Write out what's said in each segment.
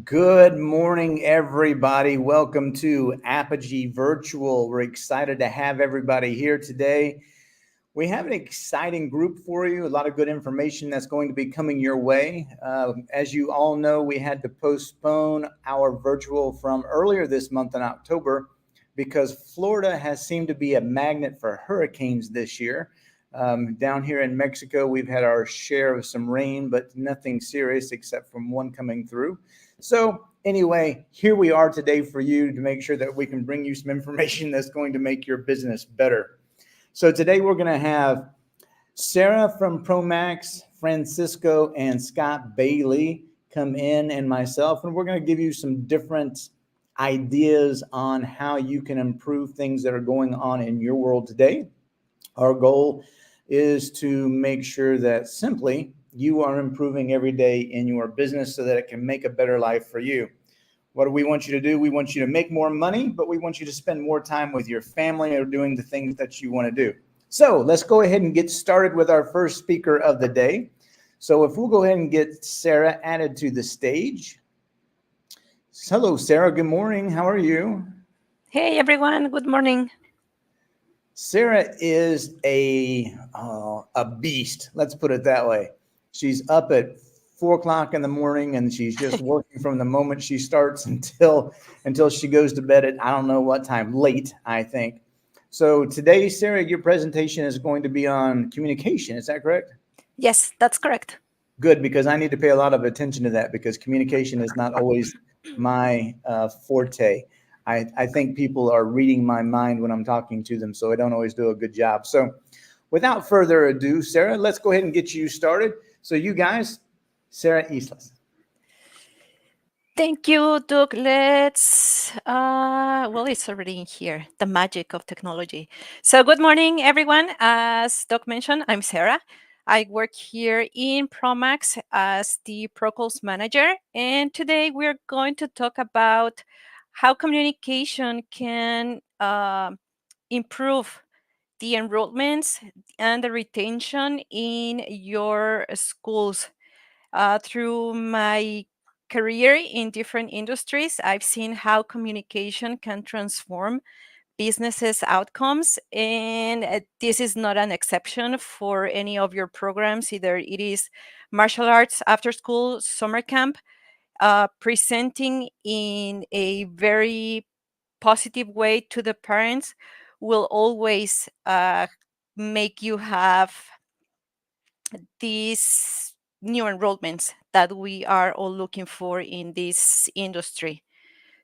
Good morning, everybody. Welcome to Apogee Virtual. We're excited to have everybody here today. We have an exciting group for you, a lot of good information that's going to be coming your way. As you all know, we had to postpone our virtual from earlier this month in October because Florida has seemed to be a magnet for hurricanes this year. Down here in Mexico, we've had our share of some rain, but nothing serious except from one coming through. So anyway, here we are today for you to make sure that we can bring you some information that's going to make your business better. So today we're going to have Sarah from Promax, Francisco, and Scott Bailey come in, and myself, and we're going to give you some different ideas on how you can improve things that are going on in your world today. Our goal is to make sure that simply you are improving every day in your business so that it can make a better life for you. What do we want you to do? We want you to make more money, but we want you to spend more time with your family or doing the things that you want to do. So let's go ahead and get started with our first speaker of the day. So if we'll go ahead and get Sarah added to the stage. Hello, Sarah. Good morning. How are you? Hey, everyone. Good morning. Sarah is a beast. Let's put it that way. She's up at 4 o'clock in the morning, and she's just working from the moment she starts until she goes to bed at I don't know what time, late, I think. So today, Sarah, your presentation is going to be on communication. Is that correct? Yes, that's correct. Good, because I need to pay a lot of attention to that because communication is not always my forte. I think people are reading my mind when I'm talking to them, so I don't always do a good job. So without further ado, Sarah, let's go ahead and get you started. So you guys, Sarah Islas. Thank you, Doug. It's already in here, the magic of technology. So good morning, everyone. As Doug mentioned, I'm Sarah. I work here in Promax as the Procalls manager. And today we're going to talk about how communication can improve the enrollments and the retention in your schools. Through my career in different industries, I've seen how communication can transform businesses' outcomes, and this is not an exception for any of your programs. Either it is martial arts after school, summer camp, presenting in a very positive way to the parents will always make you have these new enrollments that we are all looking for in this industry.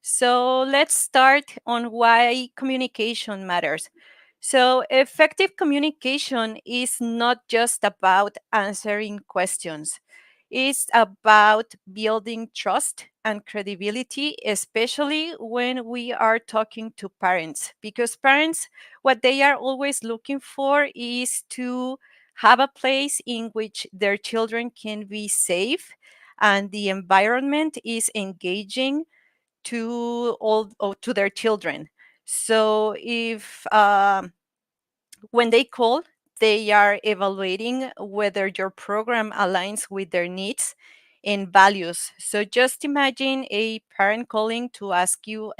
So let's start on why communication matters. So effective communication is not just about answering questions. It's about building trust and credibility, especially when we are talking to parents, because parents, what they are always looking for is to have a place in which their children can be safe and the environment is engaging to their children. So if when they call, they are evaluating whether your program aligns with their needs and values. So just imagine a parent calling to ask you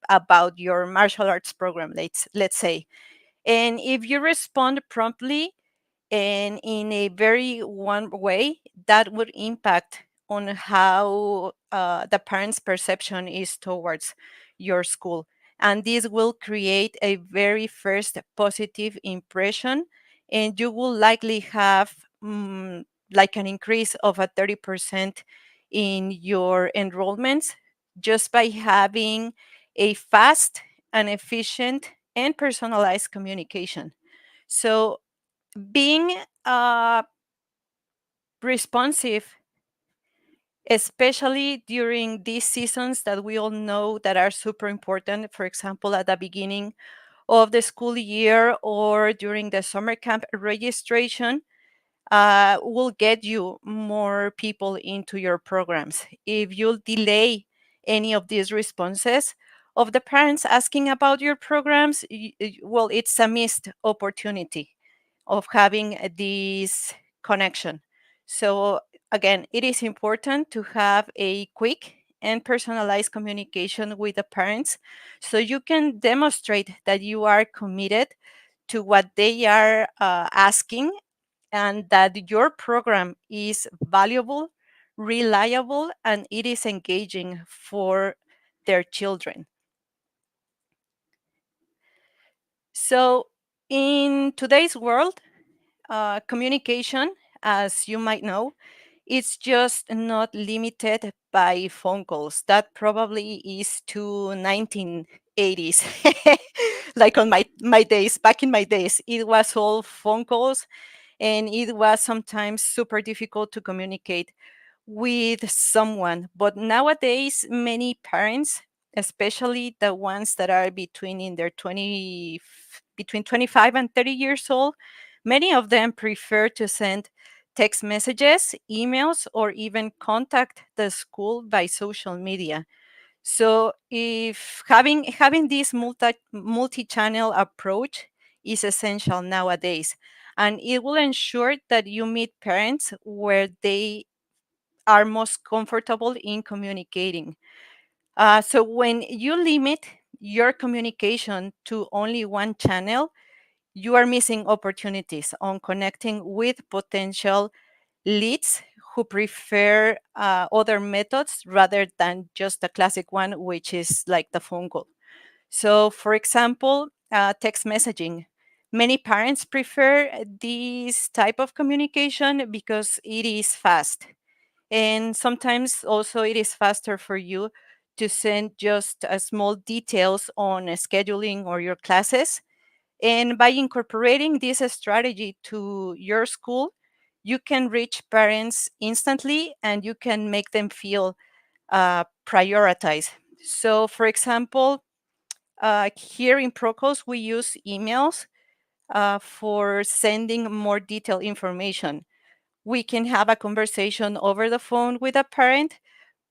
about your martial arts program, let's say. And if you respond promptly and in a very one way, that would impact on how the parents' perception is towards your school. And this will create a very first positive impression, and you will likely have like an increase of a 30% in your enrollments just by having a fast and efficient and personalized communication. So being responsive, especially during these seasons that we all know that are super important, for example, at the beginning of the school year or during the summer camp registration, will get you more people into your programs. If you delay any of these responses of the parents asking about your programs, well, it's a missed opportunity of having this connection. So again, it is important to have a quick and personalized communication with the parents, so you can demonstrate that you are committed to what they are asking, and that your program is valuable, reliable, and it is engaging for their children. So, in today's world, communication, as you might know, it's just not limited by phone calls. That probably is to 1980s. Like on my days, back in my days, it was all phone calls, and it was sometimes super difficult to communicate with someone. But nowadays, many parents, especially the ones that are between 25 and 30 years old, many of them prefer to send text messages, emails, or even contact the school by social media. So if having this multi-channel approach is essential nowadays, and it will ensure that you meet parents where they are most comfortable in communicating. So when you limit your communication to only one channel, you are missing opportunities on connecting with potential leads who prefer other methods rather than just the classic one, which is like the phone call. So, for example, text messaging. Many parents prefer this type of communication because it is fast. And sometimes also it is faster for you to send just small details on scheduling or your classes. And by incorporating this strategy to your school, you can reach parents instantly and you can make them feel prioritized. So, for example, here in Procos, we use emails for sending more detailed information. We can have a conversation over the phone with a parent,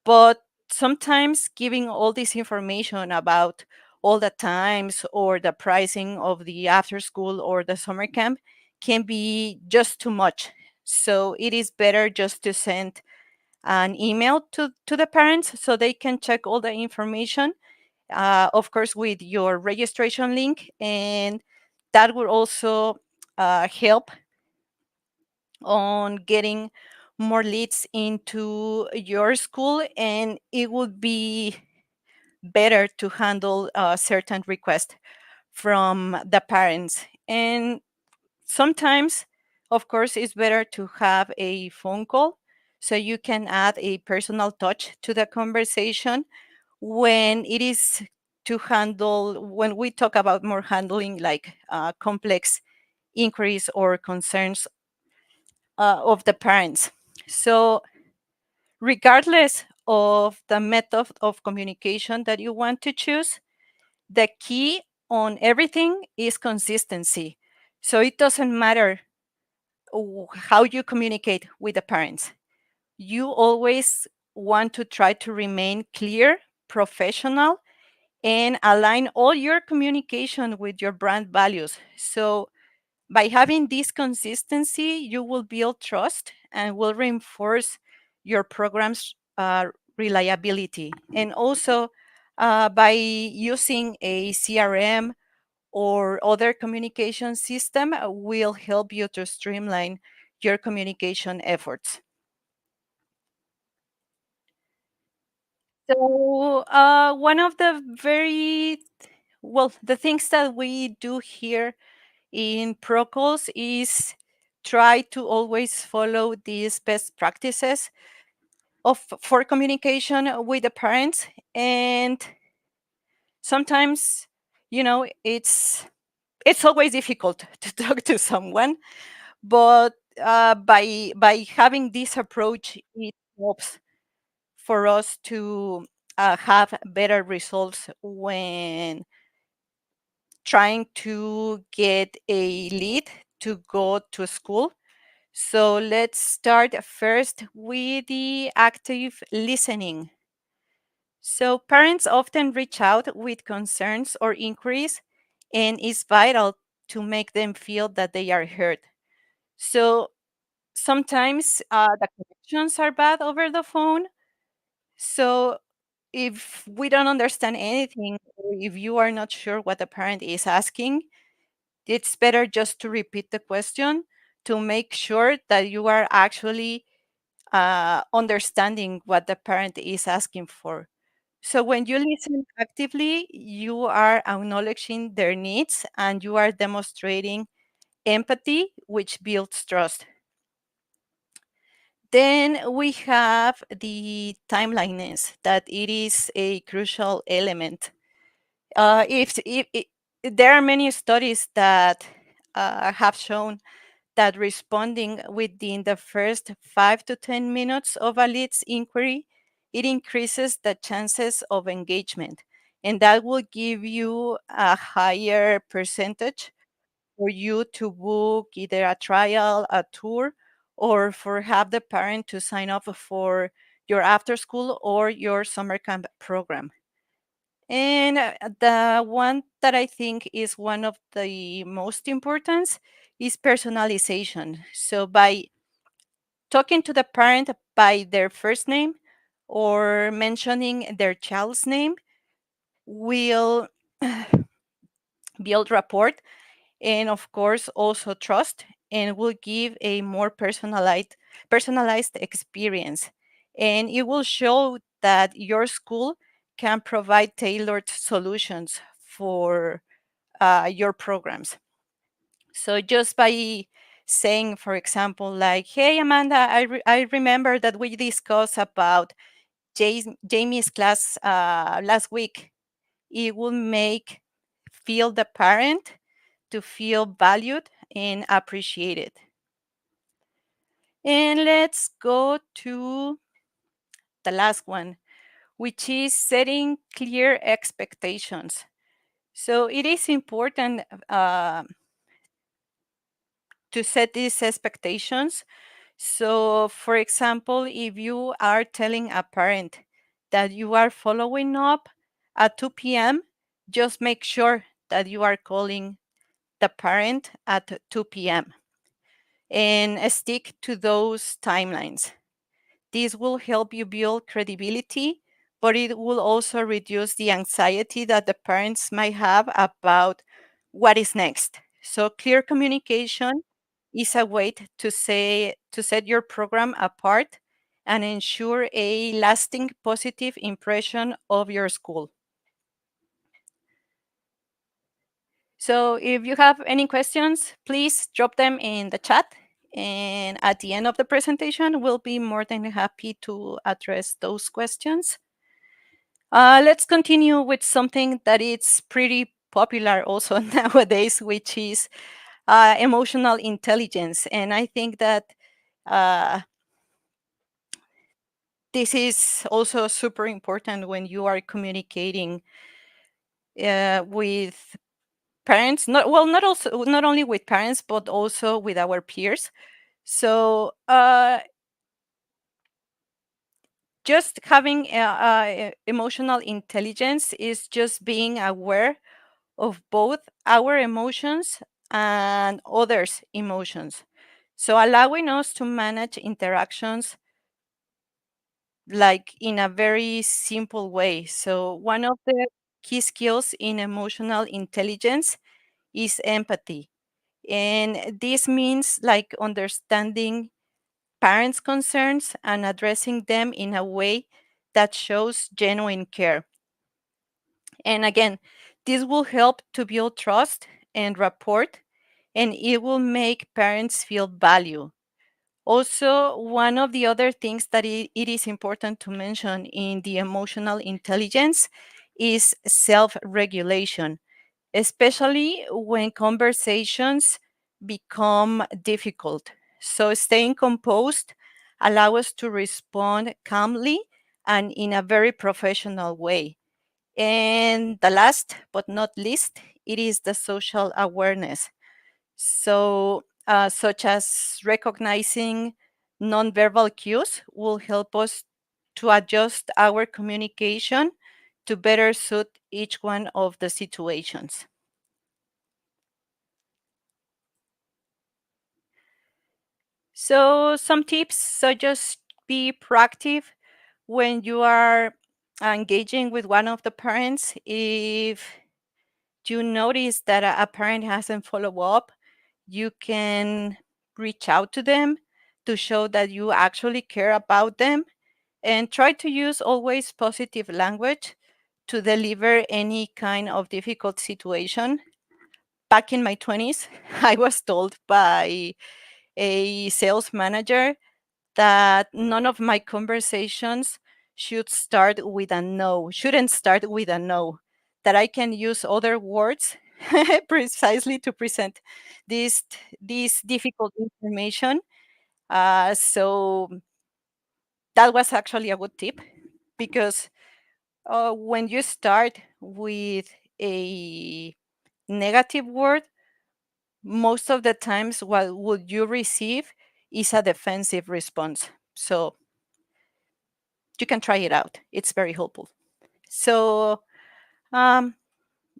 but sometimes giving all this information about all the times or the pricing of the after school or the summer camp can be just too much. So it is better just to send an email to the parents so they can check all the information, of course, with your registration link. And that will also help on getting more leads into your school, and it would be better to handle certain requests from the parents. And sometimes, of course, it's better to have a phone call so you can add a personal touch to the conversation when it is to handle, when we talk about more handling like complex inquiries or concerns of the parents. So, regardless of the method of communication that you want to choose, the key on everything is consistency. So, it doesn't matter how you communicate with the parents. You always want to try to remain clear, professional, and align all your communication with your brand values. So, by having this consistency, you will build trust and will reinforce your program's reliability. And also, by using a CRM or other communication system, will help you to streamline your communication efforts. So, one of the the things that we do here in Procalls is try to always follow these best practices of for communication with the parents. And sometimes, it's always difficult to talk to someone, but by having this approach, it helps for us to have better results when trying to get a lead to go to school. So let's start first with the active listening. So parents often reach out with concerns or inquiries, and it's vital to make them feel that they are heard. So sometimes the connections are bad over the phone. So if we don't understand anything, or if you are not sure what the parent is asking, it's better just to repeat the question to make sure that you are actually understanding what the parent is asking for. So when you listen actively, you are acknowledging their needs and you are demonstrating empathy, which builds trust. Then we have the timeliness, that it is a crucial element. If there are many studies that have shown that responding within the first 5 to 10 minutes of a lead's inquiry, it increases the chances of engagement, and that will give you a higher percentage for you to book either a trial, a tour, or for have the parent to sign up for your after school or your summer camp program. And the one that I think is one of the most important is personalization. So by talking to the parent by their first name or mentioning their child's name will build rapport and of course also trust, and will give a more personalized experience, and it will show that your school can provide tailored solutions for your programs. So just by saying, for example, like, hey Amanda, I remember that we discussed about Jamie's class last week, it will make feel the parent to feel valued and appreciated. And let's go to the last one, which is setting clear expectations. So it is important to set these expectations. So, for example, if you are telling a parent that you are following up at 2 p.m., just make sure that you are calling the parent at 2 p.m. and stick to those timelines. This will help you build credibility, but it will also reduce the anxiety that the parents might have about what is next. So clear communication is a way to set your program apart and ensure a lasting positive impression of your school. So if you have any questions, please drop them in the chat. And at the end of the presentation, we'll be more than happy to address those questions. Let's continue with something that is pretty popular also nowadays, which is emotional intelligence. And I think that uh, this is also super important when you are communicating with parents. Not only with parents, but also with our peers. So just having emotional intelligence is just being aware of both our emotions and others' emotions. So allowing us to manage interactions like in a very simple way. So one of the key skills in emotional intelligence is empathy. And this means like understanding parents' concerns and addressing them in a way that shows genuine care. And again, this will help to build trust and rapport, and it will make parents feel value. Also, one of the other things that it is important to mention in the emotional intelligence is self regulation, especially when conversations become difficult. So, staying composed allow us to respond calmly and in a very professional way. And the last but not least, it is the social awareness. So, such as recognizing nonverbal cues will help us to adjust our communication to better suit each one of the situations. So, some tips. So, just be proactive when you are engaging with one of the parents. If you notice that a parent hasn't followed up, you can reach out to them to show that you actually care about them, and try to use always positive language to deliver any kind of difficult situation. Back in my 20s, I was told by a sales manager that none of my conversations shouldn't start with a no, that I can use other words precisely to present this this difficult information. So that was actually a good tip, because when you start with a negative word, most of the times what would you receive is a defensive response. So you can try it out. It's very helpful. So um,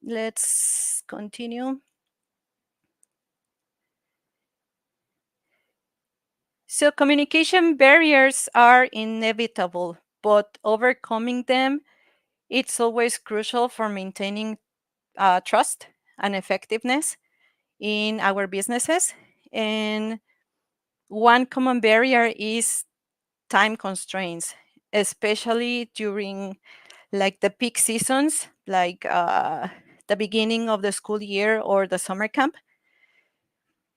let's continue. So communication barriers are inevitable, but overcoming them, it's always crucial for maintaining trust and effectiveness in our businesses. And one common barrier is time constraints, especially during like the peak seasons, like the beginning of the school year or the summer camp.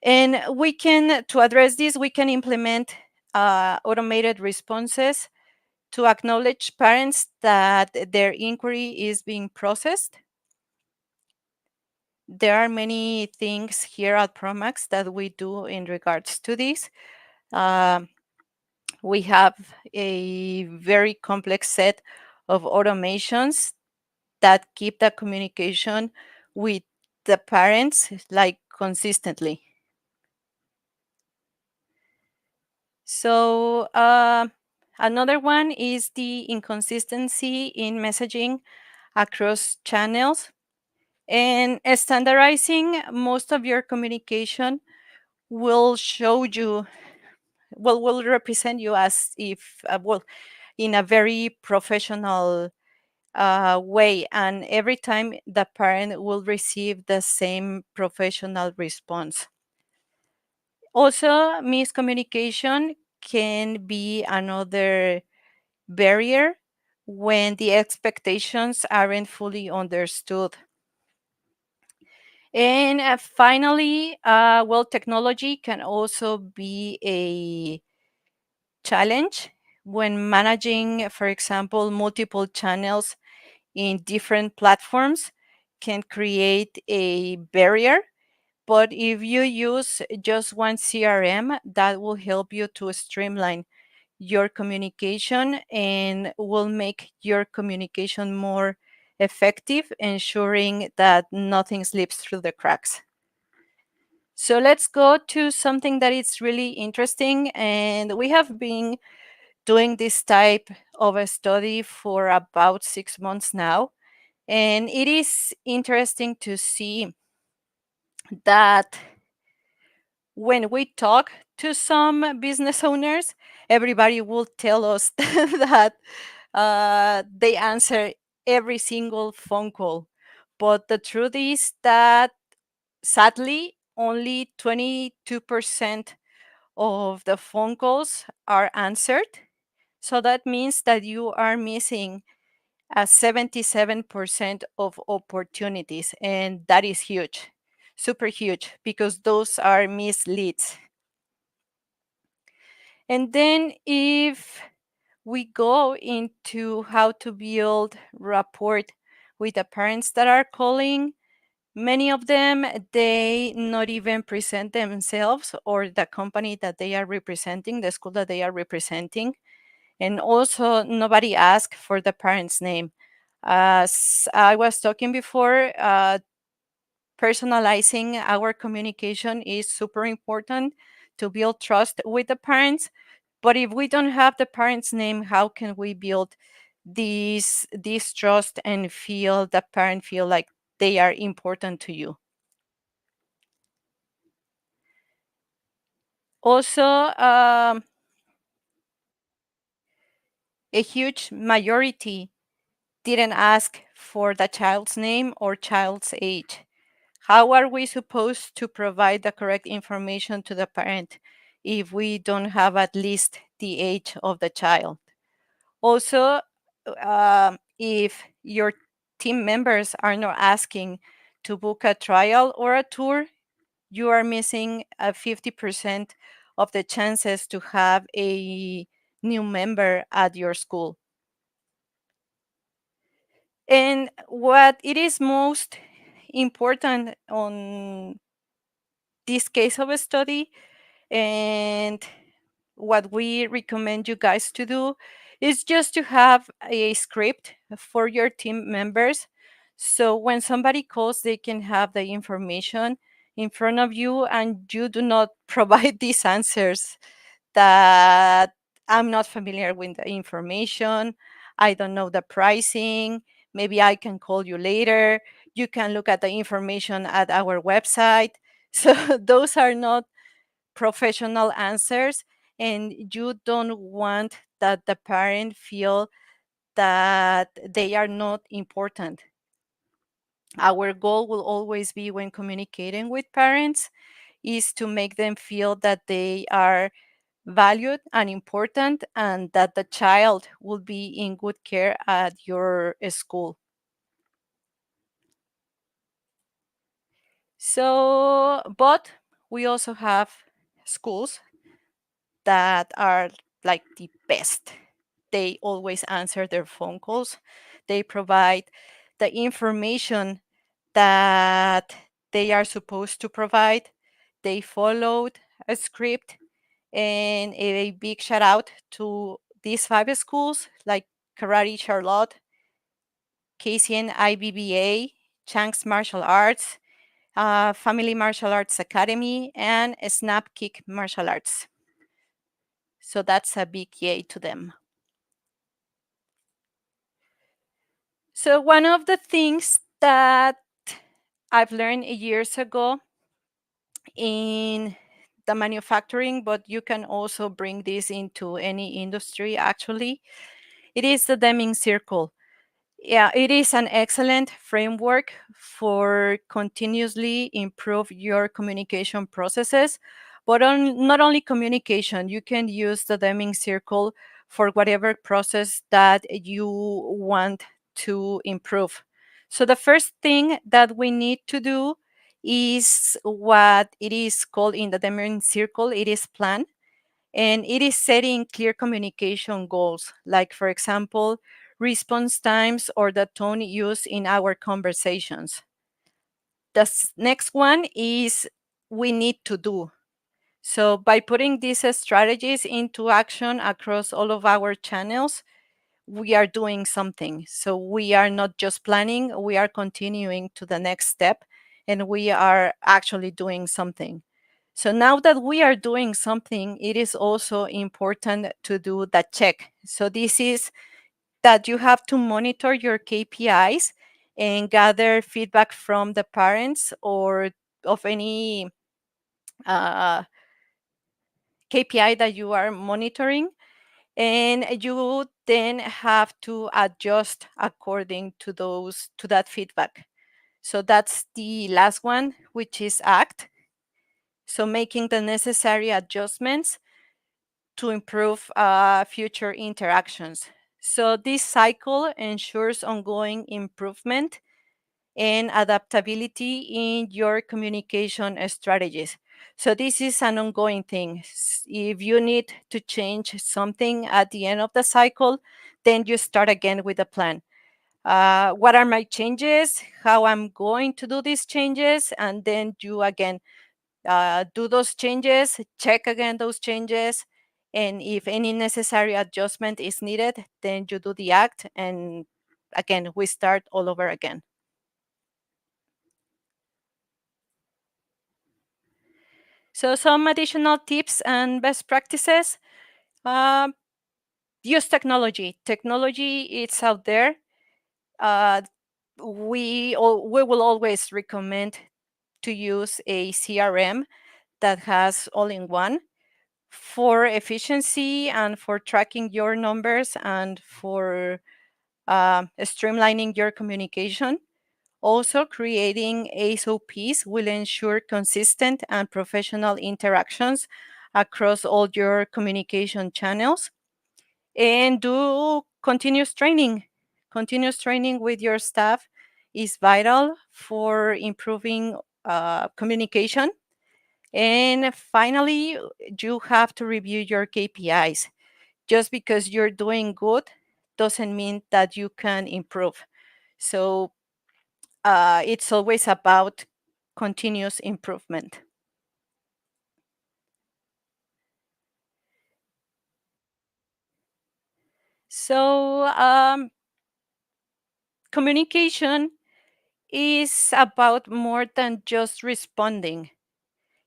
And to address this, we can implement automated responses to acknowledge parents that their inquiry is being processed. There are many things here at Promax that we do in regards to this. Um, we have a very complex set of automations that keep the communication with the parents like consistently. So another one is the inconsistency in messaging across channels, and standardizing most of your communication will show you, well, will represent you as if well, in a very professional way, and every time the parent will receive the same professional response. Also, miscommunication can be another barrier when the expectations aren't fully understood. And finally, well, technology can also be a challenge when managing, for example, multiple channels in different platforms can create a barrier. But if you use just one CRM, that will help you to streamline your communication and will make your communication more effective, ensuring that nothing slips through the cracks. So let's go to something that is really interesting. And we have been doing this type of a study for about 6 months now. And it is interesting to see that when we talk to some business owners, everybody will tell us that they answer every single phone call. But the truth is that sadly, only 22% of the phone calls are answered. So that means that you are missing 77% of opportunities. And that is huge, super huge, because those are misleads. And then if we go into how to build rapport with the parents that are calling, many of them, they not even present themselves or the company that they are representing, the school that they are representing. And also nobody asks for the parent's name. As I was talking before, personalizing our communication is super important to build trust with the parents. But if we don't have the parent's name, how can we build this trust and feel the parent feel like they are important to you? Also, a huge majority didn't ask for the child's name or child's age. How are we supposed to provide the correct information to the parent if we don't have at least the age of the child? Also, if your team members are not asking to book a trial or a tour, you are missing a 50% of the chances to have a new member at your school. And what it is most important on this case of a study, and what we recommend you guys to do, is just to have a script for your team members. So when somebody calls, they can have the information in front of you and you do not provide these answers that I'm not familiar with the information. I don't know the pricing. Maybe I can call you later. You can look at the information at our website. So those are not professional answers, and you don't want that the parent feel that they are not important. Our goal will always be, when communicating with parents, is to make them feel that they are valued and important, and that the child will be in good care at your school. So, but we also have schools that are like the best. They always answer their phone calls. They provide the information that they are supposed to provide. They followed a script. And a big shout out to these 5 schools like Karate Charlotte, KCN IBBA, Chang's Martial Arts, Family Martial Arts Academy, and Snap Kick Martial Arts. So that's a big yay to them. So one of the things that I've learned years ago in the manufacturing, but you can also bring this into any industry actually, it is the Deming Circle. Yeah, it is an excellent framework for continuously improve your communication processes, but not only communication, you can use the Deming Circle for whatever process that you want to improve. So the first thing that we need to do is what it is called in the Deming Circle, it is plan, and it is setting clear communication goals, like, for example, response times or the tone used in our conversations. The next one is we need to do. So, by putting these strategies into action across all of our channels, we are doing something. So, we are not just planning, we are continuing to the next step, and we are actually doing something. So now that we are doing something, it is also important to do the check. So this is that you have to monitor your KPIs and gather feedback from the parents or of any uh, KPI that you are monitoring. And you then have to adjust according to that feedback. So that's the last one, which is act. So making the necessary adjustments to improve future interactions. So this cycle ensures ongoing improvement and adaptability in your communication strategies. So this is an ongoing thing. If you need to change something at the end of the cycle, then you start again with a plan. What are my changes? How I'm going to do these changes? And then you again do those changes, check again those changes, and if any necessary adjustment is needed, then you do the act, and again, we start all over again. So some additional tips and best practices. Um, Use technology. Technology, it's out there. Uh, we will always recommend to use a CRM that has all in one for efficiency and for tracking your numbers and for streamlining your communication. Also, creating SOPs will ensure consistent and professional interactions across all your communication channels. And do continuous training. Continuous training with your staff is vital for improving communication. And finally, you have to review your KPIs. Just because you're doing good doesn't mean that you can improve. So it's always about continuous improvement. So communication is about more than just responding.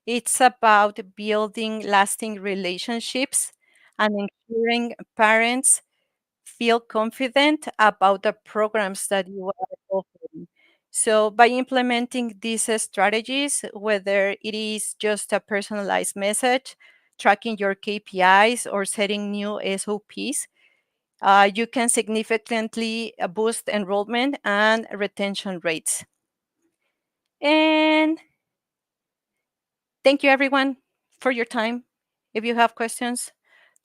It's about building lasting relationships and ensuring parents feel confident about the programs that you are offering. So, by implementing these strategies, whether it is just a personalized message, tracking your KPIs, or setting new SOPs, you can significantly boost enrollment and retention rates. And thank you, everyone, for your time. If you have questions,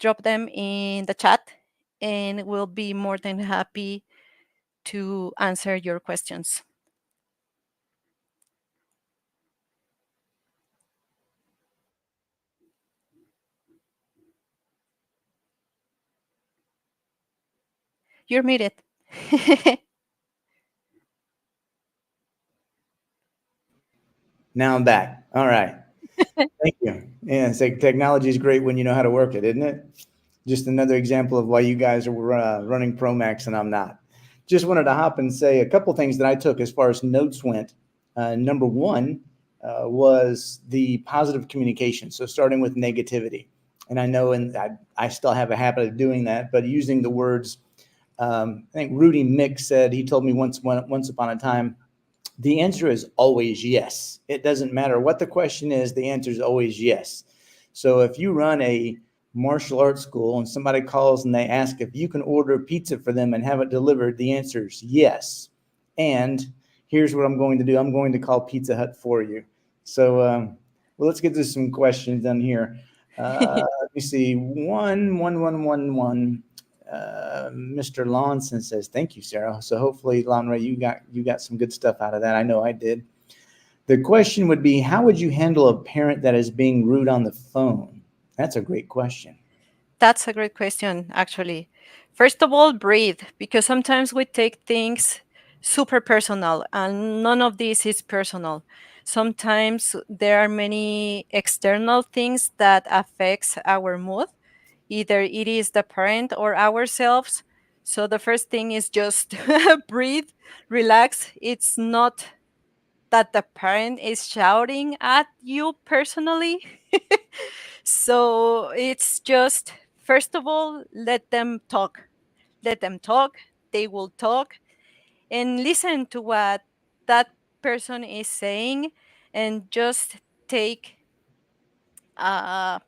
drop them in the chat, and we'll be more than happy to answer your questions. You're muted. Now I'm back. All right. Thank you. Yeah, it's like technology is great when you know how to work it, isn't it? Just another example of why you guys are running Promax and I'm not. Just wanted to hop and say a couple things that I took as far as notes went. Number one was the positive communication. So starting with negativity. And I know, and I still have a habit of doing that, but using the words, I think Rudy Mick said, he told me once upon a time, the answer is always yes. It doesn't matter what the question is, the answer is always yes. So if you run a martial arts school and somebody calls and they ask if you can order pizza for them and have it delivered, the answer is yes. And here's what I'm going to do. I'm going to call Pizza Hut for you. So well, let's get to some questions done here. Let me see. One. Mr. Lawson says, "Thank you, Sarah." So hopefully, Lonray, you got some good stuff out of that. I know I did. The question would be, how would you handle a parent that is being rude on the phone? That's a great question. That's a great question, actually. First of all, breathe, because sometimes we take things super personal, and none of this is personal. Sometimes there are many external things that affects our mood. Either it is the parent or ourselves. So the first thing is just breathe, relax. It's not that the parent is shouting at you personally. So it's just, first of all, let them talk. Let them talk. They will talk, and listen to what that person is saying, and just take, uh,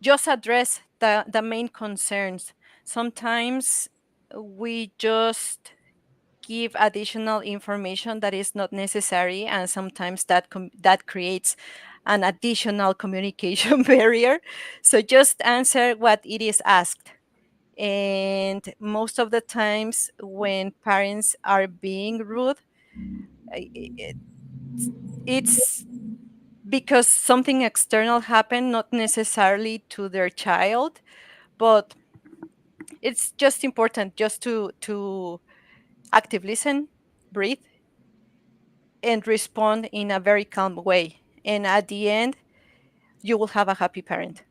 just address the main concerns. Sometimes we just give additional information that is not necessary, and sometimes that creates an additional communication barrier. So just answer what it is asked. And most of the times when parents are being rude, it's because something external happened, not necessarily to their child, but it's just important just to active listen, breathe, and respond in a very calm way. And at the end, you will have a happy parent.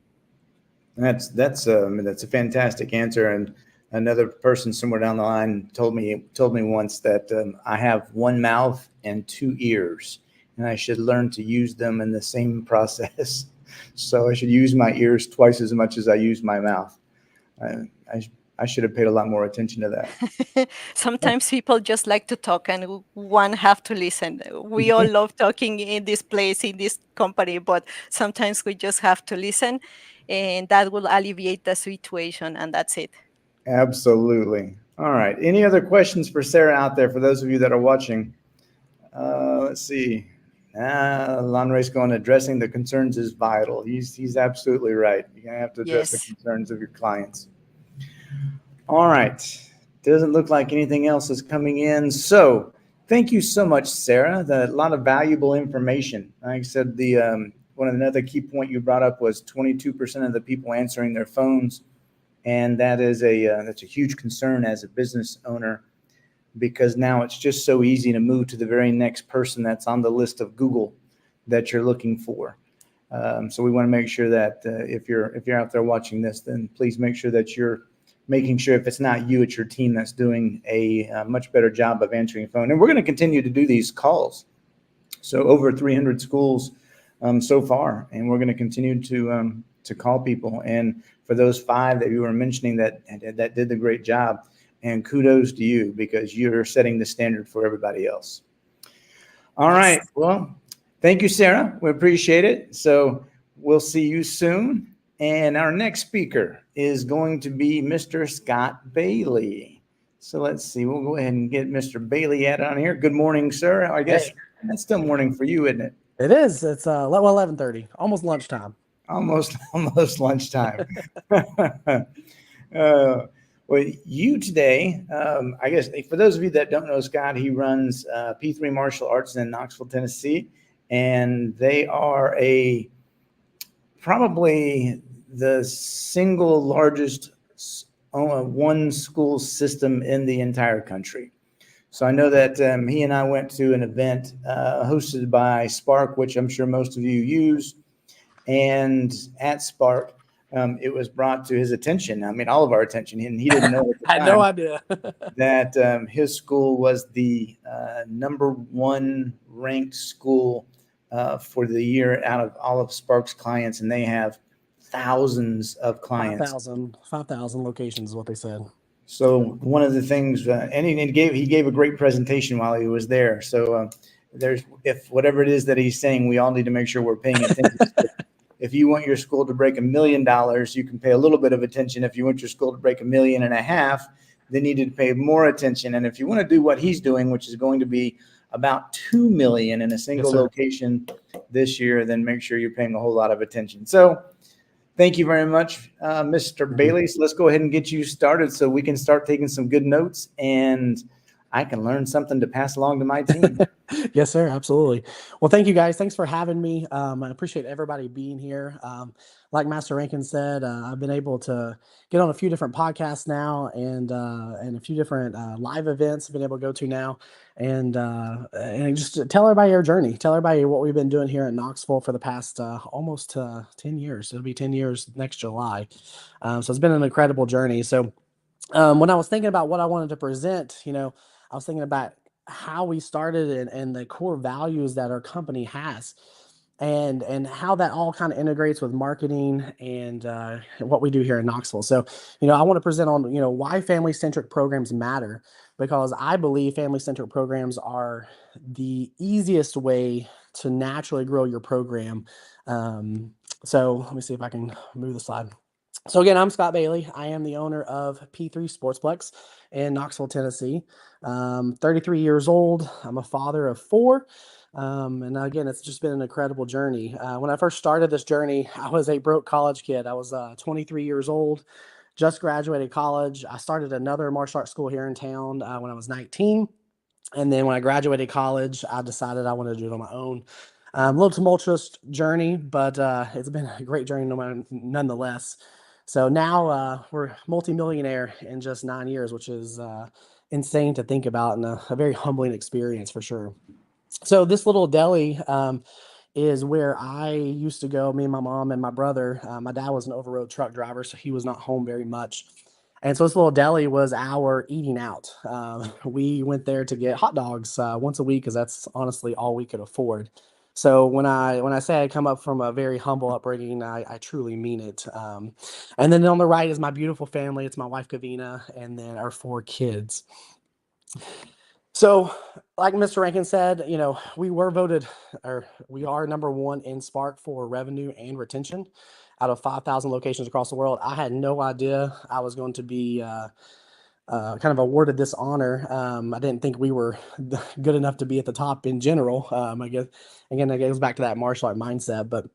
That's a fantastic answer. And another person somewhere down the line told me once that I have one mouth and two ears, and I should learn to use them in the same process. So I should use my ears twice as much as I use my mouth. I, I, I should have paid a lot more attention to that. Sometimes people just like to talk and one have to listen. We all love talking in this place, in this company, but sometimes we just have to listen, and that will alleviate the situation, and that's it. Absolutely. All right. Any other questions for Sarah out there for those of you that are watching? Let's see. Lanre's going, addressing the concerns is vital. He's absolutely right. You're going to have to address the Yes. concerns of your clients. All right. Doesn't look like anything else is coming in. So thank you so much, Sarah. A lot of valuable information. Like I said, the one of another key point you brought up was 22% of the people answering their phones, and that's a huge concern as a business owner, because now it's just so easy to move to the very next person that's on the list of Google that you're looking for. So we want to make sure that if you're out there watching this, then please make sure that you're making sure, if it's not you, it's your team that's doing a much better job of answering the phone. And we're going to continue to do these calls. So over 300 schools so far, and we're going to continue to call people. And for those 5 that you were mentioning that did the great job, and kudos to you, because you're setting the standard for everybody else. All right. Yes. Well, thank you, Sarah. We appreciate it. So we'll see you soon. And our next speaker is going to be Mr. Scott Bailey. So let's see. We'll go ahead and get Mr. Bailey on here. Good morning, sir. I guess that's still morning for you, isn't it? It is. It's 11:30, almost lunchtime. Almost lunchtime. Well, you today, I guess for those of you that don't know Scott, he runs P3 Martial Arts in Knoxville, Tennessee, and they are probably the single largest one school system in the entire country. So I know that he and I went to an event hosted by Spark, which I'm sure most of you use. And at Spark, it was brought to his attention, I mean, all of our attention, and he didn't know at the I had time no idea. that his school was the number 1 ranked school for the year out of all of Spark's clients, and they have thousands of clients. 5,000 locations is what they said. So one of the things, and he gave a great presentation while he was there. So if whatever it is that he's saying, we all need to make sure we're paying attention. If you want your school to break $1 million, you can pay a little bit of attention. If you want your school to break $1.5 million, then you need to pay more attention. And if you want to do what he's doing, which is going to be about 2 million in a single location this year, then make sure you're paying a whole lot of attention. So thank you very much, Mr. Bailey. So let's go ahead and get you started so we can start taking some good notes and I can learn something to pass along to my team. Yes, sir. Absolutely. Well, thank you guys. Thanks for having me. I appreciate everybody being here. Like Master Rankin said, I've been able to get on a few different podcasts now and a few different live events I've been able to go to now. And just tell everybody our journey. Tell everybody what we've been doing here in Knoxville for the past almost 10 years. It'll be 10 years next July. So it's been an incredible journey. So when I was thinking about what I wanted to present, I was thinking about how we started and the core values that our company has and how that all kind of integrates with marketing and what we do here in Knoxville. So, I want to present on, why family-centric programs matter, because I believe family-centric programs are the easiest way to naturally grow your program. So let me see if I can move the slide. So again, I'm Scott Bailey. I am the owner of P3 Sportsplex in Knoxville, Tennessee. 33 years old. I'm a father of 4. And again, it's just been an incredible journey. When I first started this journey, I was a broke college kid. I was 23 years old, just graduated college. I started another martial arts school here in town when I was 19. And then when I graduated college, I decided I wanted to do it on my own. A little tumultuous journey, but it's been a great journey nonetheless. So now we're multimillionaire in just 9 years, which is insane to think about and a very humbling experience for sure. So this little deli is where I used to go, me and my mom and my brother. My dad was an over-road truck driver, so he was not home very much. And so this little deli was our eating out. We went there to get hot dogs once a week because that's honestly all we could afford. So when I say I come up from a very humble upbringing, I truly mean it. And then on the right is my beautiful family. It's my wife, Kavina, and then our 4 kids. So like Mr. Rankin said, we are number 1 in Spark for revenue and retention out of 5,000 locations across the world. I had no idea I was going to be kind of awarded this honor. I didn't think we were good enough to be at the top in general. I guess, again, it goes back to that martial art mindset. But,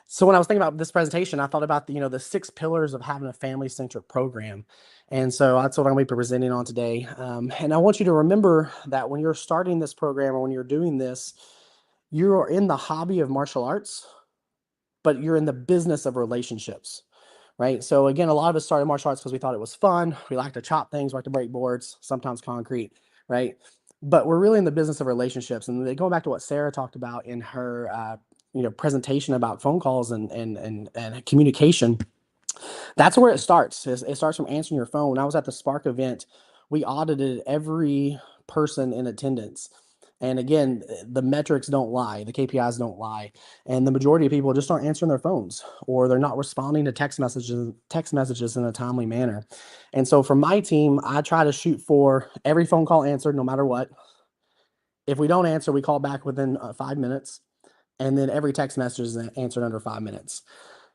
so when I was thinking about this presentation, I thought about the 6 pillars of having a family-centric program. And so that's what I'm going to be presenting on today. And I want you to remember that when you're starting this program or when you're doing this, you're in the hobby of martial arts, but you're in the business of relationships. Right. So again, a lot of us started martial arts because we thought it was fun. We like to chop things, we like to break boards, sometimes concrete. Right. But we're really in the business of relationships. And going back to what Sarah talked about in her, presentation about phone calls and communication, that's where it starts. It starts from answering your phone. When I was at the Spark event, we audited every person in attendance. And again, the metrics don't lie, the KPIs don't lie. And the majority of people just aren't answering their phones, or they're not responding to text messages in a timely manner. And so for my team, I try to shoot for every phone call answered no matter what. If we don't answer, we call back within 5 minutes. And then every text message is answered under 5 minutes.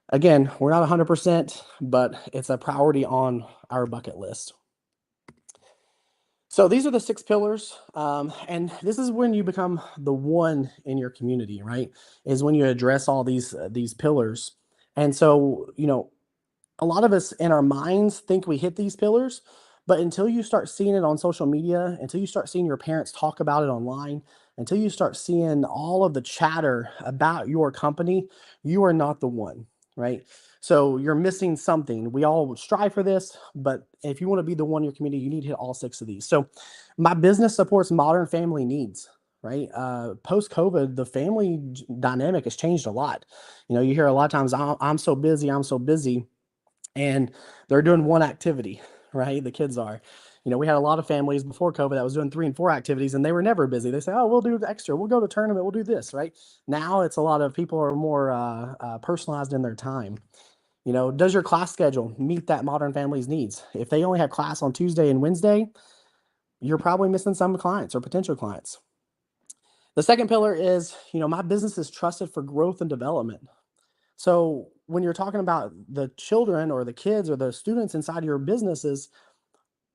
Again, we're not 100%, but it's a priority on our bucket list. So these are the 6 pillars. And this is when you become the one in your community, right? Is when you address all these pillars. And so, a lot of us in our minds think we hit these pillars, but until you start seeing it on social media, until you start seeing your parents talk about it online, until you start seeing all of the chatter about your company, you are not the one, right? So you're missing something. We all strive for this, but if you want to be the one in your community, you need to hit all 6 of these. So my business supports modern family needs, right? Post-COVID, the family dynamic has changed a lot. You hear a lot of times, I'm so busy, and they're doing one activity, right? The kids are. We had a lot of families before COVID that was doing 3 and 4 activities, and they were never busy. They say, "Oh, we'll do the extra. We'll go to tournament. We'll do this." Right now, it's a lot of people are more personalized in their time. Does your class schedule meet that modern family's needs? If they only have class on Tuesday and Wednesday, you're probably missing some clients or potential clients. The second pillar is, my business is trusted for growth and development. So when you're talking about the children or the kids or the students inside your businesses,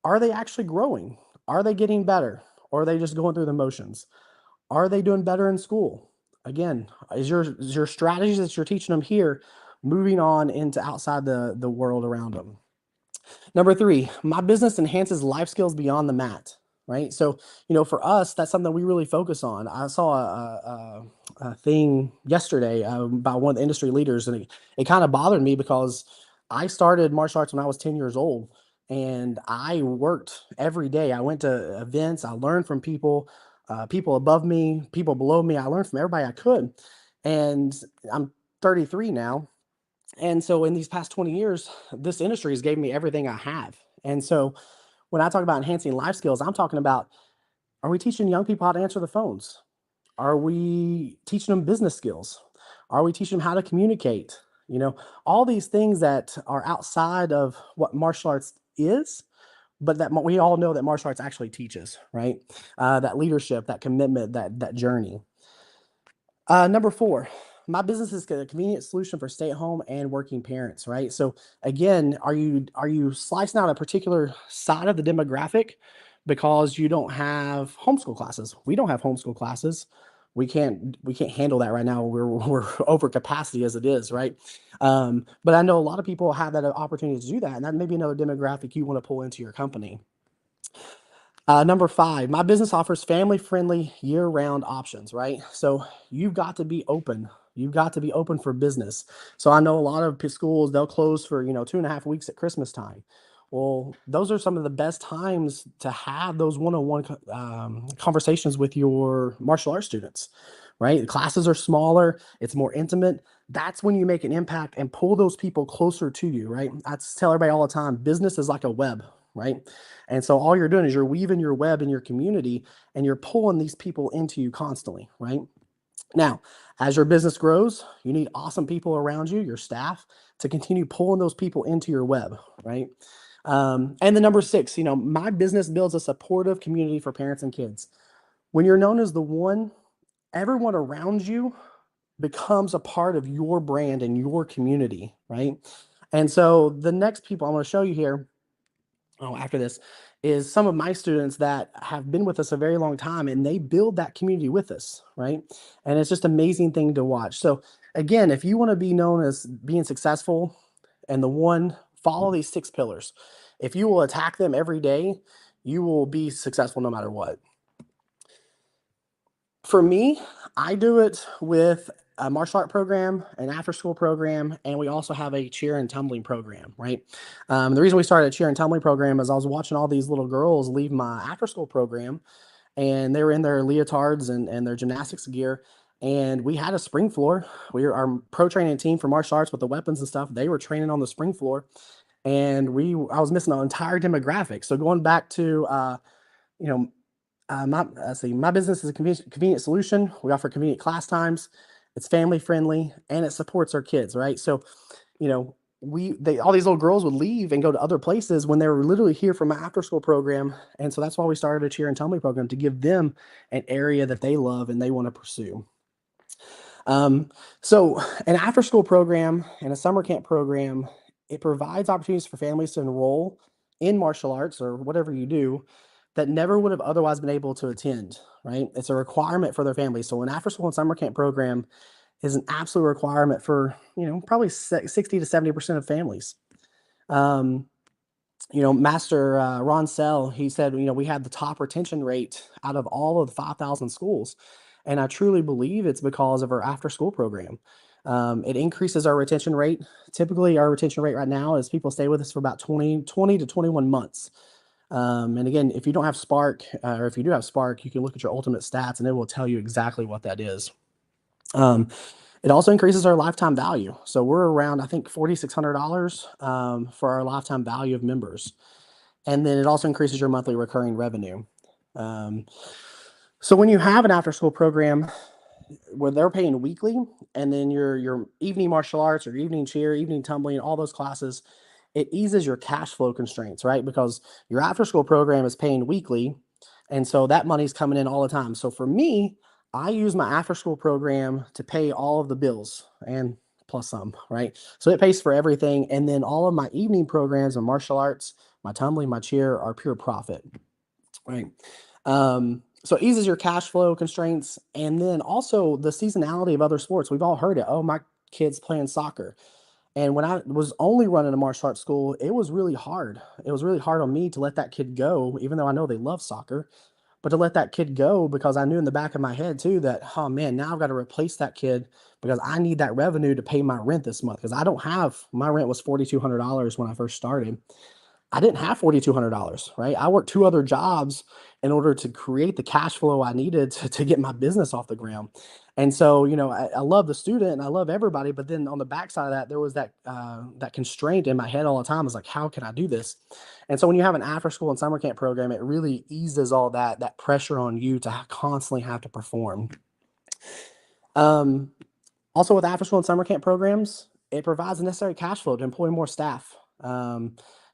are they actually growing? Are they getting better? Or are they just going through the motions? Are they doing better in school? Again, is your strategies that you're teaching them here moving on into outside the world around them? Number 3, my business enhances life skills beyond the mat, right? So, for us, that's something we really focus on. I saw a thing yesterday by one of the industry leaders, and it kind of bothered me because I started martial arts when I was 10 years old, and I worked every day. I went to events. I learned from people, people above me, people below me. I learned from everybody I could. And I'm 33 now. And so in these past 20 years, this industry has given me everything I have. And so when I talk about enhancing life skills, I'm talking about, are we teaching young people how to answer the phones? Are we teaching them business skills? Are we teaching them how to communicate? All these things that are outside of what martial arts is, but that we all know that martial arts actually teaches, right? That leadership, that commitment, that journey. Number 4, my business is a convenient solution for stay-at-home and working parents, right? So again, are you slicing out a particular side of the demographic because you don't have homeschool classes? We don't have homeschool classes. We can't handle that right now. We're over capacity as it is, right? But I know a lot of people have that opportunity to do that, and that may be another demographic you want to pull into your company. Number 5, my business offers family-friendly year-round options, right? So you've got to be open. You've got to be open for business. So I know a lot of schools, they'll close for, 2.5 weeks at Christmas time. Well, those are some of the best times to have those one-on-one conversations with your martial arts students, right? The classes are smaller. It's more intimate. That's when you make an impact and pull those people closer to you, right? I tell everybody all the time, business is like a web, right? And so all you're doing is you're weaving your web in your community, and you're pulling these people into you constantly, right? Now, as your business grows, you need awesome people around you, your staff, to continue pulling those people into your web, right? And the number 6, my business builds a supportive community for parents and kids. When you're known as the one, everyone around you becomes a part of your brand and your community, right? And so the next people I'm going to show you here after this is some of my students that have been with us a very long time, and they build that community with us, right? And it's just an amazing thing to watch. So again, if you want to be known as being successful, and the one, follow these 6 pillars. If you will attack them every day, you will be successful no matter what. For me, I do it with a martial art program, an after school program, and we also have a cheer and tumbling program, right? The reason we started a cheer and tumbling program is I was watching all these little girls leave my after school program, and they were in their leotards and their gymnastics gear. And we had a spring floor. We were our pro training team for martial arts with the weapons and stuff. They were training on the spring floor, and I was missing an entire demographic. So going back to, you know, my business is a convenient solution. We offer convenient class times. It's family friendly and it supports our kids, right? So, you know, all these little girls would leave and go to other places when they were literally here from my after school program. And so that's why we started a cheer and tumbling program, to give them an area that they love and they want to pursue. So an after school program and a summer camp program, it provides opportunities for families to enroll in martial arts or whatever you do that never would have otherwise been able to attend, right? It's a requirement for their families. So an after school and summer camp program is an absolute requirement for, probably 60 to 70% of families. Master Ron Sell, he said, we had the top retention rate out of all of the 5,000 schools. And I truly believe it's because of our after school program. It increases our retention rate. Typically, our retention rate right now is people stay with us for about 20 to 21 months. And again, if you don't have Spark, or if you do have Spark, you can look at your ultimate stats and it will tell you exactly what that is. It also increases our lifetime value. So we're around, I think, $4,600 for our lifetime value of members. And then it also increases your monthly recurring revenue. So when you have an after school program where they're paying weekly, and then your evening martial arts or evening cheer, evening tumbling, all those classes, it eases your cash flow constraints, right? Because your after school program is paying weekly. And so that money's coming in all the time. So for me, I use my after school program to pay all of the bills and plus some, right? So it pays for everything. And then all of my evening programs and martial arts, my tumbling, my cheer are pure profit, right? So it eases your cash flow constraints. And then also the seasonality of other sports. We've all heard it. Oh, my kid's playing soccer. And when I was only running a martial arts school, it was really hard. It was really hard on me to let that kid go, even though I know they love soccer, but to let that kid go because I knew in the back of my head too that, oh man, now I've got to replace that kid because I need that revenue to pay my rent this month. Because my rent was $4,200 when I first started. I didn't have $4,200, right? I worked 2 other jobs in order to create the cash flow I needed to get my business off the ground. And so, I love the student and I love everybody, but then on the backside of that, there was that constraint in my head all the time. I was like, how can I do this? And so when you have an after school and summer camp program, it really eases all that pressure on you to constantly have to perform. Also with after school and summer camp programs, it provides the necessary cash flow to employ more staff.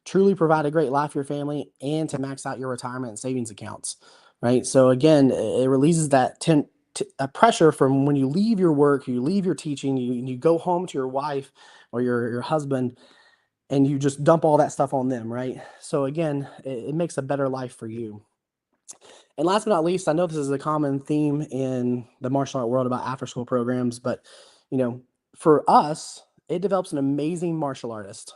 Truly provide a great life for your family and to max out your retirement and savings accounts, right? So again, it releases that pressure from when you leave your work, you leave your teaching, you go home to your wife or your husband, and you just dump all that stuff on them, right? So again, it makes a better life for you. And last but not least, I know this is a common theme in the martial art world about after school programs, but for us, it develops an amazing martial artist.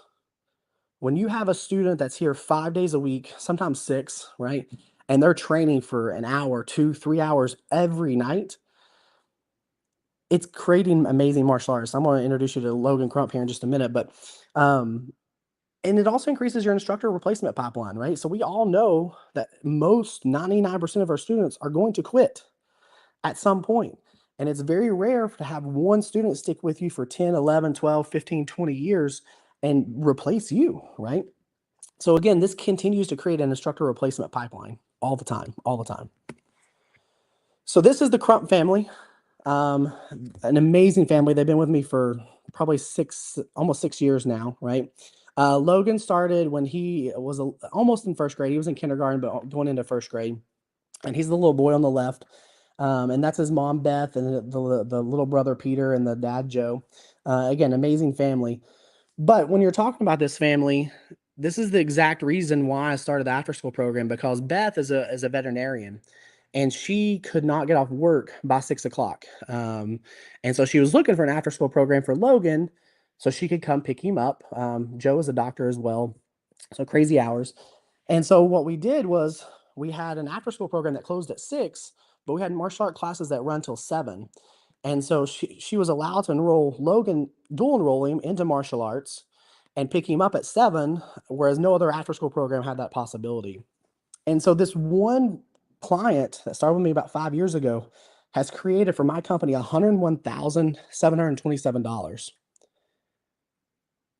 When you have a student that's here 5 days a week, sometimes 6, right? And they're training for an hour, 2, 3 hours every night, it's creating amazing martial artists. I'm going to introduce you to Logan Crump here in just a minute, but and it also increases your instructor replacement pipeline, right? So we all know that most 99% of our students are going to quit at some point. And it's very rare to have one student stick with you for 10, 11, 12, 15, 20 years and replace you, right? So again, this continues to create an instructor replacement pipeline all the time. So this is the Crump family, an amazing family. They've been with me for probably almost 6 years now, right? Logan started when he was almost in first grade. He was in kindergarten, but going into first grade. And he's the little boy on the left. And that's his mom, Beth, and the little brother, Peter, and the dad, Joe. Again, amazing family. But when you're talking about this family, this is the exact reason why I started the after school program, because Beth is a veterinarian, and she could not get off work by 6 o'clock. And so she was looking for an after school program for Logan so she could come pick him up. Joe is a doctor as well, so crazy hours. And so what we did was we had an after school program that closed at 6, but we had martial art classes that run till 7. And so she was allowed to enroll Logan, dual enroll him into martial arts and pick him up at 7, whereas no other after school program had that possibility. And so this one client that started with me about 5 years ago has created for my company $101,727.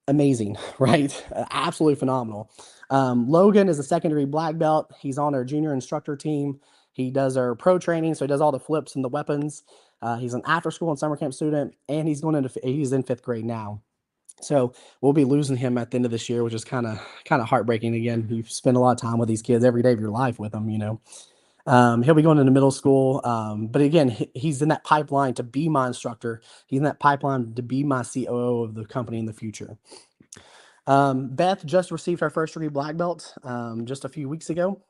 Amazing, right? Absolutely phenomenal. Logan is a secondary black belt. He's on our junior instructor team. He does our pro training, so he does all the flips and the weapons. He's an after school and summer camp student, and he's in 5th grade now. So we'll be losing him at the end of this year, which is kind of heartbreaking. Again, you spend a lot of time with these kids every day of your life with them, He'll be going into middle school, but again, he's in that pipeline to be my instructor. He's in that pipeline to be my COO of the company in the future. Beth just received her first degree black belt just a few weeks ago.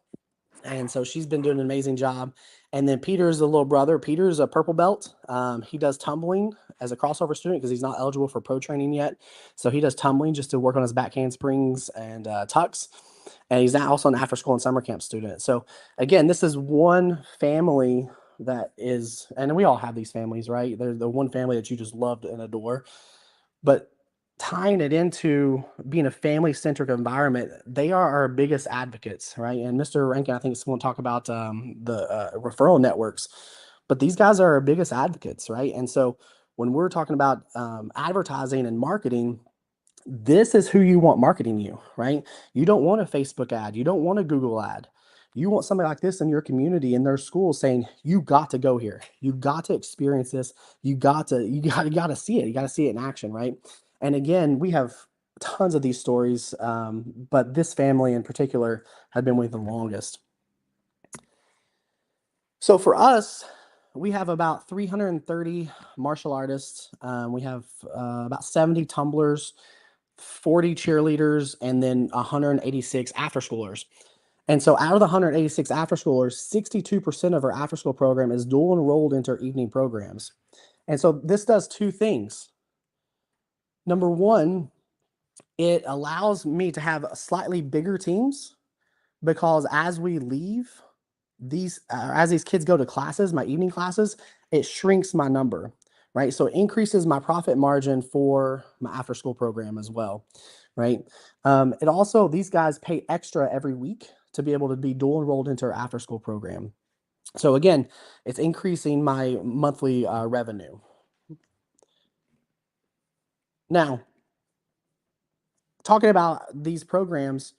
And so she's been doing an amazing job. And then Peter's the little brother. Peter's a purple belt. He does tumbling as a crossover student because he's not eligible for pro training yet. So he does tumbling just to work on his back handsprings and tucks. And he's now also an after school and summer camp student. So again, this is one family that is, and we all have these families, right? They're the one family that you just love and adore. But tying it into being a family-centric environment, they are our biggest advocates, right? And Mr. Rankin, I think, is going to talk about the referral networks, but these guys are our biggest advocates, right? And so when we're talking about advertising and marketing, this is who you want marketing you, right? You don't want a Facebook ad. You don't want a Google ad. You want somebody like this in your community, in their school, saying, you got to go here. You got to experience this. You got to see it. You got to see it in action, right? And again, we have tons of these stories, but this family in particular had been with the longest. So for us, we have about 330 martial artists. We have about 70 tumblers, 40 cheerleaders, and then 186 after schoolers. And so out of the 186 after schoolers, 62% of our after school program is dual enrolled into our evening programs. And so this does two things. Number one, it allows me to have slightly bigger teams, because as we leave as these kids go to classes, my evening classes, it shrinks my number, right? So it increases my profit margin for my after school program as well, right? It also, these guys pay extra every week to be able to be dual enrolled into our after school program. So again, it's increasing my monthly revenue. Now, talking about these programs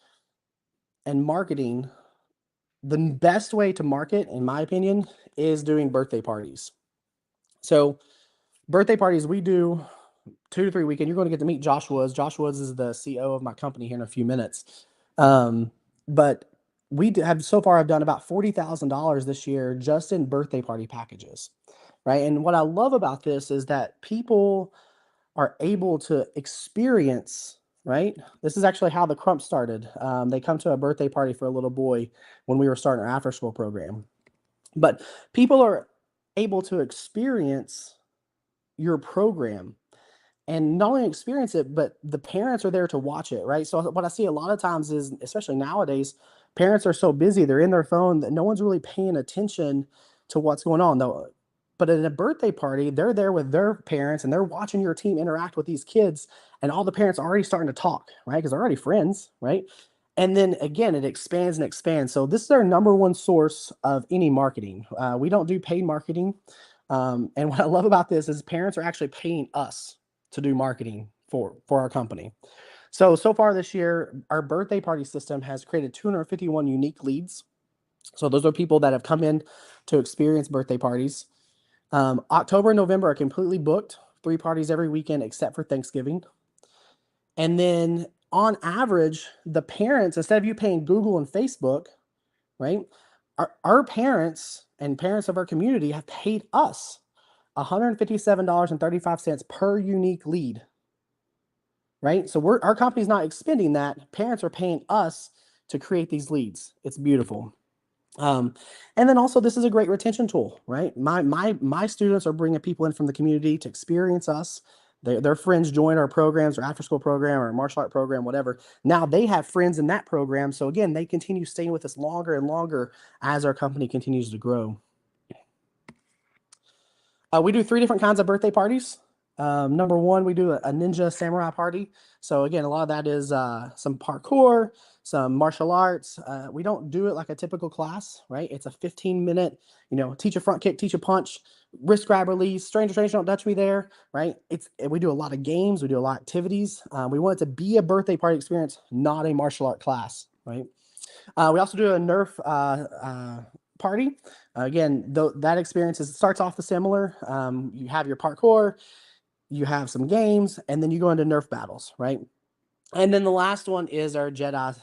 and marketing, the best way to market, in my opinion, is doing birthday parties. So birthday parties, we do 2 to 3 weekends. You're going to get to meet Josh Woods. Josh Woods is the CEO of my company here in a few minutes. But we have so far, I've done about $40,000 this year just in birthday party packages, right? And what I love about this is that people are able to experience, right? This is actually how the Crump started. They come to a birthday party for a little boy when we were starting our after school program. But people are able to experience your program, and not only experience it, but the parents are there to watch it, right? So what I see a lot of times is, especially nowadays, parents are so busy, they're in their phone, that no one's really paying attention to what's going on. Though, but at a birthday party, they're there with their parents and they're watching your team interact with these kids, and all the parents are already starting to talk, right? Because they're already friends, right? And then again, it expands and expands. So this is our number one source of any marketing. We don't do paid marketing. And what I love about this is parents are actually paying us to do marketing for our company. So far this year, our birthday party system has created 251 unique leads. So those are people that have come in to experience birthday parties. October and November are completely booked, 3 parties every weekend except for Thanksgiving. And then on average, the parents, instead of you paying Google and Facebook, right, our parents and parents of our community have paid us $157.35 per unique lead. right? So our company's not expending that. Parents are paying us to create these leads. It's beautiful. And then also this is a great retention tool, right? My students are bringing people in from the community to experience us. Their friends join our programs or after school program or martial art program, whatever. Now they have friends in that program. So again, they continue staying with us longer and longer as our company continues to grow. We do 3 different kinds of birthday parties. Number 1, we do a ninja samurai party. So again, a lot of that is some parkour, some martial arts. We don't do it like a typical class, right? It's a 15-minute, teach a front kick, teach a punch, wrist grab release, stranger don't touch me there, right? We do a lot of games, we do a lot of activities. We want it to be a birthday party experience, not a martial art class, right? We also do a Nerf party. Again, that experience starts off the similar. You have your parkour, you have some games, and then you go into Nerf battles, right? And then the last one is our Jedi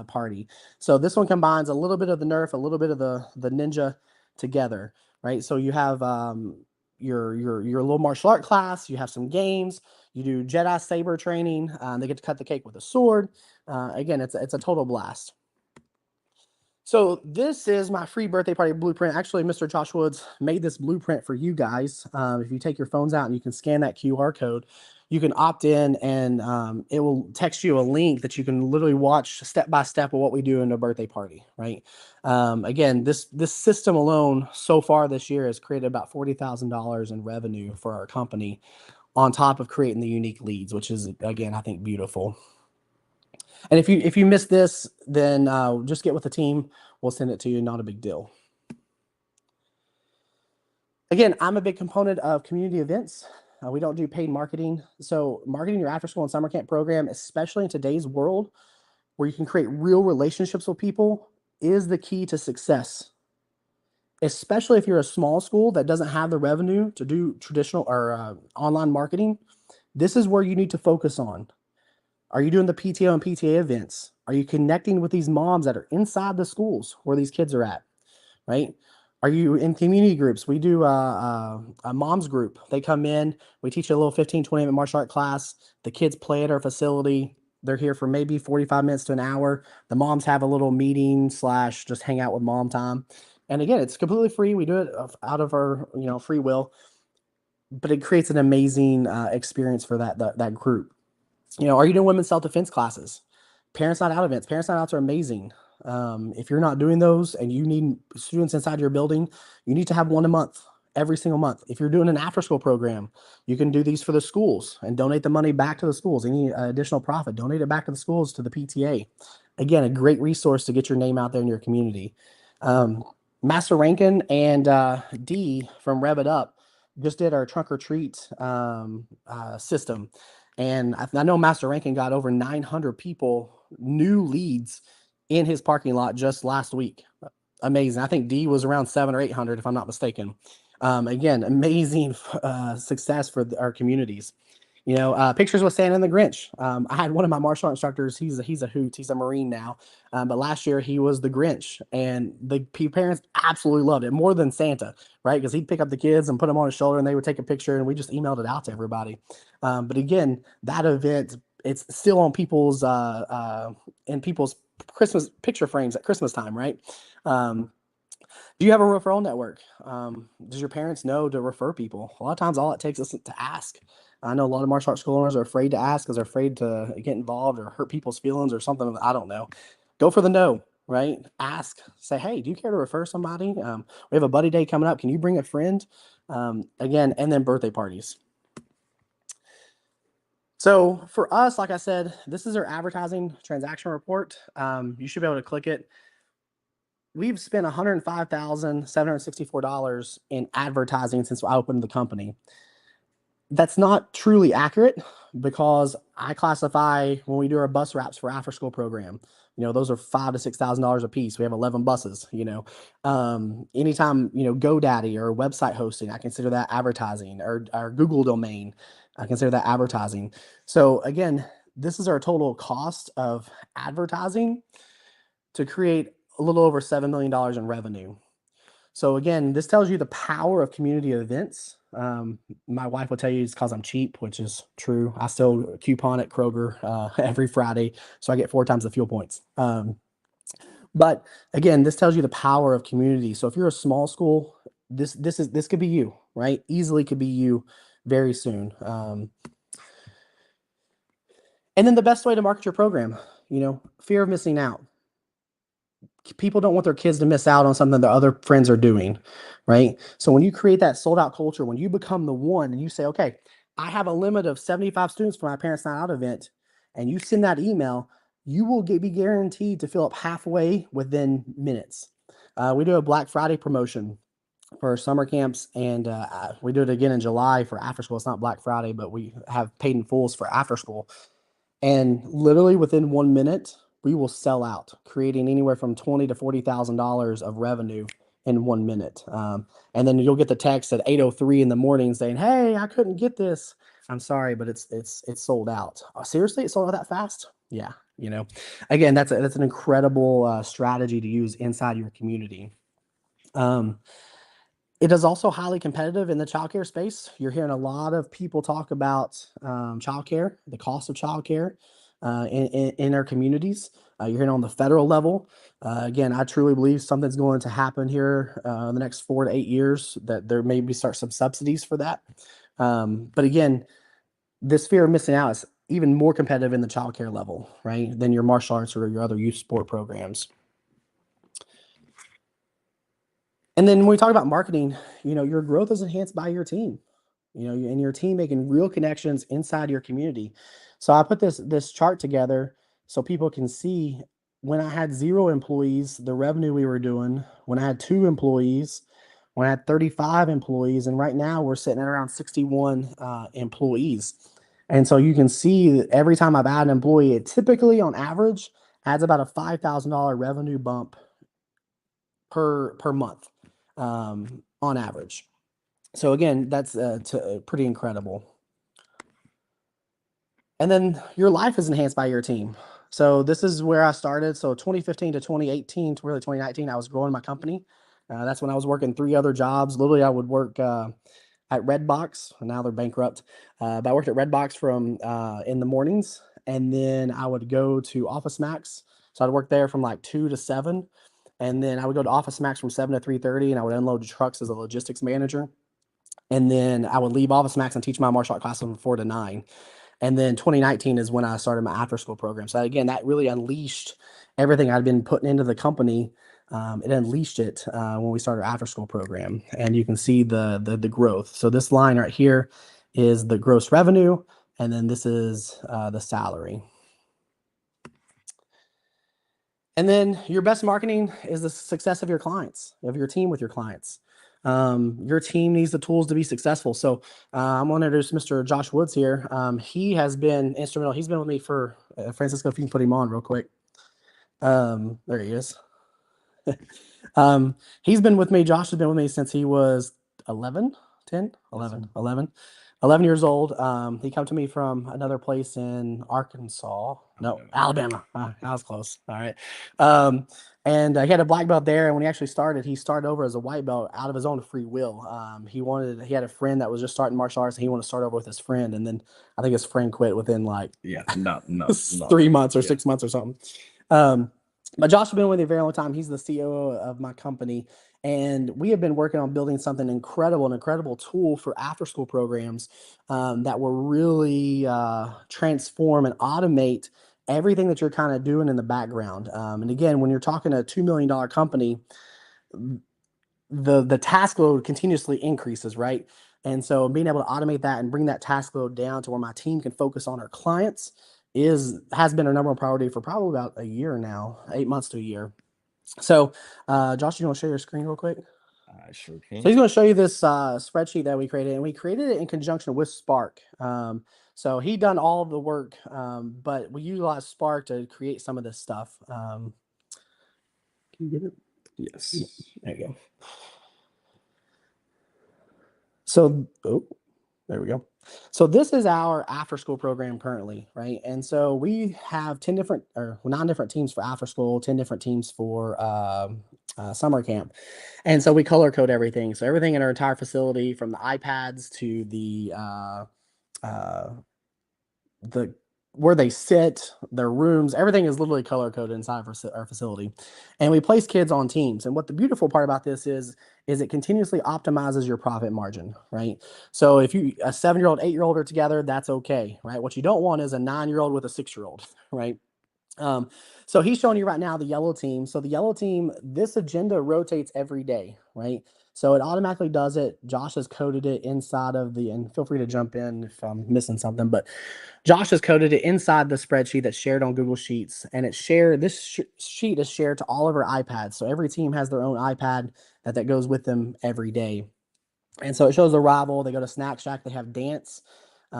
party. So this one combines a little bit of the Nerf, a little bit of the ninja together, right? So you have your little martial art class, you have some games, you do Jedi saber training. They get to cut the cake with a sword. Again, it's a total blast. So this is my free birthday party blueprint. Actually, Mr. Josh Woods made this blueprint for you guys. If you take your phones out and you can scan that QR code, you can opt in and it will text you a link that you can literally watch step by step of what we do in a birthday party, right? Again, this system alone so far this year has created about $40,000 in revenue for our company on top of creating the unique leads, which is, again, I think beautiful. And if you miss this, then just get with the team. We'll send it to you. Not a big deal. Again, I'm a big component of community events. We don't do paid marketing. So marketing your after school and summer camp program, especially in today's world where you can create real relationships with people, is the key to success. Especially if you're a small school that doesn't have the revenue to do traditional or online marketing, this is where you need to focus on. Are you doing the PTO and PTA events? Are you connecting with these moms that are inside the schools where these kids are at, right? Are you in community groups? We do a mom's group. They come in, we teach a little 15, 20-minute martial art class. The kids play at our facility. They're here for maybe 45 minutes to an hour. The moms have a little meeting / just hang out with mom time. And again, it's completely free. We do it out of our free will, but it creates an amazing experience for that group. Are you doing women's self-defense classes? Parents Night Out events. Parents Night Outs are amazing. If you're not doing those and you need students inside your building, you need to have one a month, every single month. If you're doing an after-school program, you can do these for the schools and donate the money back to the schools. Any additional profit, donate it back to the schools, to the PTA. Again, a great resource to get your name out there in your community. Master Rankin and Dee from Rev It Up just did our trunk or treat system. And I know Master Rankin got over 900 people, new leads in his parking lot just last week. Amazing. I think D was around 700 or 800, if I'm not mistaken. Again, amazing success for our communities. Pictures with Santa and the Grinch. I had one of my martial art instructors. He's a hoot. He's a Marine now. But last year he was the Grinch, and the parents absolutely loved it more than Santa, right? Because he'd pick up the kids and put them on his shoulder, and they would take a picture, and we just emailed it out to everybody. But again, that event, it's still on people's in people's Christmas picture frames at Christmas time, right? Do you have a referral network? Does your parents know to refer people? A lot of times, all it takes is to ask. I know a lot of martial arts school owners are afraid to ask because they're afraid to get involved or hurt people's feelings or something. I don't know. Go for the no, right? Ask. Say, hey, do you care to refer somebody? We have a buddy day coming up. Can you bring a friend? Again, and then birthday parties. So for us, like I said, this is our advertising transaction report. You should be able to click it. We've spent $105,764 in advertising since I opened the company. That's not truly accurate because I classify when we do our bus wraps for after school program, those are $5,000 to $6,000 a piece. We have 11 buses, anytime, GoDaddy or website hosting, I consider that advertising, or our Google domain, I consider that advertising. So again, this is our total cost of advertising to create a little over $7 million in revenue. So again, this tells you the power of community events. My wife will tell you it's because I'm cheap, which is true. I still coupon at Kroger every Friday, so I get 4 times the fuel points. But again, this tells you the power of community. So if you're a small school, this could be you, right? Easily could be you very soon. And then the best way to market your program, fear of missing out. People don't want their kids to miss out on something that other friends are doing, right? So when you create that sold out culture, when you become the one and you say, okay, I have a limit of 75 students for my Parents Night Out event, and you send that email, you will be guaranteed to fill up halfway within minutes. We do a Black Friday promotion for summer camps, and we do it again in July for after school. It's not Black Friday, but we have paid in fulls for after school. And literally within 1 minute, we will sell out, creating anywhere from $20,000 to $40,000 of revenue in 1 minute. And then you'll get the text at 8:03 in the morning saying, "Hey, I couldn't get this. I'm sorry, but it's sold out." Oh, seriously, it sold out that fast? Yeah, again, that's an incredible strategy to use inside your community. It is also highly competitive in the childcare space. You're hearing a lot of people talk about childcare, the cost of childcare in our communities. You're hearing on the federal level. Again, I truly believe something's going to happen here in the next 4 to 8 years, that there may start some subsidies for that. But again, this fear of missing out is even more competitive in the childcare level, right, than your martial arts or your other youth sport programs. And then when we talk about marketing, your growth is enhanced by your team, and your team making real connections inside your community. So I put this chart together so people can see when I had 0 employees, the revenue we were doing, when I had 2 employees, when I had 35 employees, and right now we're sitting at around 61 employees. And so you can see that every time I've added an employee, it typically on average adds about a $5,000 revenue bump per month on average. So again, that's pretty incredible. And then your life is enhanced by your team. So this is where I started. So 2015 to 2018 to really 2019, I was growing my company. That's when I was working 3 other jobs. Literally, I would work at Redbox. Now they're bankrupt. But I worked at Redbox from in the mornings, and then I would go to Office Max. So I'd work there from like 2 to 7. And then I would go to Office Max from 7 to 3:30, and I would unload the trucks as a logistics manager. And then I would leave Office Max and teach my martial art class from 4 to 9. And then 2019 is when I started my after school program. So again, that really unleashed everything I'd been putting into the company. It unleashed it when we started our after school program, and you can see the growth. So this line right here is the gross revenue, and then this is the salary. And then your best marketing is the success of your clients, of your team with your clients. Your team needs the tools to be successful. So I'm going to introduce Mr. Josh Woods here. He has been instrumental. He's been with me for, Francisco, if you can put him on real quick. There he is. He's been with me. Josh has been with me since he was 11 years old. He come to me from another place in Arkansas. No, Alabama. I was close. All right. And he had a black belt there. And when he actually started, he started over as a white belt out of his own free will. He had a friend that was just starting martial arts, and he wanted to start over with his friend. And then I think his friend quit within like 3 months or 6 months or something. But Josh has been with me a very long time. He's the CEO of my company. And we have been working on building something incredible, an incredible tool for after school programs that will really transform and automate everything that you're kind of doing in the background. And again, when you're talking a $2 million company, the task load continuously increases, right? And so being able to automate that and bring that task load down to where my team can focus on our clients has been our number one priority for probably about a year now, 8 months to a year. So, Josh, you want to share your screen real quick? I sure can. So he's going to show you this spreadsheet that we created, and we created it in conjunction with Spark. So he done all of the work, but we utilized Spark to create some of this stuff. Can you get it? Yes. There you go. So, there we go. So this is our after school program currently, right? And so we have 9 different teams for after school, 10 different teams for summer camp. And so we color code everything. So everything in our entire facility, from the iPads to the where they sit, their rooms, everything is literally color coded inside of our facility. And we place kids on teams. And what the beautiful part about this is it continuously optimizes your profit margin, right? So if you a 7-year-old, 8-year-old are together, that's okay, right? What you don't want is a 9-year-old with a 6-year-old, right? So he's showing you right now the yellow team. So the yellow team, this agenda rotates every day, right? So it automatically does it. Josh has coded it inside of and feel free to jump in if I'm missing something, but Josh has coded it inside the spreadsheet that's shared on Google Sheets, and it's shared. This sheet is shared to all of our iPads. So every team has their own iPad that goes with them every day. And so it shows arrival. They go to Snack Shack. They have dance. They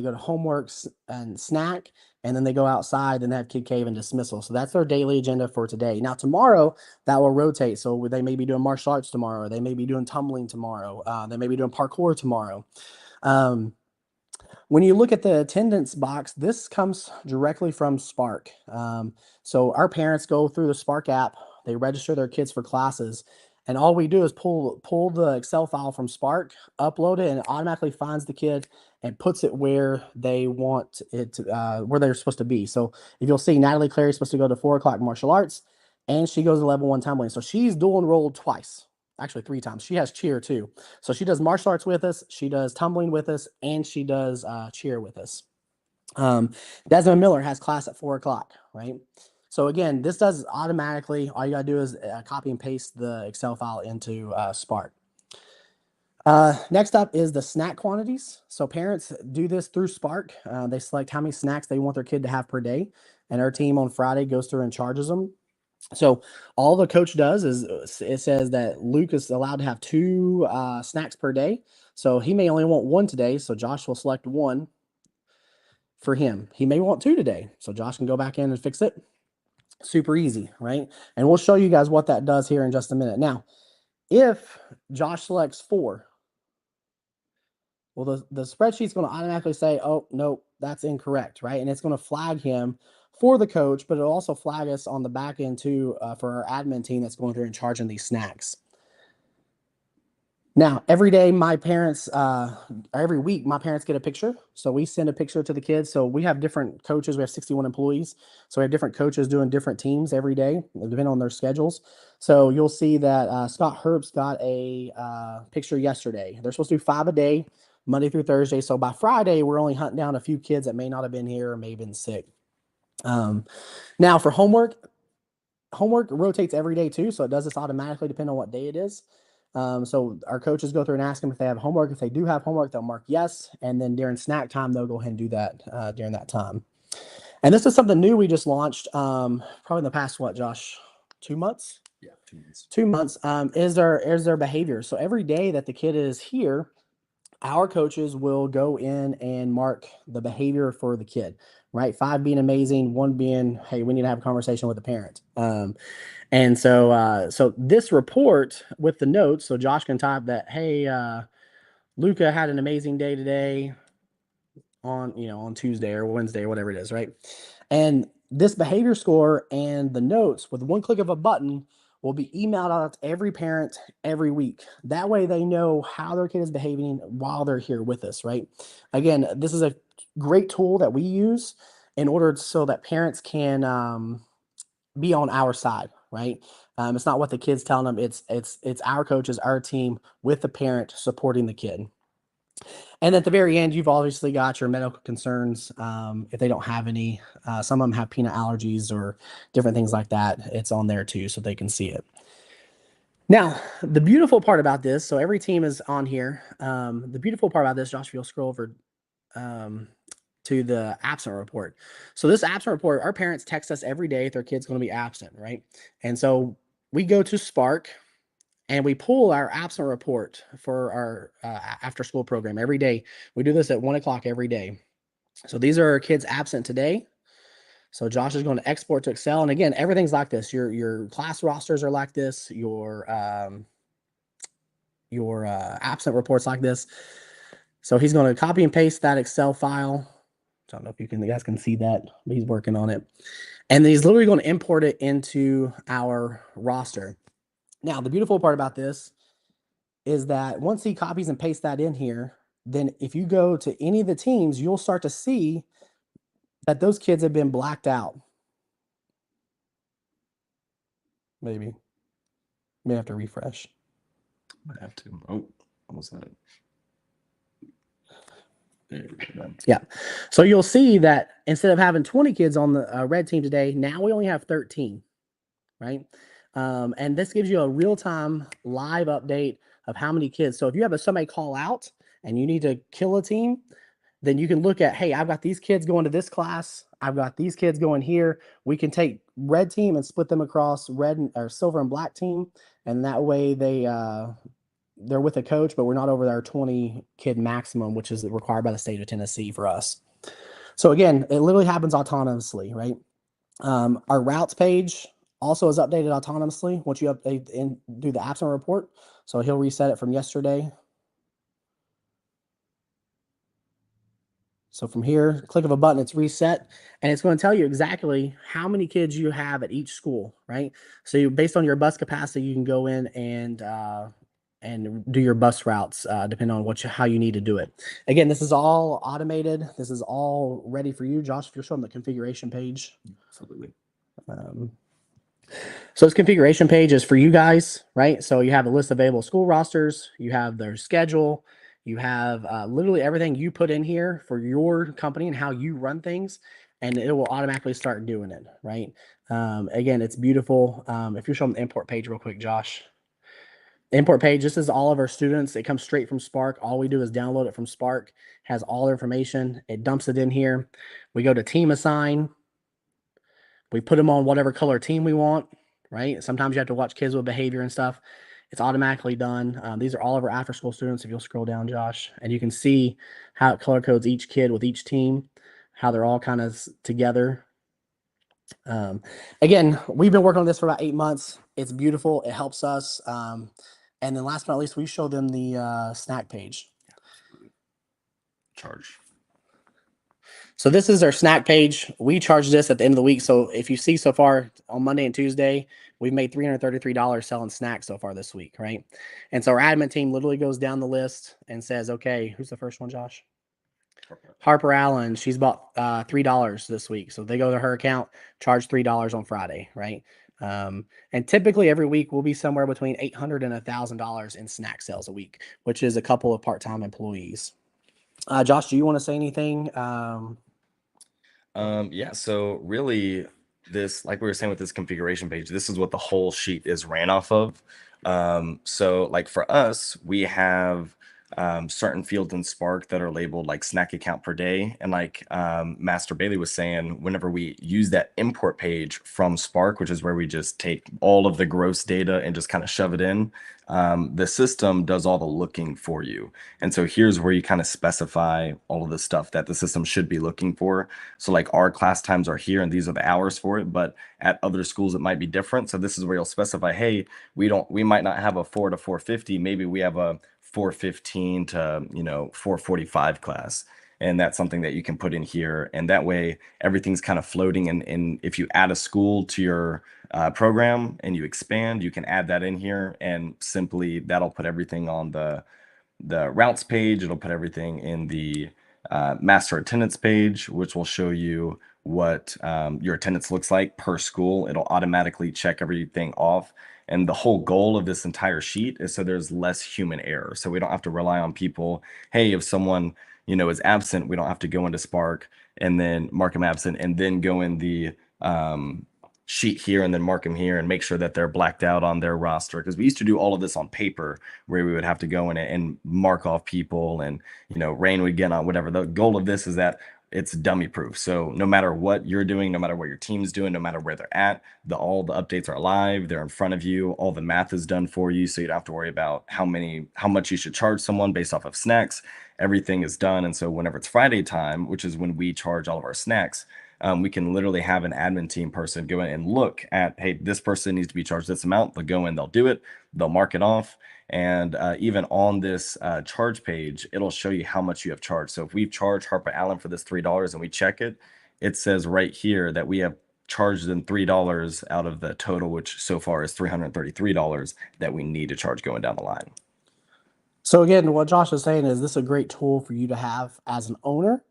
go to homeworks and snack, and then they go outside and have Kid Cave and dismissal. So that's their daily agenda for today. Now tomorrow that will rotate. So they may be doing martial arts tomorrow. They may be doing tumbling tomorrow. They may be doing parkour tomorrow. When you look at the attendance box, this comes directly from Spark. So our parents go through the Spark app. They register their kids for classes. And all we do is pull the Excel file from Spark, upload it, and it automatically finds the kid and puts it where they want it to, where they're supposed to be. So if you'll see, Natalie Clary is supposed to go to 4 o'clock martial arts, and she goes to level 1 tumbling. So she's dual enrolled twice, actually 3 times. She has cheer too. So she does martial arts with us, she does tumbling with us, and she does cheer with us. Desmond Miller has class at 4 o'clock, right? So again, this does automatically. All you gotta do is copy and paste the Excel file into Spark. Next up is the snack quantities. So parents do this through Spark. They select how many snacks they want their kid to have per day, and our team on Friday goes through and charges them. So all the coach does is it says that Luke is allowed to have 2 snacks per day. So he may only want 1 today. So Josh will select 1 for him. He may want 2 today. So Josh can go back in and fix it. Super easy, right? And we'll show you guys what that does here in just a minute. Now, if Josh selects 4, well, the spreadsheet's going to automatically say, oh, no, that's incorrect, right? And it's going to flag him for the coach, but it'll also flag us on the back end too for our admin team that's going through and charging these snacks. Now, every day, every week, my parents get a picture. So we send a picture to the kids. So we have different coaches. We have 61 employees. So we have different coaches doing different teams every day, depending on their schedules. So you'll see that Scott Herbst got a picture yesterday. They're supposed to do 5 a day, Monday through Thursday. So by Friday, we're only hunting down a few kids that may not have been here or may have been sick. Now for homework rotates every day too. So it does this automatically depending on what day it is. So our coaches go through and ask them if they have homework. If they do have homework, they'll mark yes. And then during snack time, they'll go ahead and do that during that time. And this is something new we just launched probably in the past, what, Josh, 2 months? Yeah, 2 months. 2 months is their behavior. So every day that the kid is here, our coaches will go in and mark the behavior for the kid, right? 5 being amazing, 1 being, hey, we need to have a conversation with the parent. And so this report with the notes, so Josh can type that, hey, Luca had an amazing day today on Tuesday or Wednesday or whatever it is, right? And this behavior score and the notes with 1 click of a button will be emailed out to every parent every week. That way they know how their kid is behaving while they're here with us, right? Again, this is a great tool that we use in order so that parents can be on our side, right? It's not what the kid's telling them. It's our coaches, our team with the parent supporting the kid. And at the very end, you've obviously got your medical concerns. If they don't have any, some of them have peanut allergies or different things like that. It's on there too, so they can see it. Now, the beautiful part about this, so every team is on here. The beautiful part about this, Josh, if you'll scroll over to the absent report. So this absent report, our parents text us every day if their kid's going to be absent, right? And so we go to Spark and we pull our absent report for our after school program every day. We do this at 1 o'clock every day. So these are our kids absent today. So Josh is going to export to Excel. And again, everything's like this. Your class rosters are like this. Your absent reports like this. So he's going to copy and paste that Excel file. I don't know if you guys can see that, but he's working on it. And then he's literally going to import it into our roster. Now, the beautiful part about this is that once he copies and pastes that in here, then if you go to any of the teams, you'll start to see that those kids have been blacked out. Maybe. May have to refresh. Might have to. Oh, almost had it. There we go. Yeah. So you'll see that instead of having 20 kids on the red team today, now we only have 13, right? And this gives you a real-time live update of how many kids. So if you have somebody call out and you need to kill a team, then you can look at, hey, I've got these kids going to this class. I've got these kids going here. We can take red team and split them across red or silver and black team. And that way they're with a coach, but we're not over our 20 kid maximum, which is required by the state of Tennessee for us. So again, it literally happens autonomously, right? Our routes page also is updated autonomously once you update and do the absent report. So he'll reset it from yesterday. So from here, click of a button, it's reset, and it's going to tell you exactly how many kids you have at each school, right? So based on your bus capacity, you can go in and do your bus routes depending on how you need to do it. Again, this is all automated. This is all ready for you. Josh, if you're showing the configuration page. Absolutely. So this configuration page is for you guys, right? So you have a list of available school rosters. You have their schedule. You have literally everything you put in here for your company and how you run things, and it will automatically start doing it, right? Again, it's beautiful. If you're showing the import page real quick, Josh. Import page, this is all of our students. It comes straight from Spark. All we do is download it from Spark. Has all their information. It dumps it in here. We go to team assign. We put them on whatever color team we want, right? Sometimes you have to watch kids with behavior and stuff. It's automatically done. These are all of our after school students. If you'll scroll down, Josh, and you can see how it color codes each kid with each team, how they're all kind of together. Again, we've been working on this for about 8 months. It's beautiful. It helps us. And then last but not least, we show them the snack page. Charge. So this is our snack page. We charge this at the end of the week. So if you see so far on Monday and Tuesday, we've made $333 selling snacks so far this week, right? And so our admin team literally goes down the list and says, okay, who's the first one, Josh? Harper Allen. She's bought $3 this week. So they go to her account, charge $3 on Friday, right? And typically every week we'll be somewhere between $800 and $1,000 in snack sales a week, which is a couple of part-time employees. Josh, do you want to say anything? Yeah, so really this, like we were saying with this configuration page, this is what the whole sheet is ran off of. So like for us, we have certain fields in Spark that are labeled like snack account per day. And like Master Bailey was saying, whenever we use that import page from Spark, which is where we just take all of the gross data and just kind of shove it in, the system does all the looking for you. And so here's where you kind of specify all of the stuff that the system should be looking for. So like our class times are here and these are the hours for it, but at other schools it might be different. So this is where you'll specify, hey, we might not have a 4 to 4:50, maybe we have a 4:15 to 4:45 class. And that's something that you can put in here. And that way everything's kind of floating. And if you add a school to your program and you expand, you can add that in here, and simply that'll put everything on the routes page. It'll put everything in the master attendance page, which will show you what your attendance looks like per school. It'll automatically check everything off. And the whole goal of this entire sheet is so there's less human error. So we don't have to rely on people. Hey, if someone, is absent, we don't have to go into Spark and then mark them absent and then go in the sheet here and then mark them here and make sure that they're blacked out on their roster. Because we used to do all of this on paper where we would have to go in and mark off people and, rain would get on whatever. The goal of this is that it's dummy proof. So no matter what you're doing, no matter what your team's doing, no matter where they're at, all the updates are live. They're in front of you. All the math is done for you. So you don't have to worry about how much you should charge someone based off of snacks. Everything is done. And so whenever it's Friday time, which is when we charge all of our snacks, we can literally have an admin team person go in and look at, hey, this person needs to be charged this amount. They'll go in, they'll do it, they'll mark it off. And even on this charge page, it'll show you how much you have charged. So if we've charged Harper Allen for this $3 and we check it, it says right here that we have charge them $3 out of the total, which so far is $333 that we need to charge going down the line. So again, what Josh is saying is this is a great tool for you to have as an owner.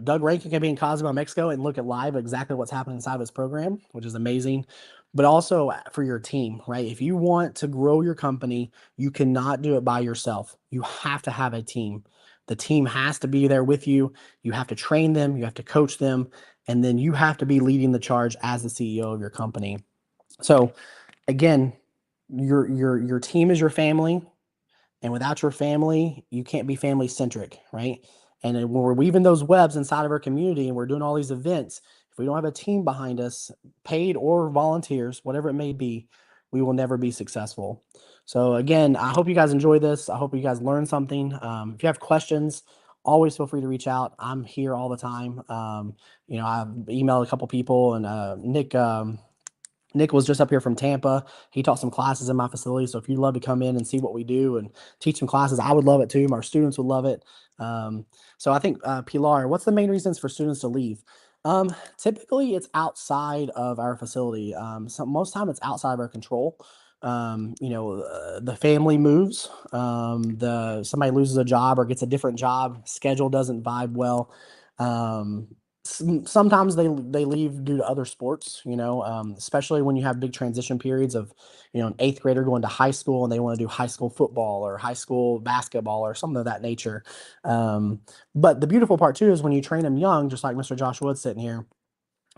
Doug Rankin can be in Cozumel, Mexico, and look at live exactly what's happening inside of his program, which is amazing. But also for your team, right? If you want to grow your company, you cannot do it by yourself. You have to have a team. The team has to be there with you. You have to train them. You have to coach them. And then you have to be leading the charge as the CEO of your company. So again, your team is your family. And without your family, you can't be family centric, right? And when we're weaving those webs inside of our community and we're doing all these events, if we don't have a team behind us, paid or volunteers, whatever it may be, we will never be successful. So again, I hope you guys enjoy this. I hope you guys learn something. If you have questions, always feel free to reach out. I'm here all the time. I've emailed a couple people, and Nick was just up here from Tampa. He taught some classes in my facility. So if you'd love to come in and see what we do and teach some classes, I would love it too. Our students would love it. So I think, Pilar, what's the main reasons for students to leave? Typically it's outside of our facility. Most time it's outside of our control. The family moves, somebody loses a job or gets a different job, schedule doesn't vibe well. Sometimes they leave due to other sports, especially when you have big transition periods of, an 8th grader going to high school and they want to do high school football or high school basketball or something of that nature. But the beautiful part too is when you train them young, just like Mr. Josh Wood sitting here,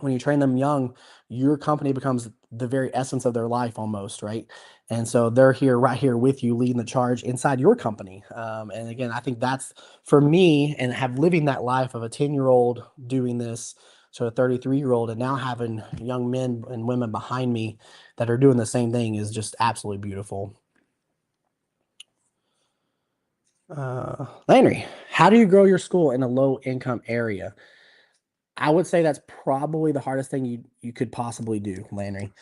when you train them young, your company becomes the very essence of their life almost, right? And so they're right here with you, leading the charge inside your company. And again, I think that's for me, and living that life of a 10-year-old doing this to a 33-year-old, and now having young men and women behind me that are doing the same thing is just absolutely beautiful. Landry, how do you grow your school in a low income area? I would say that's probably the hardest thing you could possibly do, Landry.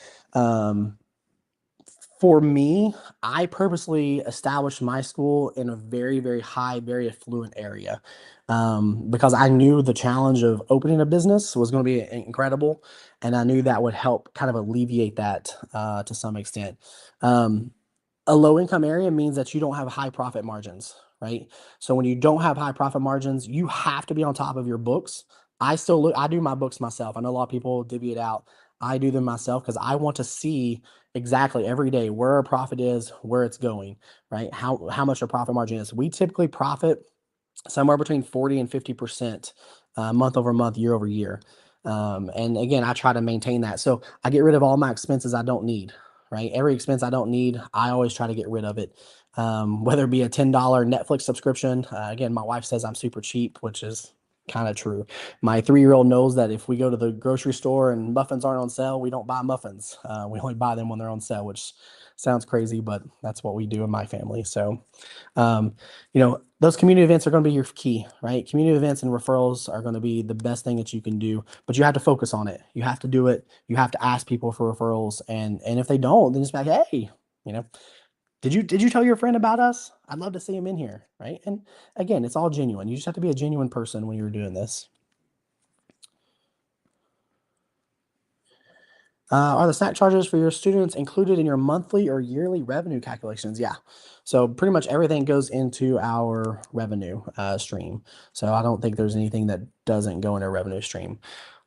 For me, I purposely established my school in a very, very high, very affluent area, because I knew the challenge of opening a business was going to be incredible, and I knew that would help kind of alleviate that to some extent. A low income area means that you don't have high profit margins, right? So when you don't have high profit margins, you have to be on top of your books. I do my books myself. I know a lot of people divvy it out. I do them myself because I want to see exactly every day where our profit is, where it's going, right? How much our profit margin is. We typically profit somewhere between 40 and 50% month over month, year over year. And again, I try to maintain that. So I get rid of all my expenses I don't need, right? Every expense I don't need, I always try to get rid of it. Whether it be a $10 Netflix subscription. Again, my wife says I'm super cheap, which is kind of true. My 3-year-old knows that if we go to the grocery store and muffins aren't on sale, we don't buy muffins. We only buy them when they're on sale, which sounds crazy, but that's what we do in my family. So, those community events are going to be your key, right? Community events and referrals are going to be the best thing that you can do, but you have to focus on it. You have to do it. You have to ask people for referrals. And if they don't, then just be like, hey, did you tell your friend about us? I'd love to see him in here, right? And again, it's all genuine. You just have to be a genuine person when you're doing this. Are the snack charges for your students included in your monthly or yearly revenue calculations? Yeah. So pretty much everything goes into our revenue stream. So I don't think there's anything that doesn't go in our revenue stream.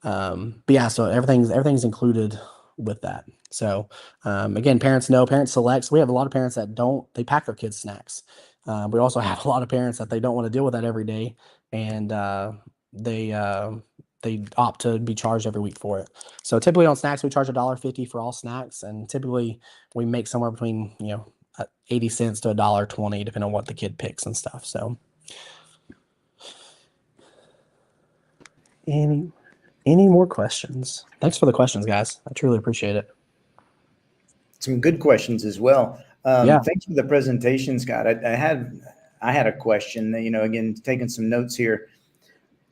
But yeah, so everything's included with that. So again, parents select. We have a lot of parents that they pack their kids snacks. We also have a lot of parents that they don't want to deal with that every day, and they opt to be charged every week for it. So typically on snacks, we charge $1.50 for all snacks, and typically we make somewhere between 80 cents to $1.20, depending on what the kid picks and stuff. So any more questions? Thanks for the questions, guys. I truly appreciate it. Some good questions as well. Yeah. Thanks for the presentation, Scott. I had a question. Again, taking some notes here.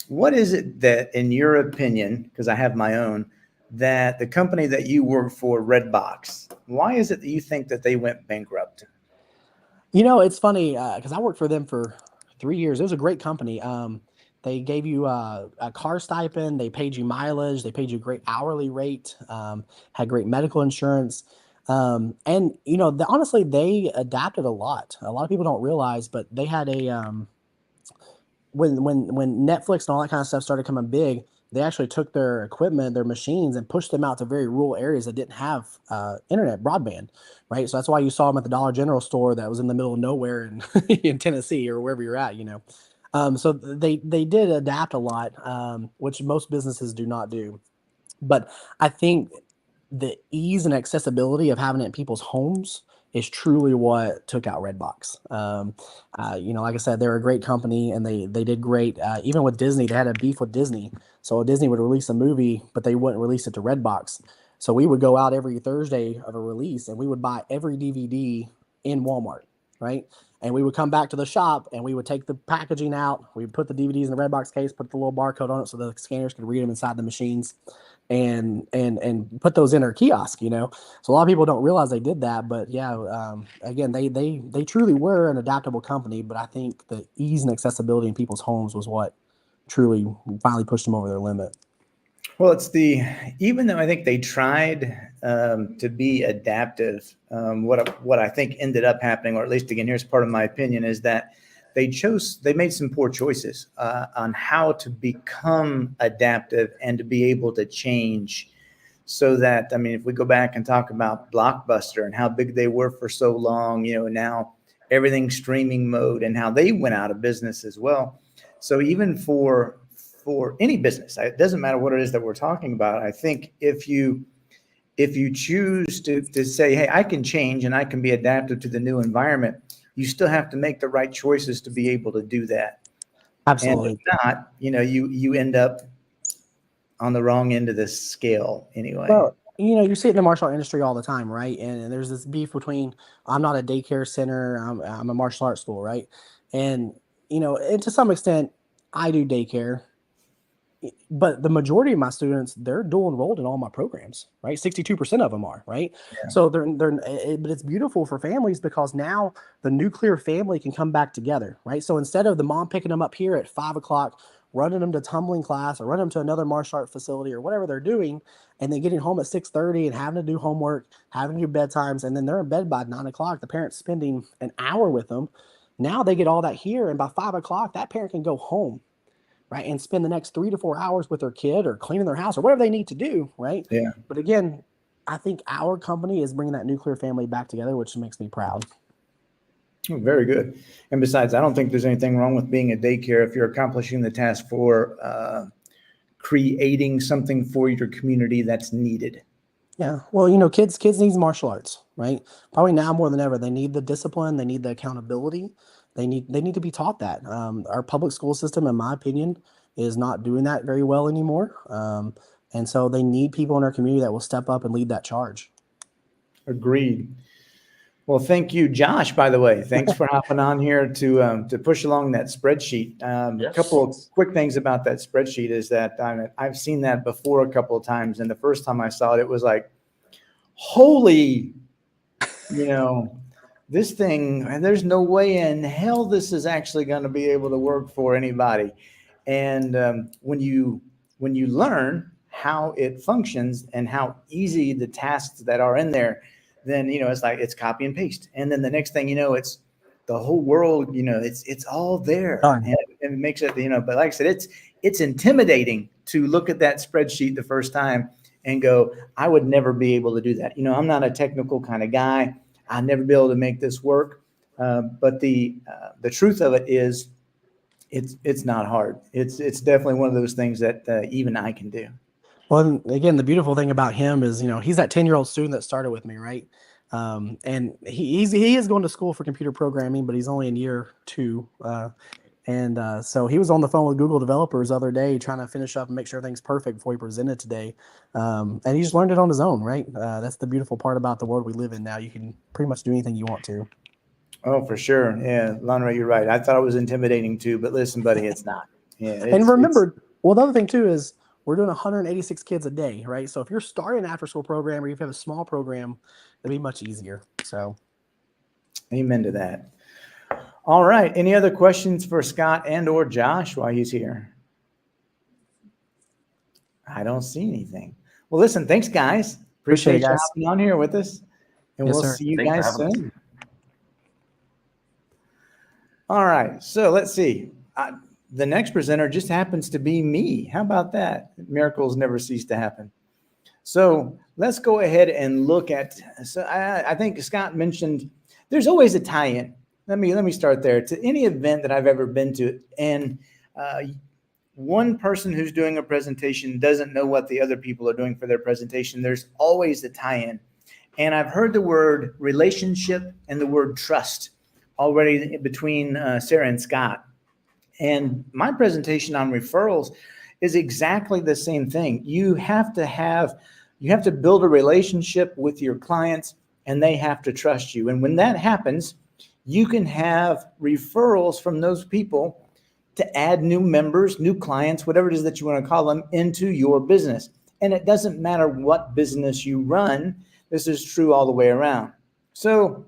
What is it that, in your opinion, because I have my own, that the company that you work for, Redbox, why is it that you think that they went bankrupt? It's funny because I worked for them for 3 years. It was a great company. They gave you a car stipend. They paid you mileage. They paid you a great hourly rate. Had great medical insurance. And honestly, they adapted a lot. A lot of people don't realize, but they had when Netflix and all that kind of stuff started coming big, they actually took their equipment, their machines, and pushed them out to very rural areas that didn't have internet broadband, right? So that's why you saw them at the Dollar General store that was in the middle of nowhere in in Tennessee or wherever you're at. So they did adapt a lot, which most businesses do not do. But I think the ease and accessibility of having it in people's homes is truly what took out Redbox. Like I said, they're a great company and they did great. Even with Disney, they had a beef with Disney. So Disney would release a movie, but they wouldn't release it to Redbox. So we would go out every Thursday of a release and we would buy every DVD in Walmart, right? And we would come back to the shop and we would take the packaging out. We would put the DVDs in the Redbox case, put the little barcode on it so the scanners could read them inside the machines and put those in our kiosk. So a lot of people don't realize they did that, but again, they truly were an adaptable company, but I think the ease and accessibility in people's homes was what truly finally pushed them over their limit. Well, even though I think they tried to be adaptive, what I think ended up happening, or at least again, here's part of my opinion, is that they made some poor choices on how to become adaptive and to be able to change. So that, if we go back and talk about Blockbuster and how big they were for so long, now everything's streaming mode and how they went out of business as well. So even for any business, it doesn't matter what it is that we're talking about. I think if you choose to say, hey, I can change and I can be adaptive to the new environment, you still have to make the right choices to be able to do that. Absolutely. And if not, you end up on the wrong end of this scale anyway. Well, you see it in the martial art industry all the time, right? And there's this beef between, I'm not a daycare center, I'm a martial arts school, right? And, and to some extent, I do daycare, but the majority of my students, they're dual enrolled in all my programs, right? 62% of them are, right? Yeah. So but it's beautiful for families because now the nuclear family can come back together, right? So instead of the mom picking them up here at 5:00, running them to tumbling class or running them to another martial art facility or whatever they're doing, and then getting home at 6:30 and having to do homework, having to do bedtimes, and then they're in bed by 9:00, the parent's spending an hour with them. Now they get all that here, and by 5:00, that parent can go home, right, and spend the next 3 to 4 hours with their kid or cleaning their house or whatever they need to do, right? Yeah. But again, I think our company is bringing that nuclear family back together, which makes me proud. Oh, very good. And besides, I don't think there's anything wrong with being a daycare if you're accomplishing the task for creating something for your community that's needed. Yeah. Well, kids need martial arts, right? Probably now more than ever. They need the discipline. They need the accountability. They need to be taught that. Our public school system, in my opinion, is not doing that very well anymore. And so they need people in our community that will step up and lead that charge. Agreed. Well, thank you, Josh, by the way. Thanks for hopping on here to push along that spreadsheet. Yes. A couple of quick things about that spreadsheet is that I've seen that before a couple of times. And the first time I saw it, it was like, holy, this thing, there's no way in hell this is actually going to be able to work for anybody. And when you learn how it functions and how easy the tasks that are in there, then it's like it's copy and paste, and then the next thing it's the whole world. It's all there, and it makes it. But like I said, it's intimidating to look at that spreadsheet the first time and go, I would never be able to do that. I'm not a technical kind of guy. I'd never be able to make this work. But the truth of it is, it's not hard. It's definitely one of those things that even I can do. Well, and again, the beautiful thing about him is, he's that 10-year-old student that started with me, right? And he is going to school for computer programming, but he's only in year 2. So he was on the phone with Google developers the other day trying to finish up and make sure everything's perfect before he presented today. And he just learned it on his own, right? That's the beautiful part about the world we live in now. You can pretty much do anything you want to. Oh, for sure. Yeah, Lonra, you're right. I thought it was intimidating too, but listen, buddy, it's not. Yeah. And remember, well, the other thing too is we're doing 186 kids a day, right? So if you're starting an after-school program or you have a small program, it'll be much easier. So, amen to that. All right. Any other questions for Scott and or Josh while he's here? I don't see anything. Well, listen, thanks, guys. Appreciate it, You guys. hopping on here with us. And Yes, we'll sir. see you Thanks for guys having us. soon. All right. So let's see. The next presenter just happens to be me. How about that? Miracles never cease to happen. So let's go ahead and look at, so I think Scott mentioned there's always a tie-in. Let me start there. To any event that I've ever been to, and one person who's doing a presentation doesn't know what the other people are doing for their presentation. There's always a tie-in. And I've heard the word relationship and the word trust already between Sarah and Scott. And my presentation on referrals is exactly the same thing. You have to build a relationship with your clients, and they have to trust you. And when that happens, you can have referrals from those people to add new members, new clients, whatever it is that you want to call them, into your business. And it doesn't matter what business you run. This is true all the way around. So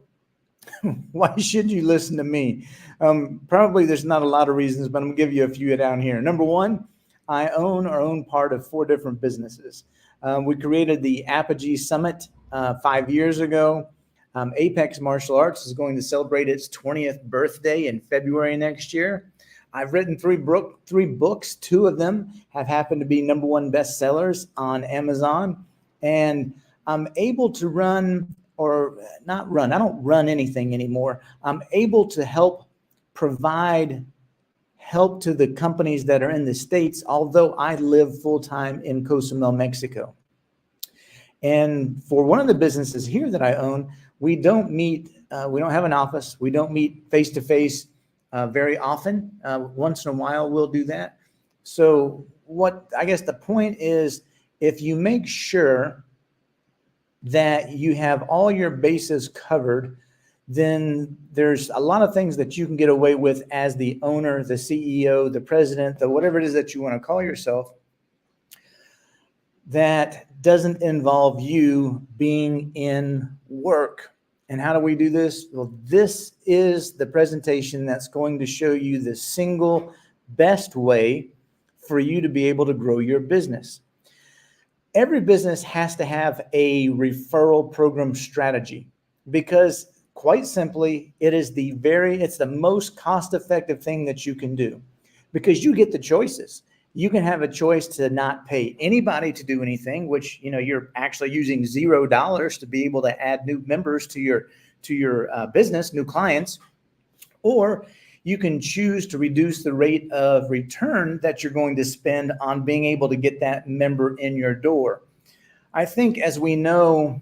why should you listen to me? Probably there's not a lot of reasons, but I'm gonna give you a few down here. Number one, I own part of 4 different businesses. We created the Apogee Summit 5 years ago. Apex Martial Arts is going to celebrate its 20th birthday in February next year. I've written 3 books. 2 of them have happened to be #1 bestsellers on Amazon. And I'm able to run, or not run, I don't run anything anymore. I'm able to provide help to the companies that are in the States, although I live full-time in Cozumel, Mexico. And for one of the businesses here that I own, we don't meet, we don't have an office. We don't meet face-to-face very often. Once in a while, we'll do that. So I guess the point is, if you make sure that you have all your bases covered, then there's a lot of things that you can get away with as the owner, the CEO, the president, the whatever it is that you want to call yourself, that doesn't involve you being in work. And how do we do this? Well, this is the presentation that's going to show you the single best way for you to be able to grow your business. Every business has to have a referral program strategy, because quite simply, it's the most cost-effective thing that you can do, because you get the choices. You can have a choice to not pay anybody to do anything, which, you're actually using $0 to be able to add new members to your business, new clients, or you can choose to reduce the rate of return that you're going to spend on being able to get that member in your door. I think, as we know,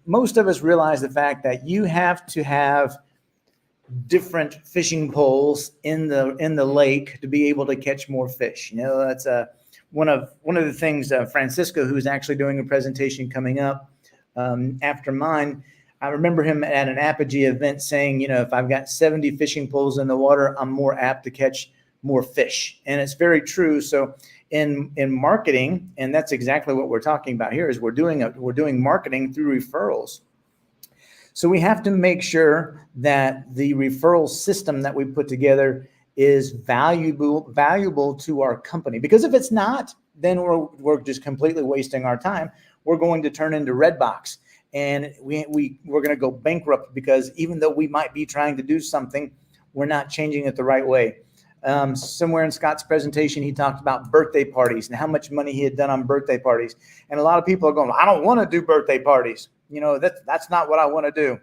most of us realize the fact that you have to have different fishing poles in the lake to be able to catch more fish. That's one of the things. Francisco, who's actually doing a presentation coming up after mine, I remember him at an Apogee event saying, if I've got 70 fishing poles in the water, I'm more apt to catch more fish. And it's very true. So in marketing, and that's exactly what we're talking about here, is we're doing marketing through referrals. So we have to make sure that the referral system that we put together is valuable to our company. Because if it's not, then we're just completely wasting our time. We're going to turn into Redbox, and we're going to go bankrupt, because even though we might be trying to do something, we're not changing it the right way. Somewhere in Scott's presentation, he talked about birthday parties and how much money he had done on birthday parties. And a lot of people are going, I don't want to do birthday parties. That's not what I want to do.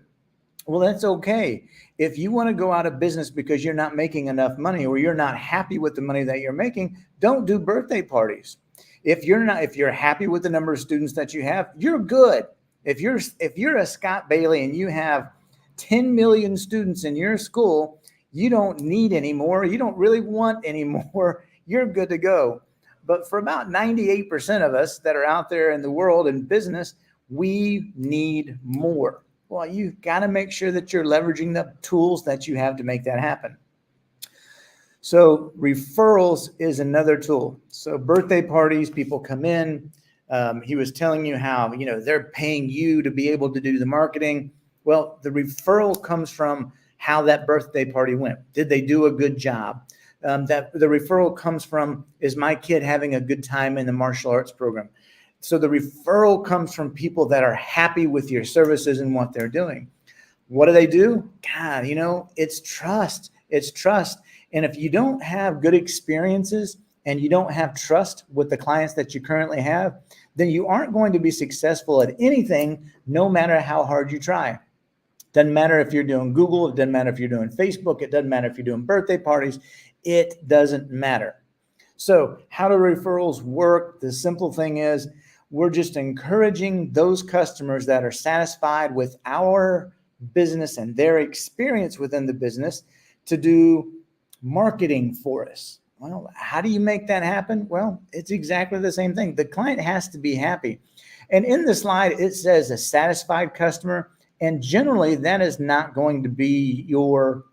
Well, that's okay. If you want to go out of business because you're not making enough money, or you're not happy with the money that you're making, don't do birthday parties. If you're happy with the number of students that you have, you're good. If you're a Scott Bailey and you have 10 million students in your school, you don't need any more. You don't really want any more. You're good to go. But for about 98% of us that are out there in the world in business, we need more. Well, you've got to make sure that you're leveraging the tools that you have to make that happen. So referrals is another tool. So birthday parties, people come in. He was telling you how, they're paying you to be able to do the marketing. Well, the referral comes from how that birthday party went. Did they do a good job? That the referral comes from, is my kid having a good time in the martial arts program? So the referral comes from people that are happy with your services and what they're doing. What do? God, it's trust. It's trust. And if you don't have good experiences and you don't have trust with the clients that you currently have, then you aren't going to be successful at anything, no matter how hard you try. Doesn't matter if you're doing Google. It doesn't matter if you're doing Facebook. It doesn't matter if you're doing birthday parties. It doesn't matter. So how do referrals work? The simple thing is, we're just encouraging those customers that are satisfied with our business and their experience within the business to do marketing for us. Well, how do you make that happen? Well, it's exactly the same thing. The client has to be happy. And in the slide, it says a satisfied customer. And generally, that is not going to be your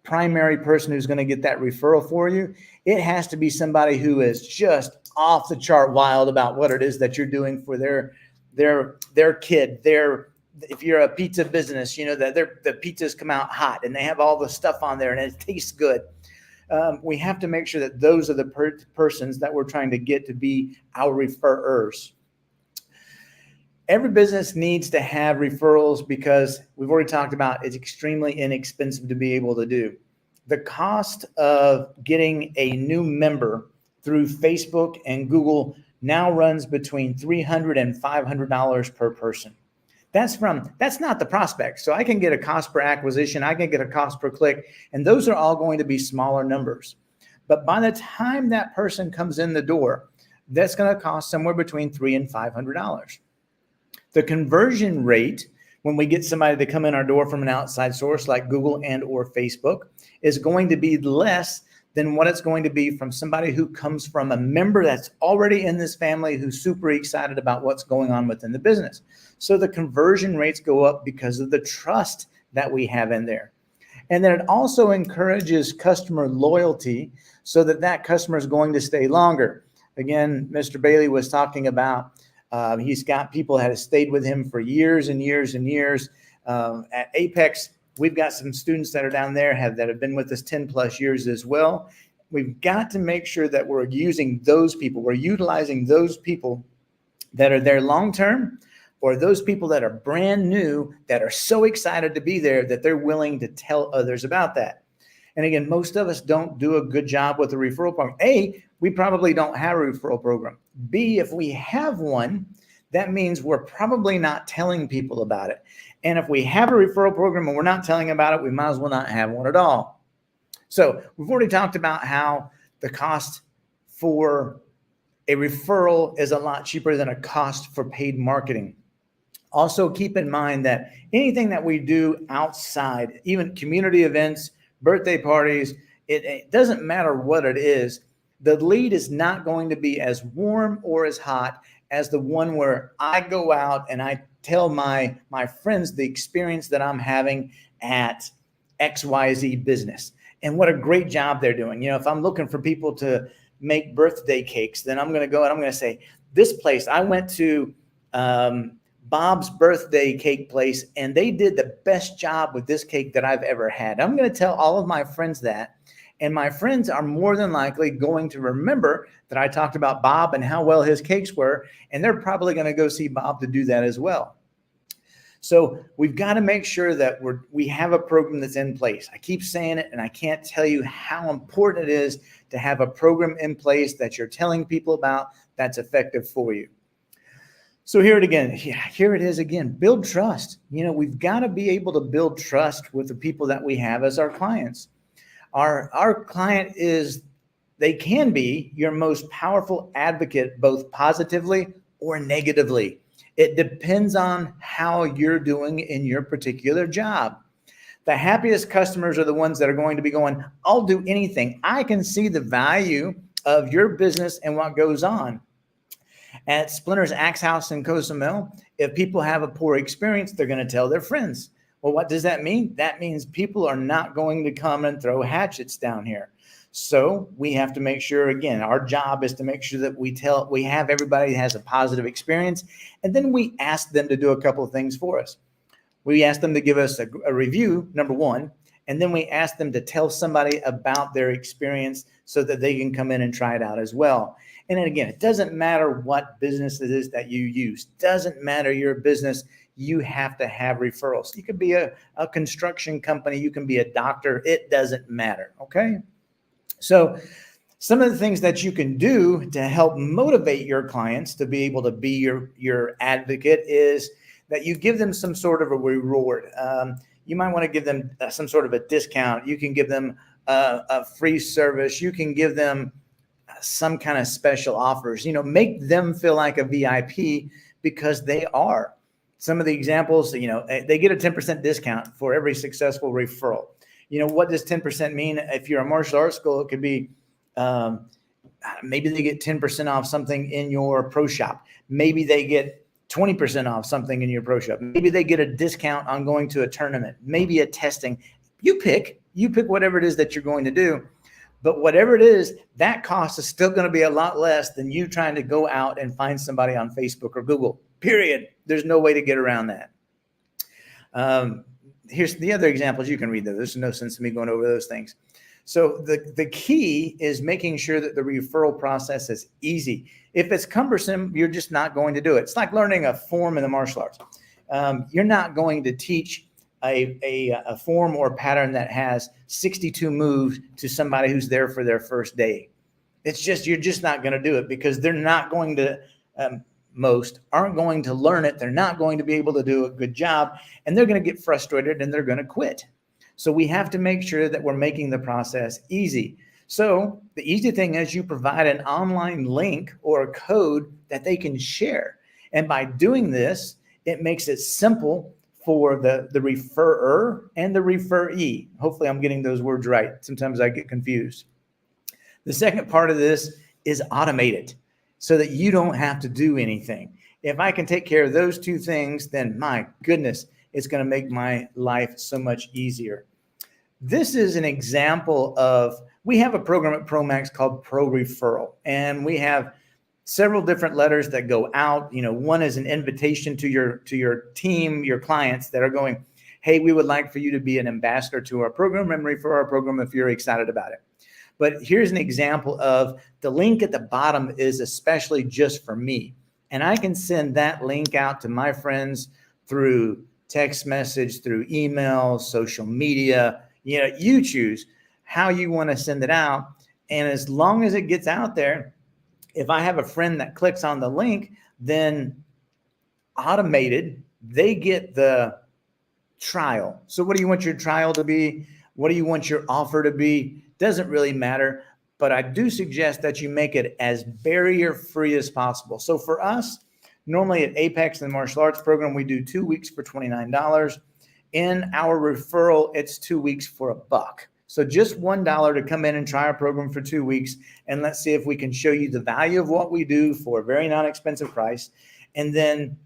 primary person who's going to get that referral for you. It has to be somebody who is just off the chart wild about what it is that you're doing for their kid. If you're a pizza business, that the pizzas come out hot and they have all the stuff on there and it tastes good. We have to make sure that those are the persons that we're trying to get to be our referrers. Every business needs to have referrals because we've already talked about it's extremely inexpensive to be able to do. The cost of getting a new member through Facebook and Google now runs between $300 and $500 per person. That's not the prospect. So I can get a cost per acquisition, I can get a cost per click, and those are all going to be smaller numbers. But by the time that person comes in the door, that's going to cost somewhere between $300 and $500. The conversion rate when we get somebody to come in our door from an outside source like Google and or Facebook is going to be less than what it's going to be from somebody who comes from a member that's already in this family who's super excited about what's going on within the business. So the conversion rates go up because of the trust that we have in there. And then it also encourages customer loyalty so that customer is going to stay longer. Again, Mr. Bailey was talking about he's got people that have stayed with him for years and years and years. At Apex, we've got some students that are down there that have been with us 10 plus years as well. We've got to make sure that we're using those people. We're utilizing those people that are there long-term, or those people that are brand new, that are so excited to be there that they're willing to tell others about that. And again, most of us don't do a good job with the referral program. A, we probably don't have a referral program. B, if we have one, that means we're probably not telling people about it. And if we have a referral program and we're not telling about it, we might as well not have one at all. So we've already talked about how the cost for a referral is a lot cheaper than a cost for paid marketing. Also keep in mind that anything that we do outside, even community events, birthday parties, it doesn't matter what it is, the lead is not going to be as warm or as hot as the one where I go out and I tell my friends the experience that I'm having at XYZ business and what a great job they're doing. If I'm looking for people to make birthday cakes, then I'm going to go and I'm going to say, this place, I went to Bob's birthday cake place, and they did the best job with this cake that I've ever had. I'm going to tell all of my friends that, and my friends are more than likely going to remember that I talked about Bob and how well his cakes were, and they're probably going to go see Bob to do that as well. So we've got to make sure that we have a program that's in place. I keep saying it, and I can't tell you how important it is to have a program in place that you're telling people about that's effective for you. So here it is again, build trust. We've got to be able to build trust with the people that we have as our clients. Our client they can be your most powerful advocate, both positively or negatively. It depends on how you're doing in your particular job. The happiest customers are the ones that are going to be going, I'll do anything. I can see the value of your business and what goes on. At Splinter's Axe House in Cozumel, if people have a poor experience, they're going to tell their friends. Well, what does that mean? That means people are not going to come and throw hatchets down here. So we have to make sure, again, our job is to make sure that we have everybody has a positive experience, and then we ask them to do a couple of things for us. We ask them to give us a review, number one, and then we ask them to tell somebody about their experience so that they can come in and try it out as well. And then again, it doesn't matter what business it is that you use. Doesn't matter your business. You have to have referrals. You could be a construction company. You can be a doctor. It doesn't matter. Okay. So some of the things that you can do to help motivate your clients to be able to be your advocate is that you give them some sort of a reward. You might want to give them some sort of a discount. You can give them a free service. You can give them some kind of special offers. Make them feel like a VIP, because they are. Some of the examples, they get a 10% discount for every successful referral. What does 10% mean? If you're a martial arts school, it could be maybe they get 10% off something in your pro shop. Maybe they get 20% off something in your pro shop. Maybe they get a discount on going to a tournament, maybe a testing. You pick whatever it is that you're going to do. But whatever it is, that cost is still going to be a lot less than you trying to go out and find somebody on Facebook or Google, period. There's no way to get around that. Here's the other examples. You can read those. There's no sense in me going over those things. So the key is making sure that the referral process is easy. If it's cumbersome, you're just not going to do it. It's like learning a form in the martial arts. You're not going to teach a form or pattern that has 62 moves to somebody who's there for their first day. You're just not going to do it, because they're not going to, most aren't going to learn it. They're not going to be able to do a good job, and they're going to get frustrated and they're going to quit. So we have to make sure that we're making the process easy. So the easy thing is you provide an online link or a code that they can share. And by doing this, it makes it simple for the referrer and the referee. Hopefully I'm getting those words right. Sometimes I get confused. The second part of this is automate it so that you don't have to do anything. If I can take care of those two things, then my goodness, it's going to make my life so much easier. This is an example of, we have a program at ProMax called Pro Referral, and we have several different letters that go out. One is an invitation to your team, your clients that are going, hey, we would like for you to be an ambassador to our program and refer our program if you're excited about it. But here's an example of the link at the bottom is especially just for me. And I can send that link out to my friends through text message, through email, social media. You choose how you want to send it out. And as long as it gets out there, if I have a friend that clicks on the link, then automated, they get the trial. So what do you want your trial to be? What do you want your offer to be? Doesn't really matter. But I do suggest that you make it as barrier-free as possible. So for us, normally at Apex, the martial arts program, we do 2 weeks for $29. In our referral, it's 2 weeks for $1. So just $1 to come in and try our program for 2 weeks. And let's see if we can show you the value of what we do for a very non-expensive price. And then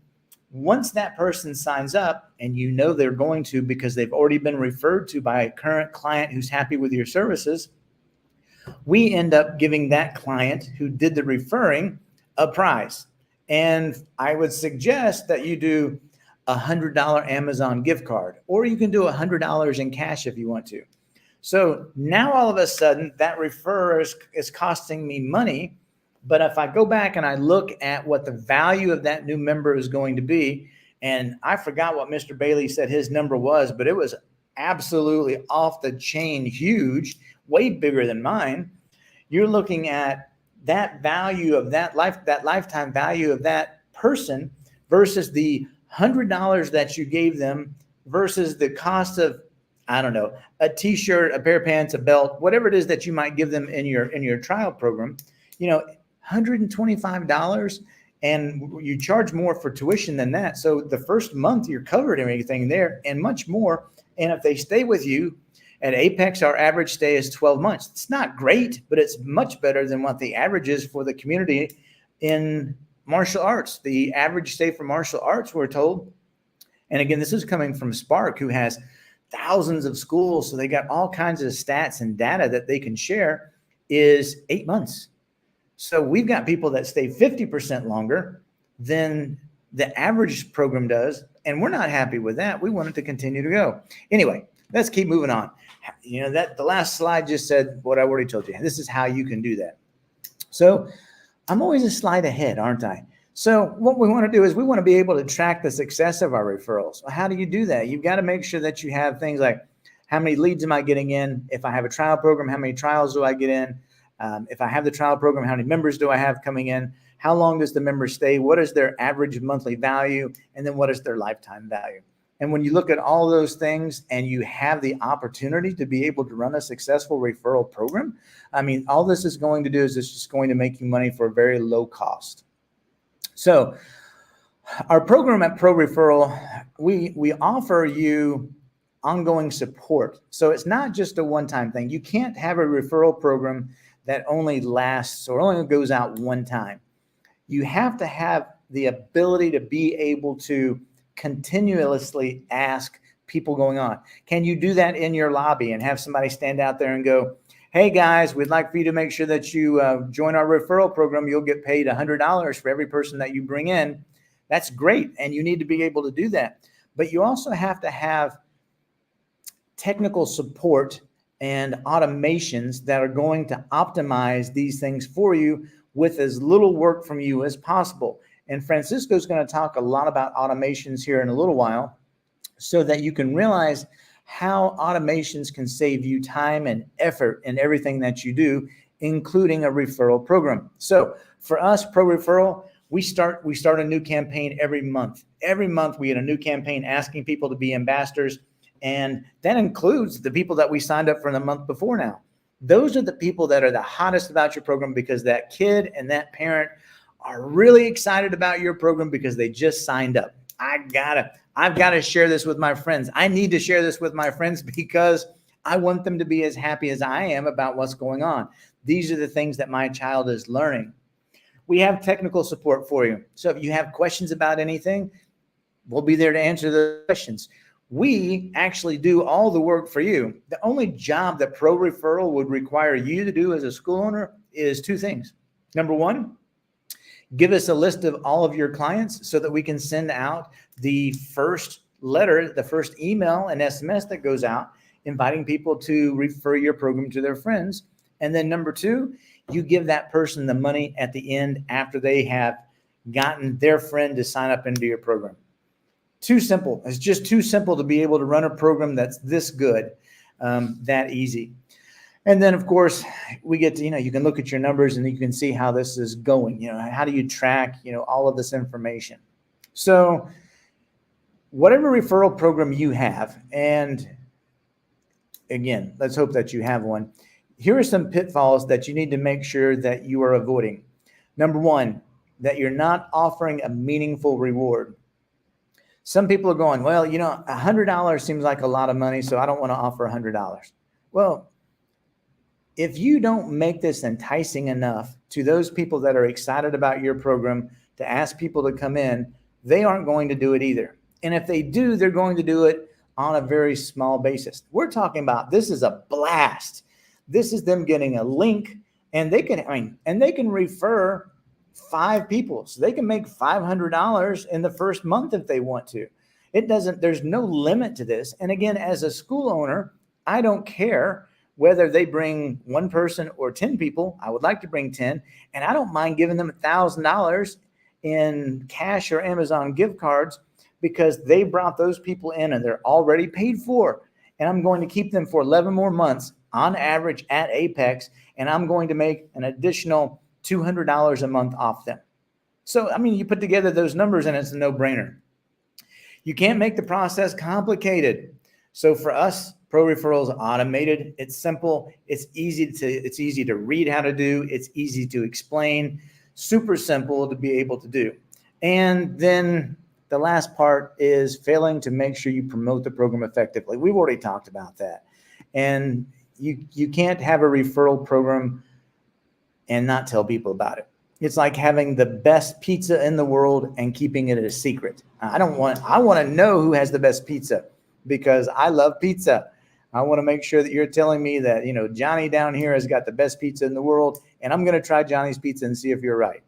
once that person signs up, and they're going to because they've already been referred to by a current client who's happy with your services, we end up giving that client who did the referring a prize. And I would suggest that you do $100 Amazon gift card, or you can do $100 in cash if you want to. So now all of a sudden that referrer is costing me money. But if I go back and I look at what the value of that new member is going to be, and I forgot what Mr. Bailey said his number was, but it was absolutely off the chain huge, way bigger than mine. You're looking at that value of that lifetime value of that person versus the $100 that you gave them versus the cost of, I don't know, a t-shirt, a pair of pants, a belt, whatever it is that you might give them in your trial program, $125, and you charge more for tuition than that. So the first month you're covered everything there and much more. And if they stay with you at Apex, our average stay is 12 months. It's not great, but it's much better than what the average is for the community in martial arts. The average stay for martial arts, we're told, and again, this is coming from Spark, who has thousands of schools, so they got all kinds of stats and data that they can share, is 8 months. So we've got people that stay 50% longer than the average program does, and we're not happy with that. We want it to continue to go. Anyway, let's keep moving on. You know, that the last slide just said what I already told you. This is how you can do that. So I'm always a slide ahead, aren't I? So what we want to do is we want to be able to track the success of our referrals. Well, how do you do that? You've got to make sure that you have things like, how many leads am I getting in? If I have a trial program, how many trials do I get in? If I have the trial program, how many members do I have coming in? How long does the member stay? What is their average monthly value? And then what is their lifetime value? And when you look at all those things and you have the opportunity to be able to run a successful referral program, I mean, all this is going to do is it's just going to make you money for a very low cost. So our program at Pro Referral, we offer you ongoing support. So it's not just a one-time thing. You can't have a referral program that only lasts or only goes out one time. You have to have the ability to be able to continuously ask people going on. Can you do that in your lobby and have somebody stand out there and go, hey guys, we'd like for you to make sure that you join our referral program. You'll get paid $100 for every person that you bring in. That's great. And you need to be able to do that. But you also have to have technical support and automations that are going to optimize these things for you with as little work from you as possible. And Francisco's going to talk a lot about automations here in a little while so that you can realize how automations can save you time and effort in everything that you do, including a referral program. So for us, Pro Referral, we start a new campaign every month. Every month we get a new campaign asking people to be ambassadors. And that includes the people that we signed up for the month before now. Those are the people that are the hottest about your program because that kid and that parent are really excited about your program because they just signed up. I've got to share this with my friends. I need to share this with my friends because I want them to be as happy as I am about what's going on. These are the things that my child is learning. We have technical support for you. So if you have questions about anything, we'll be there to answer the questions. We actually do all the work for you. The only job that Pro Referral would require you to do as a school owner is two things. Number one, give us a list of all of your clients so that we can send out the first letter, the first email and SMS that goes out, inviting people to refer your program to their friends. And then number two, you give that person the money at the end after they have gotten their friend to sign up into your program. Too simple. It's just too simple to be able to run a program that's this good, that easy. And then, of course, we get to, you can look at your numbers and you can see how this is going. How do you track, all of this information? So whatever referral program you have, and again, let's hope that you have one. Here are some pitfalls that you need to make sure that you are avoiding. Number one, that you're not offering a meaningful reward. Some people are going, well, $100 seems like a lot of money, so I don't want to offer $100. Well, if you don't make this enticing enough to those people that are excited about your program to ask people to come in, they aren't going to do it either. And if they do, they're going to do it on a very small basis. We're talking about this is a blast. This is them getting a link, and they can refer 5 people. So they can make $500 in the first month if they want to. There's no limit to this. And again, as a school owner, I don't care whether they bring 1 person or 10 people. I would like to bring 10, and I don't mind giving them $1,000 in cash or Amazon gift cards because they brought those people in and they're already paid for. And I'm going to keep them for 11 more months on average at Apex, and I'm going to make an additional $200 a month off them. So, you put together those numbers and it's a no-brainer. You can't make the process complicated. So for us, Pro Referral is automated. It's simple. It's easy to read how to do. It's easy to explain. Super simple to be able to do. And then the last part is failing to make sure you promote the program effectively. We've already talked about that. And you can't have a referral program and not tell people about it. It's like having the best pizza in the world and keeping it a secret. I want to know who has the best pizza because I love pizza. I want to make sure that you're telling me that, Johnny down here has got the best pizza in the world, and I'm going to try Johnny's pizza and see if you're right.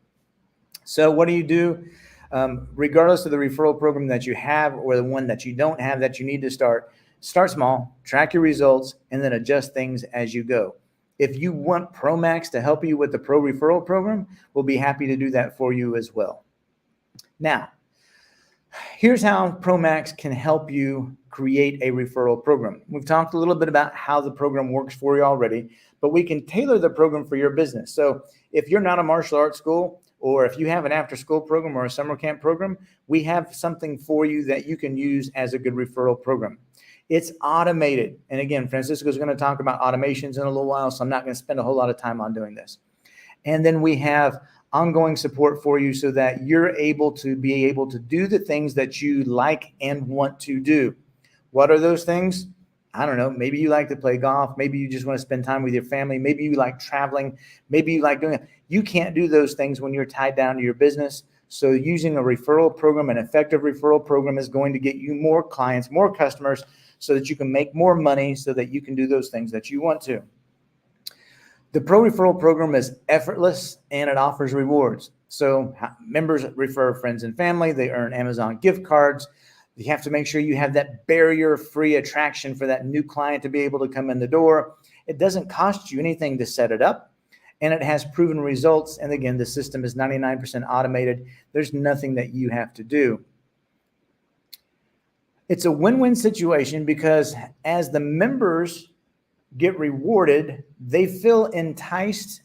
So what do? Regardless of the referral program that you have or the one that you don't have that you need to start small, track your results, and then adjust things as you go. If you want ProMax to help you with the Pro Referral Program, we'll be happy to do that for you as well. Now, here's how ProMax can help you create a referral program. We've talked a little bit about how the program works for you already, but we can tailor the program for your business. So if you're not a martial arts school, or if you have an after-school program or a summer camp program, we have something for you that you can use as a good referral program. It's automated. And again, Francisco is going to talk about automations in a little while, so I'm not going to spend a whole lot of time on doing this. And then we have ongoing support for you so that you're able to do the things that you like and want to do. What are those things? I don't know. Maybe you like to play golf. Maybe you just want to spend time with your family. Maybe you like traveling. Maybe you like doing it. You can't do those things when you're tied down to your business. So using a referral program, an effective referral program, is going to get you more clients, more customers, so that you can make more money, so that you can do those things that you want to. The Pro Referral Program is effortless and it offers rewards. So members refer friends and family. They earn Amazon gift cards. You have to make sure you have that barrier-free attraction for that new client to be able to come in the door. It doesn't cost you anything to set it up, and it has proven results. And again, the system is 99% automated. There's nothing that you have to do. It's a win-win situation because as the members get rewarded, they feel enticed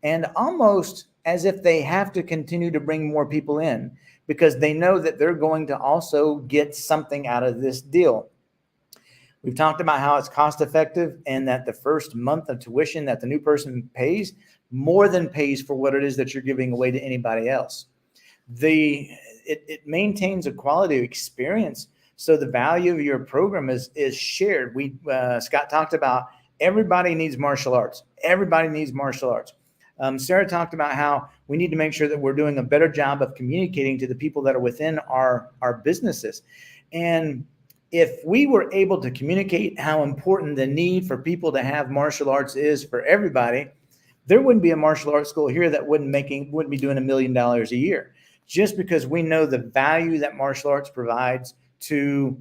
and almost as if they have to continue to bring more people in, because they know that they're going to also get something out of this deal. We've talked about how it's cost effective and that the first month of tuition that the new person pays more than pays for what it is that you're giving away to anybody else. It maintains a quality of experience. So the value of your program is shared. Scott talked about everybody needs martial arts. Everybody needs martial arts. Sarah talked about how we need to make sure that we're doing a better job of communicating to the people that are within our businesses. And if we were able to communicate how important the need for people to have martial arts is for everybody, there wouldn't be a martial arts school here that wouldn't be doing $1 million a year, just because we know the value that martial arts provides to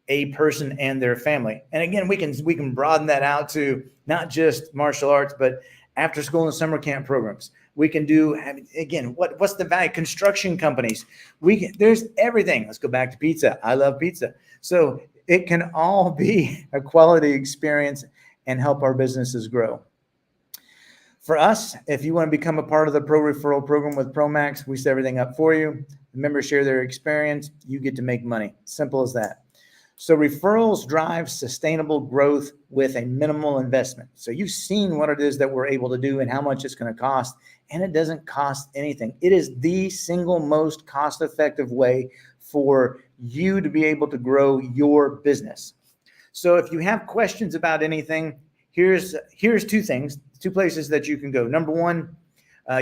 a person and their family. And again, we can broaden that out to not just martial arts, but after school and summer camp programs. We can do, again, what's the value? Construction companies. There's everything. Let's go back to pizza. I love pizza. So it can all be a quality experience and help our businesses grow. For us, if you want to become a part of the Pro Referral Program with ProMax, we set everything up for you. The members share their experience. You get to make money. Simple as that. So referrals drive sustainable growth with a minimal investment. So you've seen what it is that we're able to do and how much it's going to cost, and it doesn't cost anything. It is the single most cost-effective way for you to be able to grow your business. So if you have questions about anything, here's two places that you can go. Number one,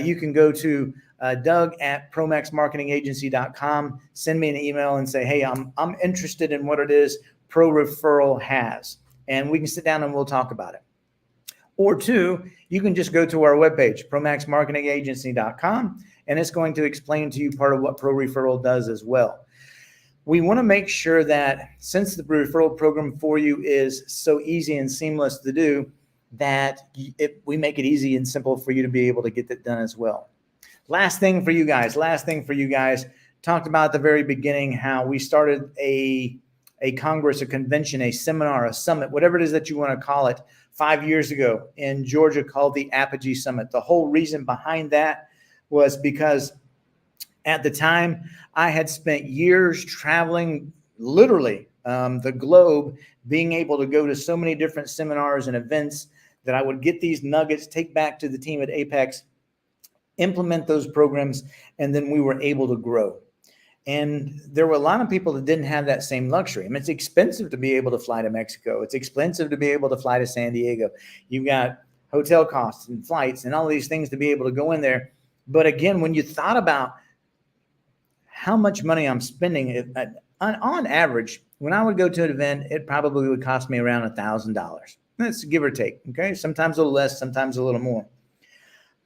you can go to Doug@promaxmarketingagency.com. Send me an email and say, hey, I'm interested in what it is Pro Referral has. And we can sit down and we'll talk about it. Or two, you can just go to our webpage, promaxmarketingagency.com, and it's going to explain to you part of what Pro Referral does as well. We want to make sure that since the referral program for you is so easy and seamless to do, that we make it easy and simple for you to be able to get that done as well. Last thing for you guys, talked about at the very beginning how we started a congress, a convention, a seminar, a summit, whatever it is that you want to call it, 5 years ago in Georgia called the Apogee Summit. The whole reason behind that was because at the time I had spent years traveling literally the globe, being able to go to so many different seminars and events that I would get these nuggets, take back to the team at Apex, implement those programs, and then we were able to grow. And there were a lot of people that didn't have that same luxury. I mean, it's expensive to be able to fly to Mexico. It's expensive to be able to fly to San Diego. You've got hotel costs and flights and all these things to be able to go in there. But again, when you thought about how much money I'm spending, on average, when I would go to an event, it probably would cost me around $1,000. That's give or take. Okay. Sometimes a little less, sometimes a little more.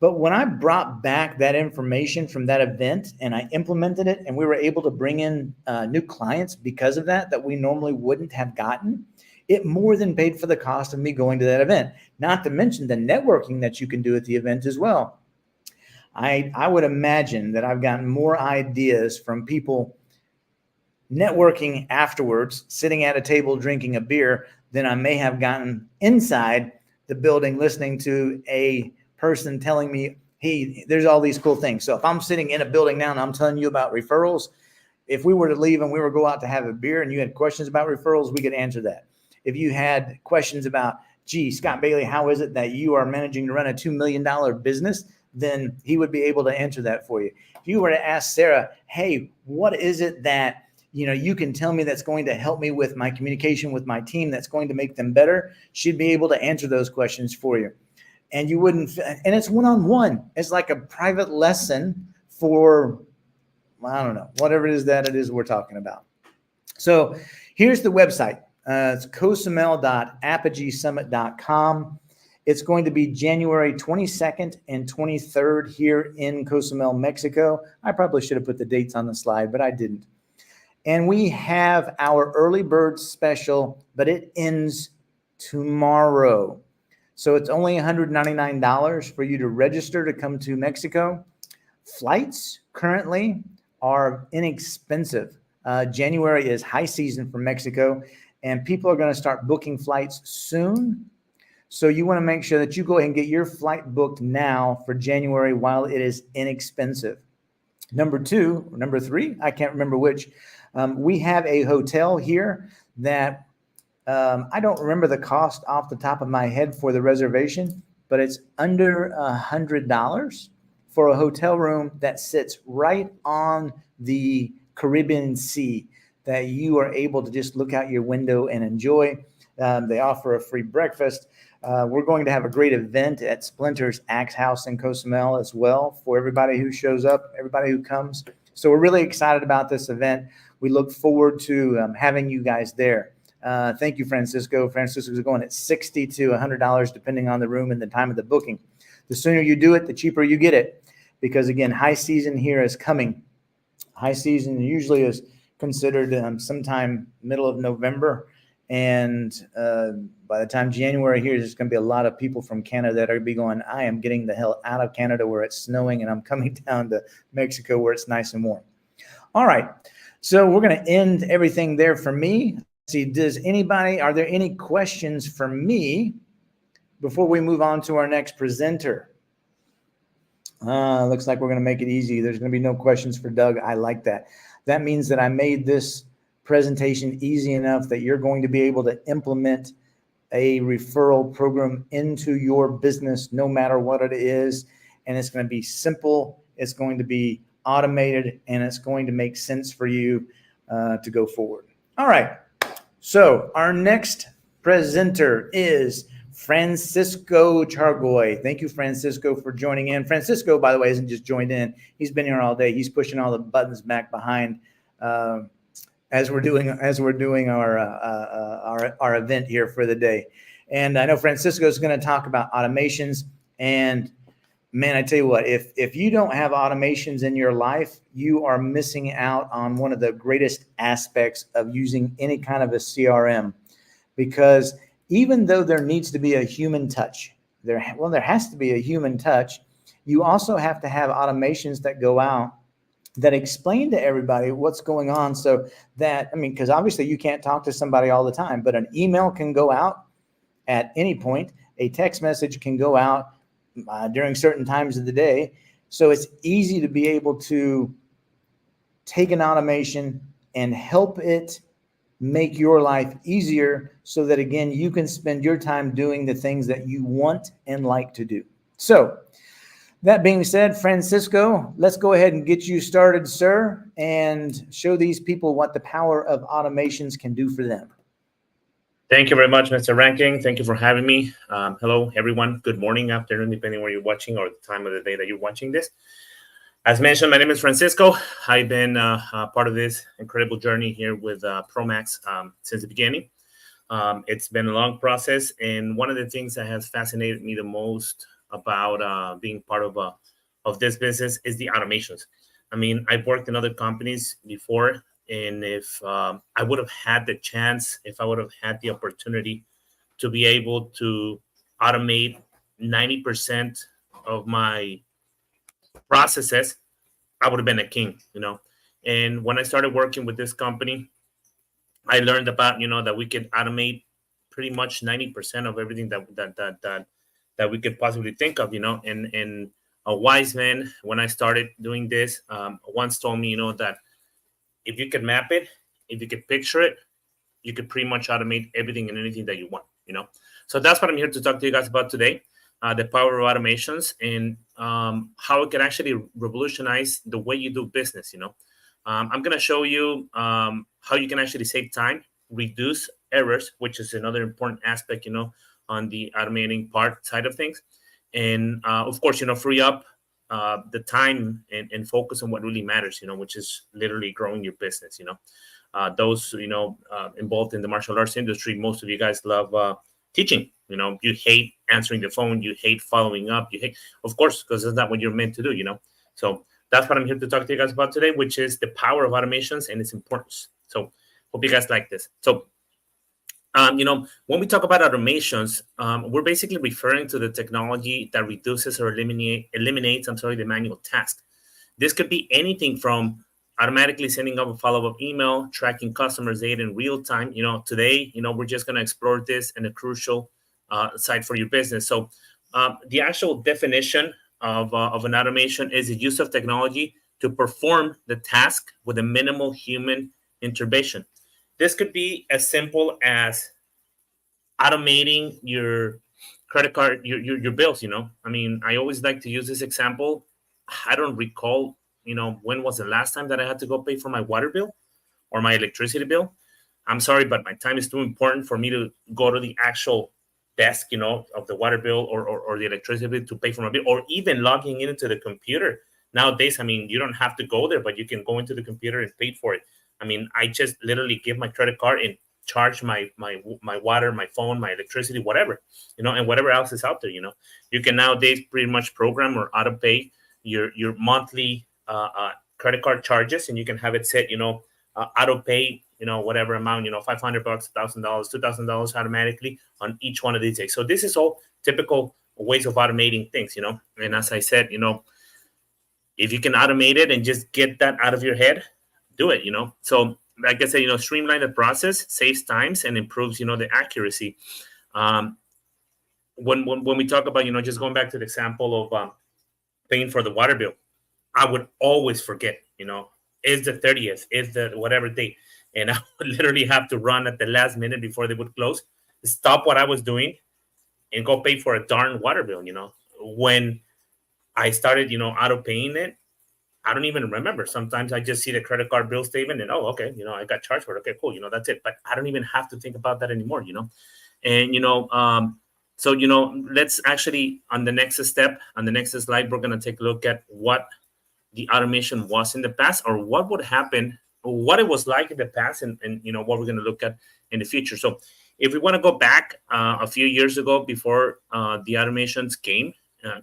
But when I brought back that information from that event and I implemented it, and we were able to bring in new clients because of that we normally wouldn't have gotten, it more than paid for the cost of me going to that event. Not to mention the networking that you can do at the event as well. I would imagine that I've gotten more ideas from people networking afterwards, sitting at a table drinking a beer, than I may have gotten inside the building listening to a person telling me, hey, there's all these cool things. So if I'm sitting in a building now and I'm telling you about referrals, if we were to leave and we were to go out to have a beer and you had questions about referrals, we could answer that. If you had questions about, gee, Scott Bailey, how is it that you are managing to run a $2 million business? Then he would be able to answer that for you. If you were to ask Sarah, hey, what is it that you can tell me that's going to help me with my communication with my team, that's going to make them better, she'd be able to answer those questions for you. And you wouldn't, and it's one-on-one. It's like a private lesson for, I don't know, whatever it is we're talking about. So here's the website. It's cozumel.apogeesummit.com. It's going to be January 22nd and 23rd here in Cozumel, Mexico. I probably should have put the dates on the slide, but I didn't. And we have our early bird special, but it ends tomorrow. So it's only $199 for you to register to come to Mexico. Flights currently are inexpensive. January is high season for Mexico, and people are going to start booking flights soon. So you want to make sure that you go ahead and get your flight booked now for January while it is inexpensive. Number three, I can't remember which. We have a hotel here that I don't remember the cost off the top of my head for the reservation, but it's under $100 for a hotel room that sits right on the Caribbean Sea that you are able to just look out your window and enjoy. They offer a free breakfast. We're going to have a great event at Splinter's Axe House in Cozumel as well for everybody who shows up, everybody who comes. So we're really excited about this event. We look forward to having you guys there. Thank you, Francisco. Francisco's going at $60 to $100 depending on the room and the time of the booking. The sooner you do it, the cheaper you get it, because again, high season here is coming. High season usually is considered sometime middle of November, and by the time January here, there's going to be a lot of people from Canada that are going to be going, I am getting the hell out of Canada where it's snowing, and I'm coming down to Mexico where it's nice and warm. All right, so we're going to end everything there for me. See, are there any questions for me before we move on to our next presenter? Looks like we're going to make it easy. There's going to be no questions for Doug. I like that. That means that I made this presentation easy enough that you're going to be able to implement a referral program into your business, no matter what it is. And it's going to be simple. It's going to be automated, and it's going to make sense for you to go forward. All right. So our next presenter is Francisco Chargoy. Thank you, Francisco, for joining in. Francisco, by the way, hasn't just joined in. He's been here all day. He's pushing all the buttons back behind as we're doing our event here for the day. And I know Francisco is going to talk about automations. And man, I tell you what, if you don't have automations in your life, you are missing out on one of the greatest aspects of using any kind of a CRM, because even though there needs to be a human touch, there has to be a human touch, you also have to have automations that go out that explain to everybody what's going on, so that, because obviously you can't talk to somebody all the time, but an email can go out at any point, a text message can go out during certain times of the day. So it's easy to be able to take an automation and help it make your life easier, so that again, you can spend your time doing the things that you want and like to do. So that being said, Francisco, let's go ahead and get you started, sir, and show these people what the power of automations can do for them. Thank you very much, Mr. Rankin. Thank you for having me. Hello, everyone. Good morning, afternoon, depending where you're watching or the time of the day that you're watching this. As mentioned, my name is Francisco. I've been part of this incredible journey here with Promax since the beginning. It's been a long process, and one of the things that has fascinated me the most about being part of this business is the automations. I mean, I've worked in other companies before, and if I would have had the chance, if I would have had the opportunity to be able to automate 90% of my processes, I would have been a king, you know. And when I started working with this company, I learned about, you know, that we could automate pretty much 90% of everything that we could possibly think of, you know. And a wise man, when I started doing this, once told me, you know, that if you could map it, if you could picture it, you could pretty much automate everything and anything that you want, you know. So that's what I'm here to talk to you guys about today, the power of automations and how it can actually revolutionize the way you do business, you know. I'm going to show you how you can actually save time, reduce errors, which is another important aspect, you know, on the automating part side of things. And of course, you know, free up the time and focus on what really matters, you know, which is literally growing your business, you know. Those, you know, involved in the martial arts industry, most of you guys love teaching. You know, you hate answering the phone, you hate following up, you hate, of course, because that's not what you're meant to do, you know. So that's what I'm here to talk to you guys about today, which is the power of automations and its importance. So hope you guys like this. So, you know, when we talk about automations, we're basically referring to the technology that reduces or eliminates, the manual task. This could be anything from automatically sending up a follow-up email, tracking customers' data in real time. You know, today, you know, we're just going to explore this in a crucial side for your business. So the actual definition of an automation is the use of technology to perform the task with a minimal human intervention. This could be as simple as automating your credit card, your bills, you know. I mean, I always like to use this example. I don't recall, you know, when was the last time that I had to go pay for my water bill or my electricity bill. I'm sorry, but my time is too important for me to go to the actual desk, you know, of the water bill or the electricity bill to pay for my bill, or even logging into the computer. Nowadays, I mean, you don't have to go there, but you can go into the computer and pay for it. I mean, I just literally give my credit card and charge my water, my phone, my electricity, whatever, you know, and whatever else is out there, you know. You can nowadays pretty much program or auto pay your monthly credit card charges, and you can have it set, you know, auto pay, you know, whatever amount, you know, $500, $1,000, $2,000 automatically on each one of these days. So this is all typical ways of automating things, you know. And as I said, you know, if you can automate it and just get that out of your head, do it, you know. So like I said, you know, streamline the process, saves times, and improves, you know, the accuracy. When we talk about, you know, just going back to the example of paying for the water bill, I would always forget, you know, is the 30th, is the whatever date. And I would literally have to run at the last minute before they would close, stop what I was doing, and go pay for a darn water bill, you know. When I started, you know, auto paying it, I don't even remember. Sometimes I just see the credit card bill statement and, oh, okay, you know, I got charged for it. Okay, cool. You know, that's it. But I don't even have to think about that anymore, you know. And, you know, so, you know, let's actually, on the next step, on the next slide, we're going to take a look at what the automation was in the past, or what would happen, or what it was like in the past, and you know, what we're going to look at in the future. So if we want to go back a few years ago, before the automations came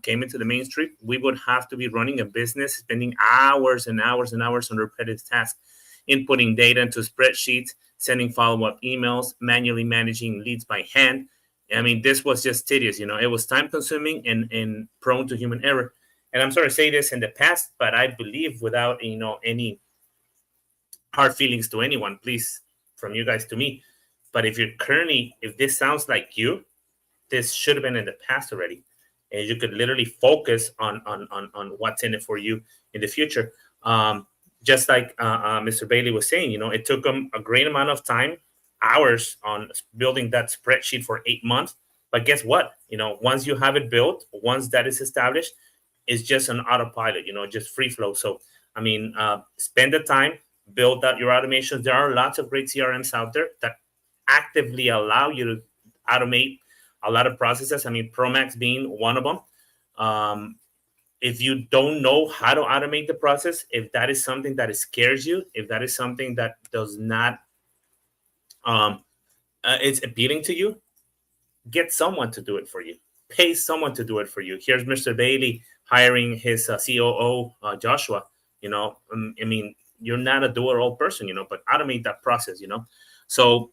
into the mainstream, we would have to be running a business, spending hours and hours and hours on repetitive tasks, inputting data into spreadsheets, sending follow-up emails, manually managing leads by hand. I mean, this was just tedious, you know. It was time-consuming and prone to human error. And I'm sorry to say this in the past, but I believe, without, you know, any hard feelings to anyone, please, from you guys to me, but if this sounds like you, this should have been in the past already. And you could literally focus on what's in it for you in the future. Just like Mr. Bailey was saying, you know, it took them a great amount of time, hours, on building that spreadsheet for 8 months. But guess what? You know, once you have it built, once that is established, it's just an autopilot, you know, just free flow. So, I mean, spend the time, build out your automations. There are lots of great CRMs out there that actively allow you to automate a lot of processes. I mean, Promax being one of them. If you don't know how to automate the process, if that is something that scares you, if that is something that does not, it's appealing to you, get someone to do it for you. pay someone to do it for you. Here's Mr. Bailey hiring his COO, Joshua. I mean, you're not a do-it-all person, but automate that process, So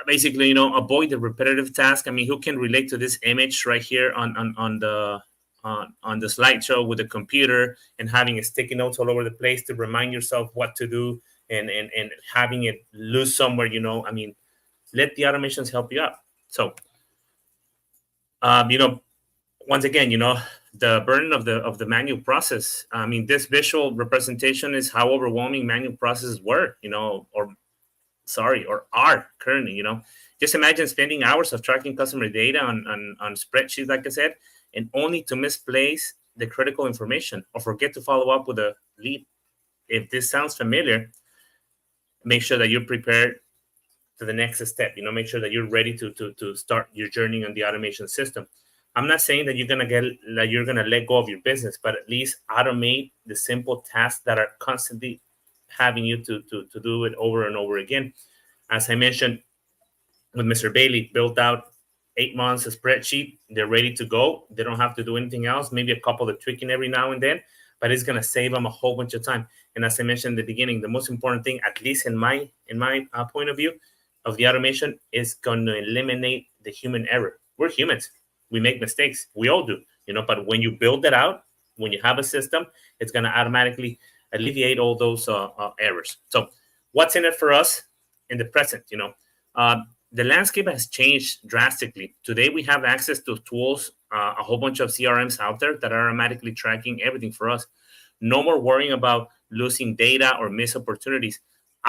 basically, avoid the repetitive task. I mean, who can relate to this image right here on the slideshow with the computer and having sticky notes all over the place to remind yourself what to do and having it loose somewhere, I mean, let the automations help you out. So, once again, the burden of the manual process. I mean, this visual representation is how overwhelming manual processes were, or are currently. Just imagine spending hours of tracking customer data on spreadsheets, like I said, and only to misplace the critical information or forget to follow up with a lead. If this sounds familiar, make sure that you're prepared to the next step. Make sure that you're ready to start your journey on the automation system. I'm not saying that you're gonna let go of your business, but at least automate the simple tasks that are constantly having you to do it over and over again. As I mentioned with Mr. Bailey, built out 8 months of spreadsheet. They're ready to go. They don't have to do anything else. Maybe a couple of tweaking every now and then, but it's gonna save them a whole bunch of time. And as I mentioned in the beginning, the most important thing, at least in my point of view, of the automation is going to eliminate the human error. We're humans. We make mistakes. We all do, but when you build it out, when you have a system, it's going to automatically alleviate all those errors. So what's in it for us in the present? The landscape has changed drastically. Today, we have access to tools, a whole bunch of CRMs out there that are automatically tracking everything for us. No more worrying about losing data or missed opportunities.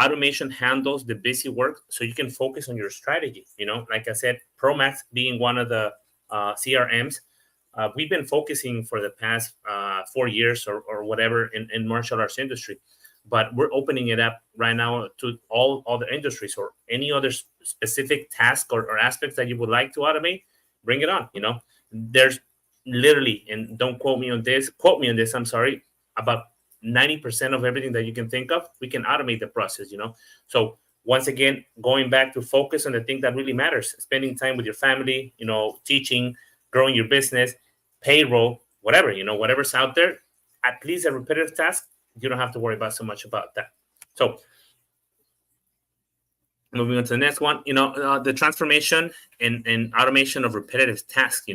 Automation handles the busy work so you can focus on your strategy. Like I said, Promax being one of the CRMs, we've been focusing for the past 4 years or whatever in martial arts industry, but we're opening it up right now to all other industries or any other specific task or aspects that you would like to automate. Bring it on. There's literally, and don't quote me on this, I'm sorry, about 90% of everything that you can think of, we can automate the process, So once again, going back to focus on the thing that really matters, spending time with your family, teaching, growing your business, payroll, whatever, whatever's out there, at least a repetitive task, you don't have to worry about so much about that. So moving on to the next one, the transformation and automation of repetitive tasks,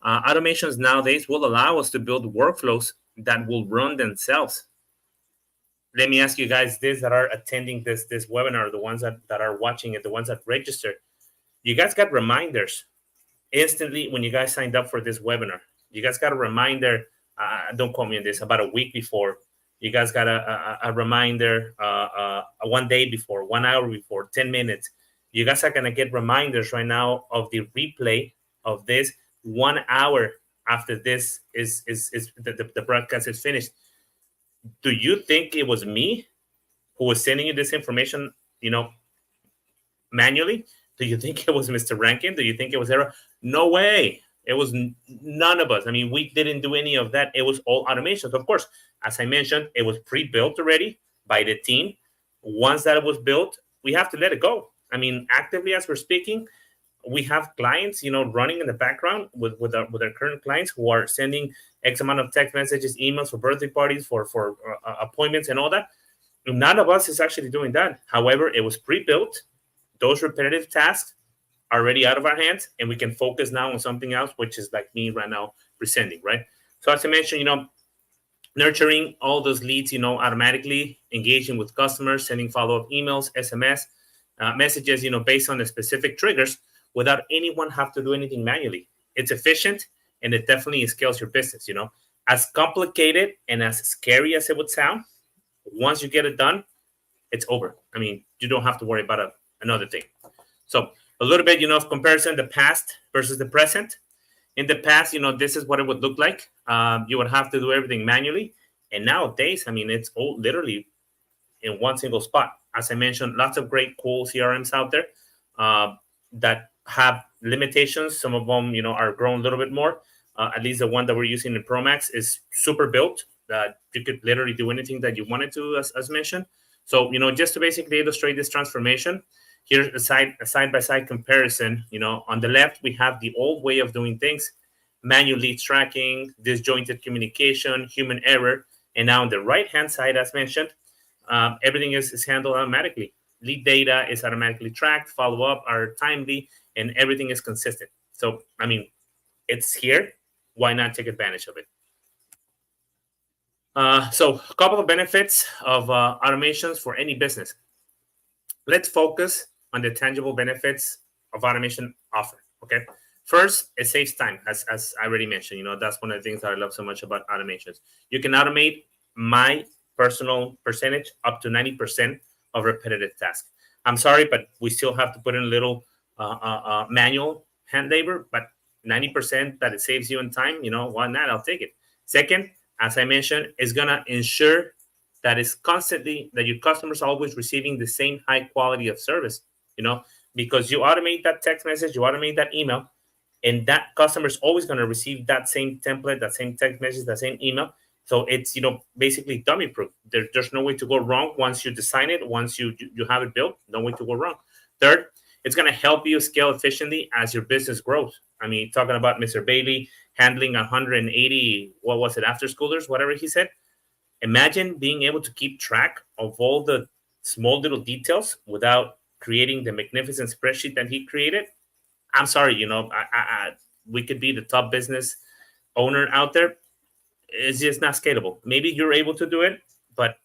automations nowadays will allow us to build workflows that will run themselves. Let me ask you guys this that are attending this webinar, the ones that are watching it, the ones that registered. You guys got reminders instantly when you guys signed up for this webinar. You guys got a reminder, don't quote me on this, about a week before. You guys got a reminder 1 day before, 1 hour before, 10 minutes. You guys are going to get reminders right now of the replay of this 1 hour after this is the broadcast is finished. Do you think it was me who was sending you this information, manually? Do you think it was Mr. Rankin? Do you think it was Era? No way. It was none of us. I mean, we didn't do any of that. It was all automations. Of course, as I mentioned, it was pre-built already by the team. Once that was built, we have to let it go. I mean, actively as we're speaking, we have clients, running in the background with our current clients who are sending X amount of text messages, emails for birthday parties, for appointments and all that. None of us is actually doing that. However, it was pre-built. Those repetitive tasks are already out of our hands, and we can focus now on something else, which is like me right now presenting, right? So as I mentioned, nurturing all those leads, automatically engaging with customers, sending follow-up emails, SMS, messages, based on the specific triggers without anyone have to do anything manually. It's efficient, and it definitely scales your business, As complicated and as scary as it would sound, once you get it done, it's over. I mean, you don't have to worry about another thing. So a little bit, of comparison, the past versus the present. In the past, this is what it would look like. You would have to do everything manually. And nowadays, I mean, it's all literally in one single spot. As I mentioned, lots of great, cool CRMs out there that have limitations. Some of them, are grown a little bit more. At least the one that we're using in Promax is super built that you could literally do anything that you wanted to, as mentioned. So, just to basically illustrate this transformation, Here's a side-by-side comparison. On the left, we have the old way of doing things, manual lead tracking, disjointed communication, human error. And now on the right-hand side, as mentioned, everything is handled automatically. Lead data is automatically tracked, follow-up are timely, and everything is consistent. So, it's here. Why not take advantage of it? So a couple of benefits of automations for any business. Let's focus on the tangible benefits of automation offer. Okay. First, it saves time, as I already mentioned. That's one of the things that I love so much about automations. You can automate my personal percentage up to 90% of repetitive tasks. I'm sorry, but we still have to put in a little manual hand labor, but 90% that it saves you in time, why not? I'll take it. Second, as I mentioned, is going to ensure that your customers are always receiving the same high quality of service, because you automate that text message, you automate that email, and that customer is always going to receive that same template, that same text message, that same email. So it's, basically dummy proof. There's no way to go wrong once you design it, once you have it built, no way to go wrong. Third, it's going to help you scale efficiently as your business grows. Talking about Mr. Bailey handling 180, after schoolers, whatever he said. Imagine being able to keep track of all the small little details without creating the magnificent spreadsheet that he created. I'm sorry, we could be the top business owner out there. It's just not scalable. Maybe you're able to do it, but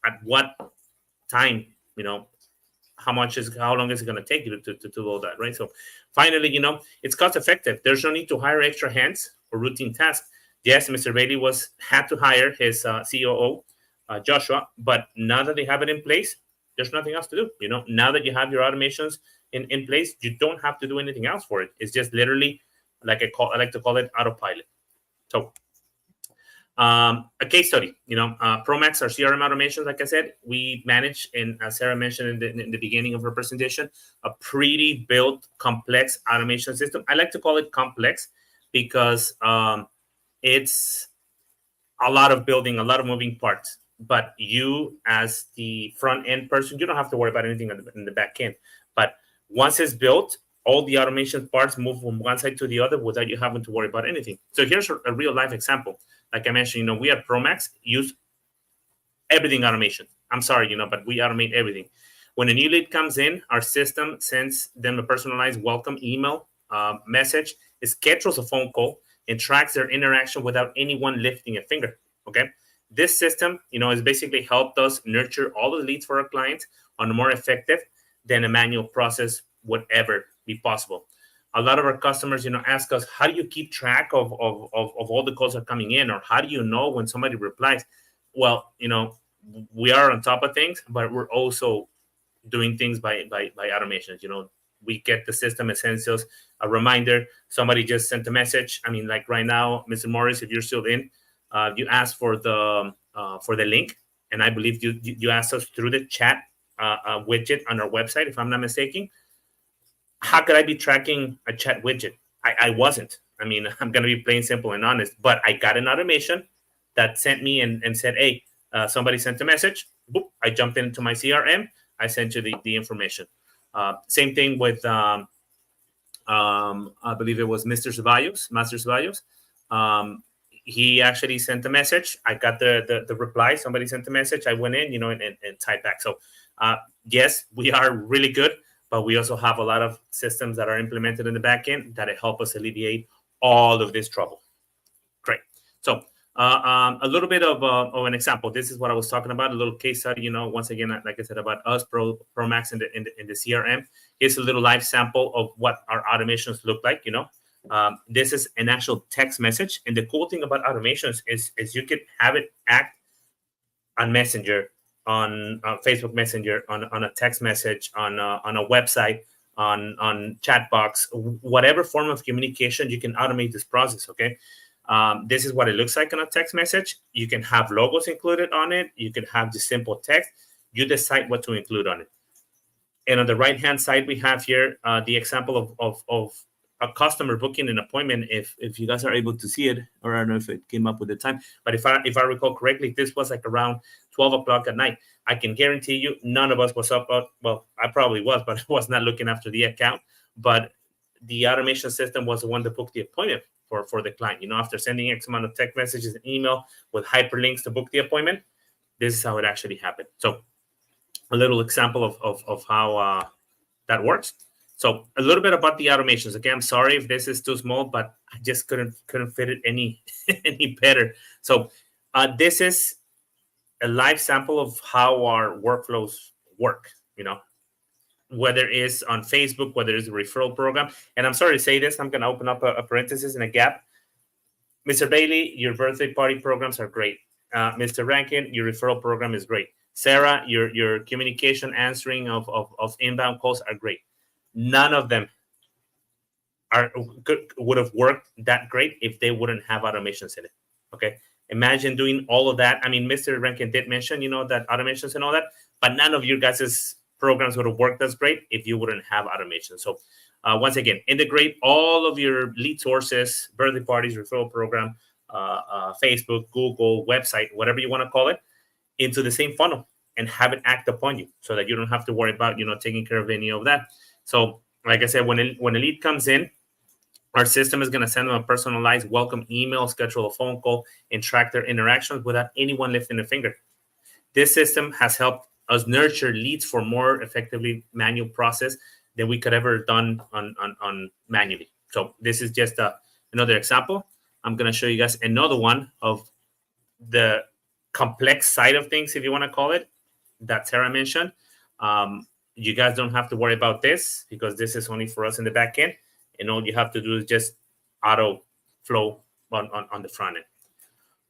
at what time, how long is it going to take you to do all that, right? So finally, it's cost effective. There's no need to hire extra hands for routine tasks. Yes, Mr. Bailey had to hire his COO, Joshua, but now that they have it in place, there's nothing else to do. Now that you have your automations in place, you don't have to do anything else for it. It's just literally, I like to call it autopilot. So a case study, Promax, our CRM automations, like I said, we manage, and as Sarah mentioned in the beginning of her presentation, a pretty built, complex automation system. I like to call it complex because it's a lot of building, a lot of moving parts. But you, as the front end person, you don't have to worry about anything in the back end. But once it's built, all the automation parts move from one side to the other without you having to worry about anything. So here's a real life example. Like I mentioned, we at Promax use everything automation. I'm sorry, but we automate everything. When a new lead comes in, our system sends them a personalized welcome email message. It schedules a phone call and tracks their interaction without anyone lifting a finger. Okay. This system, has basically helped us nurture all the leads for our clients on a more effective than a manual process would ever be possible. A lot of our customers, ask us, how do you keep track of all the calls that are coming in? Or how do you know when somebody replies? Well, we are on top of things, but we're also doing things by automations. We get the system essentials, a reminder. Somebody just sent a message. Like right now, Mr. Morris, if you're still in, you asked for the link, and I believe you asked us through the chat widget on our website, if I'm not mistaken. How could I be tracking a chat widget? I wasn't. I'm going to be plain simple and honest, but I got an automation that sent me and said, hey, somebody sent a message. Boop, I jumped into my CRM. I sent you the information. Same thing with, I believe it was Master Ceballos. He actually sent a message. I got the reply. Somebody sent a message. I went in, and typed back. So, yes, we are really good, but we also have a lot of systems that are implemented in the back end that help us alleviate all of this trouble. Great. So, a little bit of an example. This is what I was talking about, a little case study, once again, like I said, about us, Promax in the CRM. Here's a little live sample of what our automations look like, This is an actual text message. And the cool thing about automations is you can have it act on Messenger, on Facebook Messenger, on a text message, on a website, on chat box, whatever form of communication, you can automate this process, okay? This is what it looks like on a text message. You can have logos included on it. You can have the simple text. You decide what to include on it. And on the right-hand side, we have here the example of a customer booking an appointment, if you guys are able to see it, or I don't know if it came up with the time, but if I recall correctly, this was like around 12 o'clock at night. I can guarantee you none of us was up. Well, I probably was, but I was not looking after the account. But the automation system was the one that booked the appointment for the client. After sending X amount of text messages and email with hyperlinks to book the appointment, this is how it actually happened. So a little example of how that works. So a little bit about the automations. Again, I'm sorry if this is too small, but I just couldn't fit it any better. So this is a live sample of how our workflows work, whether it's on Facebook, whether it's a referral program. And I'm sorry to say this, I'm going to open up a parenthesis and a gap. Mr. Bailey, your birthday party programs are great. Mr. Rankin, your referral program is great. Sarah, your communication answering of inbound calls are great. None of them would have worked that great if they wouldn't have automations in it. Okay, imagine doing all of that. I mean, Mr. Rankin did mention, that automations and all that, but none of your guys' programs would have worked as great if you wouldn't have automation. So once again, integrate all of your lead sources, birthday parties, referral program, Facebook, Google, website, whatever you want to call it, into the same funnel and have it act upon you so that you don't have to worry about, taking care of any of that. So like I said, when a lead comes in, our system is going to send them a personalized welcome email, schedule a phone call, and track their interactions without anyone lifting a finger. This system has helped us nurture leads for more effectively manual process than we could ever done on manually. So this is just another example. I'm going to show you guys another one of the complex side of things, if you want to call it, that Sarah mentioned. You guys don't have to worry about this because this is only for us in the back end. And all you have to do is just auto flow on the front end.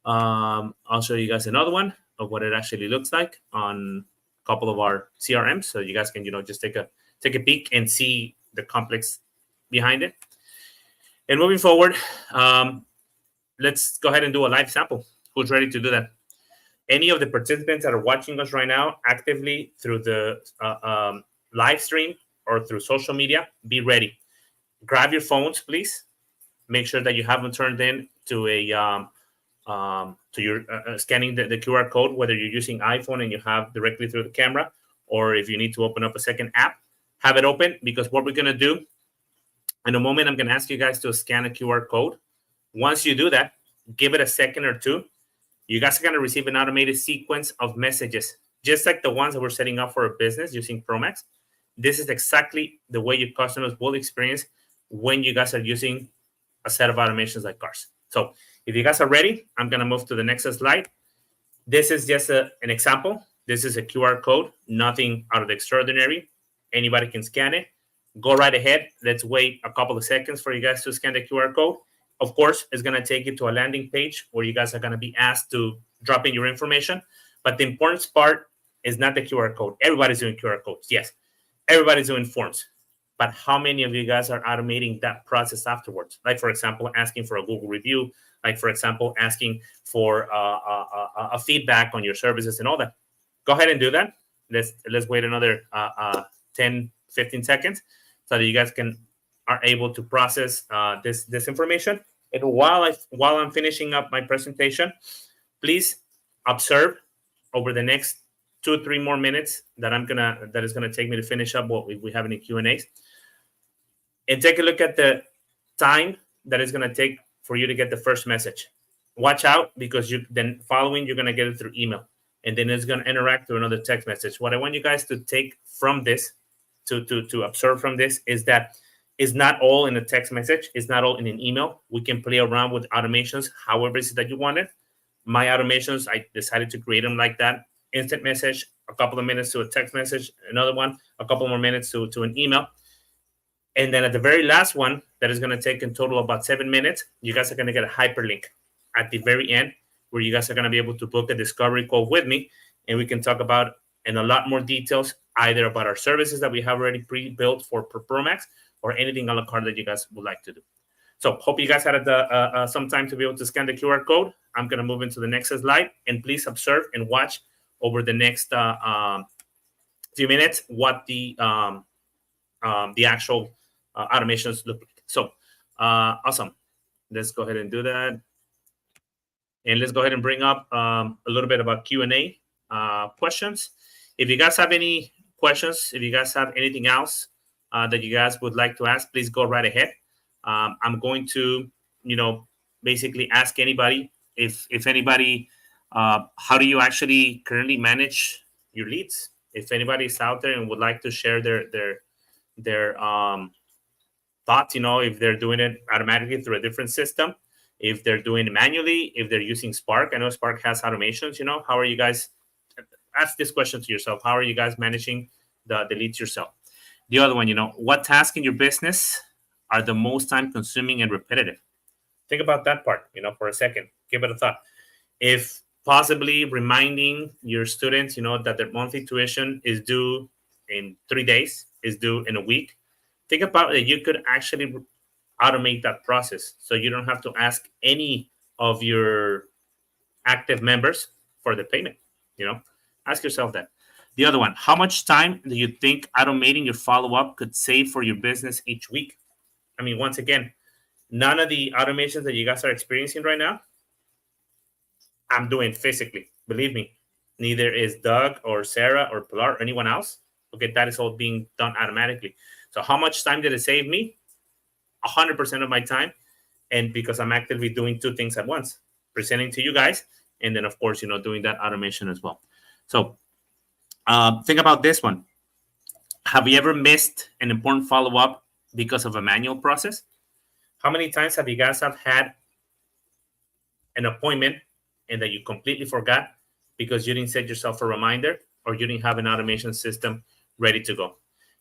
I'll show you guys another one of what it actually looks like on a couple of our CRMs. So you guys can, just take a peek and see the complex behind it. And moving forward, let's go ahead and do a live sample. Who's ready to do that? Any of the participants that are watching us right now actively through the live stream or through social media, be ready. Grab your phones, please. Make sure that you have them turned in to your scanning the QR code, whether you're using iPhone and you have directly through the camera, or if you need to open up a second app, have it open, because what we're going to do in a moment, I'm going to ask you guys to scan a QR code. Once you do that, give it a second or two. You guys are going to receive an automated sequence of messages, just like the ones that we're setting up for a business using Promax. This is exactly the way your customers will experience when you guys are using a set of automations like ours. So if you guys are ready, I'm going to move to the next slide. This is just an example. This is a QR code, nothing out of the extraordinary. Anybody can scan it. Go right ahead. Let's wait a couple of seconds for you guys to scan the QR code. Of course, it's going to take you to a landing page where you guys are going to be asked to drop in your information. But the important part is not the QR code. Everybody's doing QR codes. Yes, everybody's doing forms. But how many of you guys are automating that process afterwards? Like, for example, asking for a Google review. Like, for example, asking for a feedback on your services and all that. Go ahead and do that. Let's wait another 10, 15 seconds so that you guys are able to process this information. And while I'm finishing up my presentation, please observe over the next 2 or 3 more minutes that is gonna take me to finish up what we have any Q&As, and take a look at the time that is gonna take for you to get the first message. Watch out, because you're gonna get it through email, and then it's gonna interact through another text message. What I want you guys to take from this, to observe from this, is that it's not all in a text message. It's not all in an email. We can play around with automations however it is that you want it. My automations, I decided to create them like that. Instant message, a couple of minutes to a text message, another one, a couple more minutes to an email. And then at the very last one, that is going to take in total about 7 minutes, you guys are going to get a hyperlink at the very end where you guys are going to be able to book a discovery call with me. And we can talk about in a lot more details, either about our services that we have already pre-built for Promax, or anything a la carte that you guys would like to do. So hope you guys had some time to be able to scan the QR code. I'm going to move into the next slide, and please observe and watch over the next few minutes what the actual automations look like. So Awesome. Let's go ahead and do that. And let's go ahead and bring up a little bit about Q&A questions. If you guys have any questions, if you guys have anything else that you guys would like to ask, please go right ahead. I'm going to, basically ask anybody, if anybody, how do you actually currently manage your leads? If anybody's out there and would like to share their thoughts, if they're doing it automatically through a different system, if they're doing it manually, if they're using Spark. I know Spark has automations, how are you guys, ask this question to yourself, how are you guys managing the leads yourself? The other one, what tasks in your business are the most time consuming and repetitive? Think about that part, for a second. Give it a thought. If possibly reminding your students, that their monthly tuition is due in 3 days, is due in a week, think about it. You could actually automate that process, so you don't have to ask any of your active members for the payment. Ask yourself that. The other one, how much time do you think automating your follow-up could save for your business each week? I mean, once again, none of the automations that you guys are experiencing right now, I'm doing physically. Believe me, neither is Doug or Sarah or Pilar or anyone else. Okay, that is all being done automatically. So how much time did it save me? 100% of my time. And because I'm actively doing two things at once, presenting to you guys, and then, of course, doing that automation as well. So think about this one. Have you ever missed an important follow-up because of a manual process? How many times have you guys had an appointment and that you completely forgot because you didn't set yourself a reminder or you didn't have an automation system ready to go?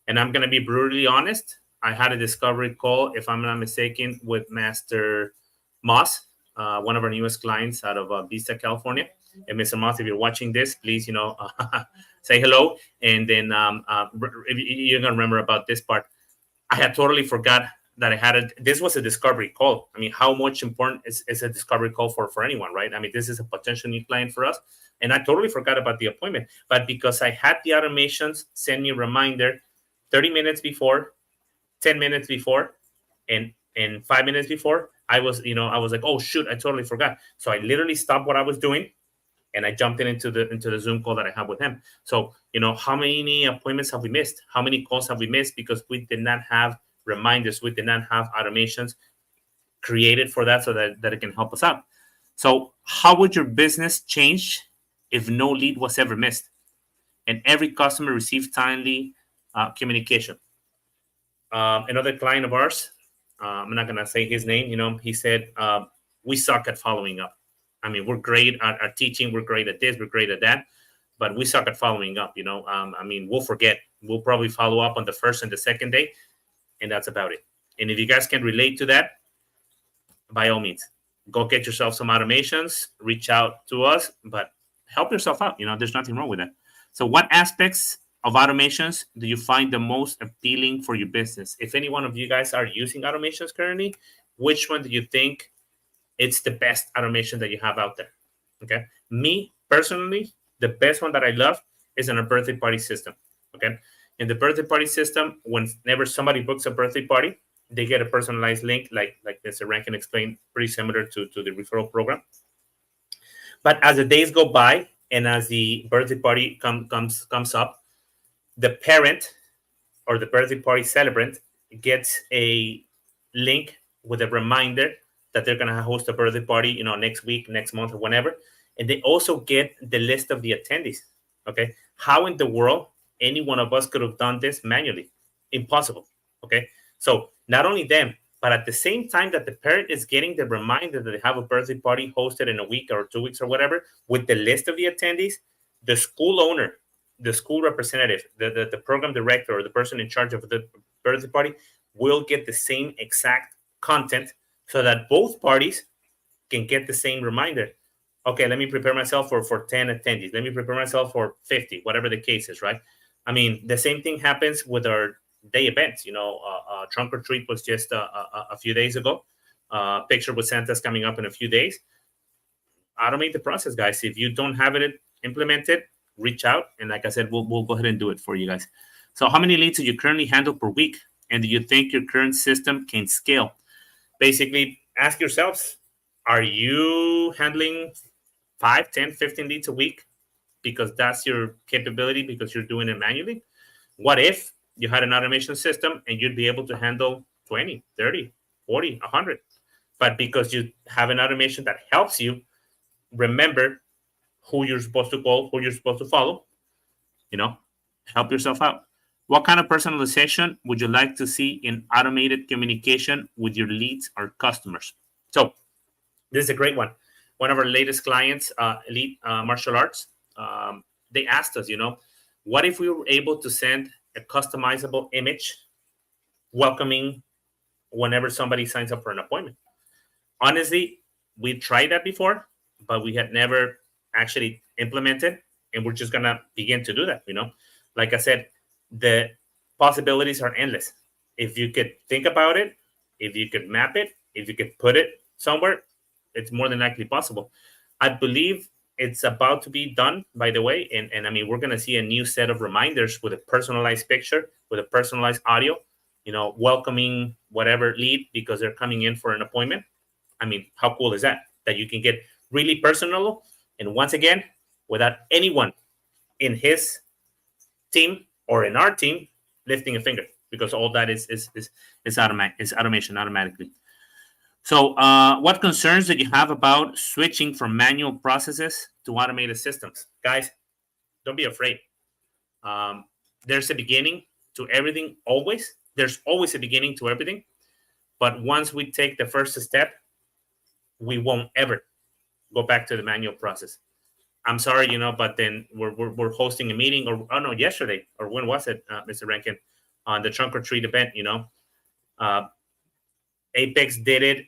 And I'm going to be brutally honest. I had a discovery call, if I'm not mistaken, with Master Moss, one of our newest clients out of Vista, California. And Mr. Moss, if you're watching this, please, say hello. And then you're going to remember about this part. I had totally forgot that I had this was a discovery call. I mean, how much important is a discovery call for anyone, right? I mean, this is a potential new client for us. And I totally forgot about the appointment. But because I had the automations send me a reminder 30 minutes before, 10 minutes before, and 5 minutes before, I was like, oh, shoot, I totally forgot. So I literally stopped what I was doing and I jumped into the Zoom call that I have with him. So, how many appointments have we missed? How many calls have we missed because we did not have reminders, we did not have automations created for that so that it can help us out? So how would your business change if no lead was ever missed and every customer received timely communication? Another client of ours, I'm not going to say his name, he said, we suck at following up. I mean, we're great at teaching, we're great at this, we're great at that, but we suck at following up, I mean, we'll forget. We'll probably follow up on the first and the second day, and that's about it. And if you guys can relate to that, by all means, go get yourself some automations, reach out to us, but help yourself out. There's nothing wrong with that. So what aspects of automations do you find the most appealing for your business? If any one of you guys are using automations currently, which one do you think it's the best automation that you have out there? Okay. Me, personally, the best one that I love is in a birthday party system. Okay. In the birthday party system, whenever somebody books a birthday party, they get a personalized link, like Mr. Rankin explained, pretty similar to the referral program. But as the days go by and as the birthday party comes up, the parent or the birthday party celebrant gets a link with a reminder that they're going to host a birthday party, next week, next month, or whenever. And they also get the list of the attendees. Okay. How in the world any one of us could have done this manually? Impossible. Okay. So not only them, but at the same time that the parent is getting the reminder that they have a birthday party hosted in a week or 2 weeks or whatever, with the list of the attendees, the school owner, the school representative, the program director, or the person in charge of the birthday party will get the same exact content so that both parties can get the same reminder. Okay, let me prepare myself for 10 attendees. Let me prepare myself for 50, whatever the case is, right? I mean, the same thing happens with our day events. Trunk or treat was just a few days ago. Picture with Santa's coming up in a few days. Automate the process, guys. If you don't have it implemented, reach out. And like I said, we'll go ahead and do it for you guys. So how many leads do you currently handle per week? And do you think your current system can scale? basically ask yourselves, are you handling 5, 10, 15 leads a week because that's your capability, because you're doing it manually? What if you had an automation system and you'd be able to handle 20, 30, 40, 100? But because you have an automation that helps you remember who you're supposed to call, who you're supposed to follow, help yourself out. What kind of personalization would you like to see in automated communication with your leads or customers? So this is a great one. One of our latest clients, Elite Martial Arts, they asked us, what if we were able to send a customizable image welcoming whenever somebody signs up for an appointment? Honestly, we tried that before, but we had never actually implemented, and we're just going to begin to do that. Like I said, the possibilities are endless. If you could think about it, if you could map it, if you could put it somewhere, it's more than likely possible. I believe it's about to be done, by the way. And I mean, we're going to see a new set of reminders with a personalized picture, with a personalized audio, welcoming whatever lead because they're coming in for an appointment. I mean, how cool is that? That you can get really personal. And once again, without anyone in his team or in our team lifting a finger, because all that is automation automatically. So what concerns that you have about switching from manual processes to automated systems? Guys, don't be afraid. There's a beginning to everything, always. There's always a beginning to everything. But once we take the first step, we won't ever go back to the manual process. I'm sorry, but then we're hosting a meeting, yesterday, or when was it, Mr. Rankin, on the Trunk or Treat event, Apex did it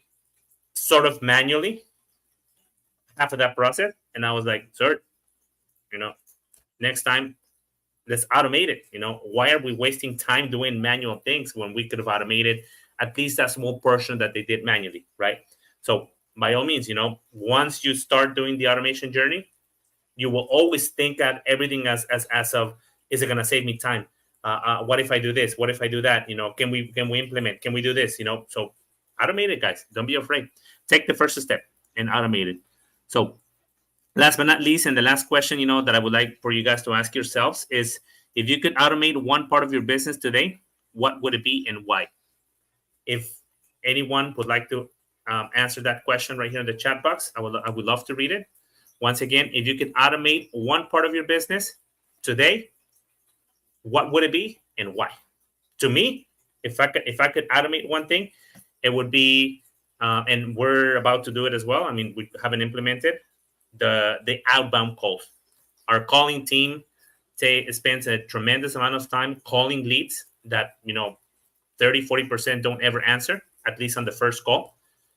sort of manually, half of that process. And I was like, sir, next time, let's automate it. Why are we wasting time doing manual things when we could have automated at least that small portion that they did manually, right? So by all means, once you start doing the automation journey, you will always think at everything as of, is it going to save me time? What if I do this? What if I do that? Can we implement? Can we do this? So automate it, guys. Don't be afraid. Take the first step and automate it. So last but not least, and the last question, that I would like for you guys to ask yourselves is, if you could automate one part of your business today, what would it be and why? If anyone would like to answer that question right here in the chat box, I would love to read it. Once again, if you could automate one part of your business today, what would it be and why? To me, if I could automate one thing, it would be, and we're about to do it as well. I mean, we haven't implemented the outbound calls. Our calling team spends a tremendous amount of time calling leads that 30-40% don't ever answer, at least on the first call.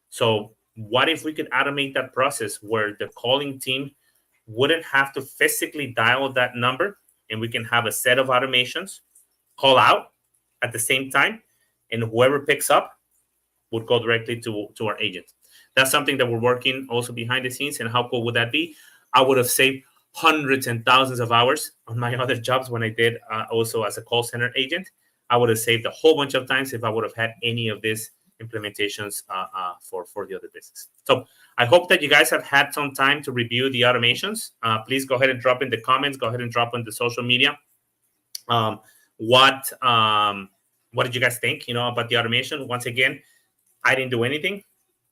So what if we could automate that process where the calling team wouldn't have to physically dial that number, and we can have a set of automations call out at the same time, and whoever picks up would go directly to our agent. That's something that we're working also behind the scenes. And how cool would that be? I would have saved hundreds and thousands of hours on my other jobs when I did also as a call center agent. I would have saved a whole bunch of times if I would have had any of these implementations for the other business. So I hope that you guys have had some time to review the automations. Please go ahead and drop in the comments. Go ahead and drop in the social media. What did you guys think, about the automation? Once again, I didn't do anything.